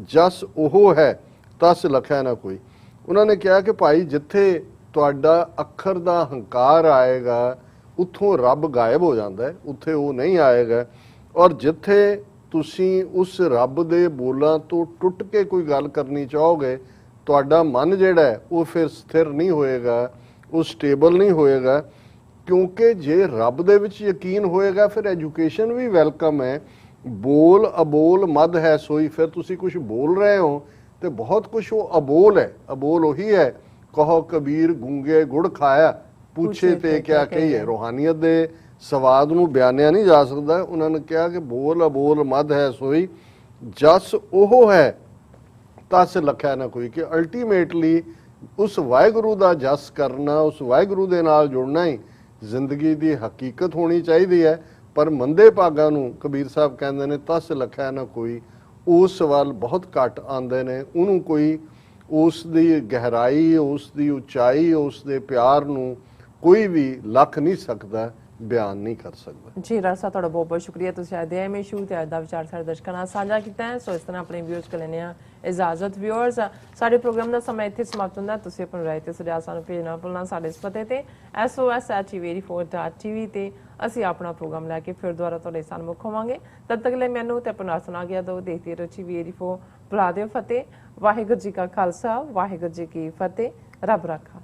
ਜਸ ਉਹ ਹੈ ਤਸ ਲਖੈ ਨਾ ਕੋਈ। ਉਹਨਾਂ ਨੇ ਕਿਹਾ ਕਿ ਭਾਈ ਜਿੱਥੇ ਤੁਹਾਡਾ ਅੱਖਰ ਦਾ ਹੰਕਾਰ ਆਏਗਾ ਉੱਥੋਂ ਰੱਬ ਗਾਇਬ ਹੋ ਜਾਂਦਾ ਹੈ, ਉੱਥੇ ਉਹ ਨਹੀਂ ਆਏਗਾ। ਔਰ ਜਿੱਥੇ ਤੁਸੀਂ ਉਸ ਰੱਬ ਦੇ ਬੋਲਾਂ ਤੋਂ ਟੁੱਟ ਕੇ ਕੋਈ ਗੱਲ ਕਰਨੀ ਚਾਹੋਗੇ ਤੁਹਾਡਾ ਮਨ ਜਿਹੜਾ ਹੈ ਉਹ ਫਿਰ ਸਥਿਰ ਨਹੀਂ ਹੋਏਗਾ, ਉਹ ਸਟੇਬਲ ਨਹੀਂ ਹੋਏਗਾ। ਕਿਉਂਕਿ ਜੇ ਰੱਬ ਦੇ ਵਿੱਚ ਯਕੀਨ ਹੋਏਗਾ ਫਿਰ ਐਜੂਕੇਸ਼ਨ ਵੀ ਵੈਲਕਮ ਹੈ। ਬੋਲ ਅਬੋਲ ਮਦ ਹੈ ਸੋਈ, ਫਿਰ ਤੁਸੀਂ ਕੁਝ ਬੋਲ ਰਹੇ ਹੋ ਤੇ ਬਹੁਤ ਕੁਝ ਉਹ ਅਬੋਲ ਹੈ। ਅਬੋਲ ਉਹੀ ਹੈ, ਕਹੋ ਕਬੀਰ ਗੂੰਗੇ ਗੁੜ ਖਾਇਆ, ਪੁੱਛੇ ਤੇ ਕਿਆ ਕਹੀਏ। ਰੂਹਾਨੀਅਤ ਦੇ ਸਵਾਦ ਨੂੰ ਬਿਆਨਿਆ ਨਹੀਂ ਜਾ ਸਕਦਾ। ਉਹਨਾਂ ਨੇ ਕਿਹਾ ਕਿ ਬੋਲ ਅਬੋਲ ਮਦ ਹੈ ਸੋਈ, ਜਸ ਉਹ ਹੈ ਤਸ ਲਖਿਆ ਨਾ ਕੋਈ। ਕਿ ਅਲਟੀਮੇਟਲੀ ਉਸ ਵਾਹਿਗੁਰੂ ਦਾ ਜਸ ਕਰਨਾ, ਉਸ ਵਾਹਿਗੁਰੂ ਦੇ ਨਾਲ ਜੁੜਨਾ ਹੀ ਜ਼ਿੰਦਗੀ ਦੀ ਹਕੀਕਤ ਹੋਣੀ ਚਾਹੀਦੀ ਹੈ। ਪਰ ਮੰਦੇ ਭਾਗਾਂ ਨੂੰ ਕਬੀਰ ਸਾਹਿਬ ਕਹਿੰਦੇ ਨੇ ਤਸ ਲਖਿਆ ਨਾ ਕੋਈ, ਉਸ ਵੱਲ ਬਹੁਤ ਘੱਟ ਆਉਂਦੇ ਨੇ। ਉਹਨੂੰ ਕੋਈ ਉਸ ਦੀ ਗਹਿਰਾਈ, ਉਸ ਦੀ ਉਚਾਈ, ਉਸ ਦੇ ਪਿਆਰ ਨੂੰ ਕੋਈ ਵੀ ਲੱਖ ਨਹੀਂ ਸਕਦਾ, ਬਿਆਨ ਨਹੀਂ ਕਰ ਸਕਦਾ। ਜੀ ਰਾਸਾ ਤੁਹਾਡਾ ਬਹੁਤ ਬਹੁਤ ਸ਼ੁਕਰੀਆ। ਤੁਸੀਂ ਅੱਜ ਦੇ ਐਮਏ ਸ਼ੂ ਤੇ ਅੱਜ ਦਾ ਵਿਚਾਰ ਸਾਡੇ ਦਰਸ਼ਕਾਂ ਨਾਲ ਸਾਂਝਾ ਕੀਤਾ ਹੈ। ਸੋ ਇਸ ਤਰ੍ਹਾਂ ਆਪਣੇ ਵਿਊਅਰਸ ਕੋਲ ਲੈਣੇ ਆ ਇਜਾਜ਼ਤ। ਵਿਊਅਰਸ ਸਾਡੇ ਪ੍ਰੋਗਰਾਮ ਦਾ ਸਮਾਂ ਇੱਥੇ ਸਮਾਪਤ ਹੁੰਦਾ। ਤੁਸੀਂ ਆਪਣੀ ਰਾਏ ਤੇ ਸੁਝਾਅ ਸਾਨੂੰ ਭੇਜਣਾ ਭੁੱਲਣਾ ਸਾਡੇ ਇਸ ਪਤੇ ਤੇ sos@tv84.tv ਤੇ ਅਸੀਂ ਆਪਣਾ ਪ੍ਰੋਗਰਾਮ ਲੈ ਕੇ ਫਿਰ ਦੁਬਾਰਾ ਤੁਹਾਡੇ ਸਾਹਮਣੇ ਹੋਵਾਂਗੇ। ਤਦ ਤੱਕ ਲਈ ਮੈਨੂੰ ਤੇ ਆਪਣਾ ਸੁਣਾ ਗਿਆ ਦੋ ਦੇਖਦੇ ਰਹੋ TV84। ਬੁਲਾ ਦਿਓ ਫਤਿਹ। ਵਾਹਿਗੁਰੂ ਜੀ ਕਾ ਖਾਲਸਾ, ਵਾਹਿਗੁਰੂ ਜੀ ਕੀ ਫਤਿਹ। ਰੱਬ ਰਾਖਾ।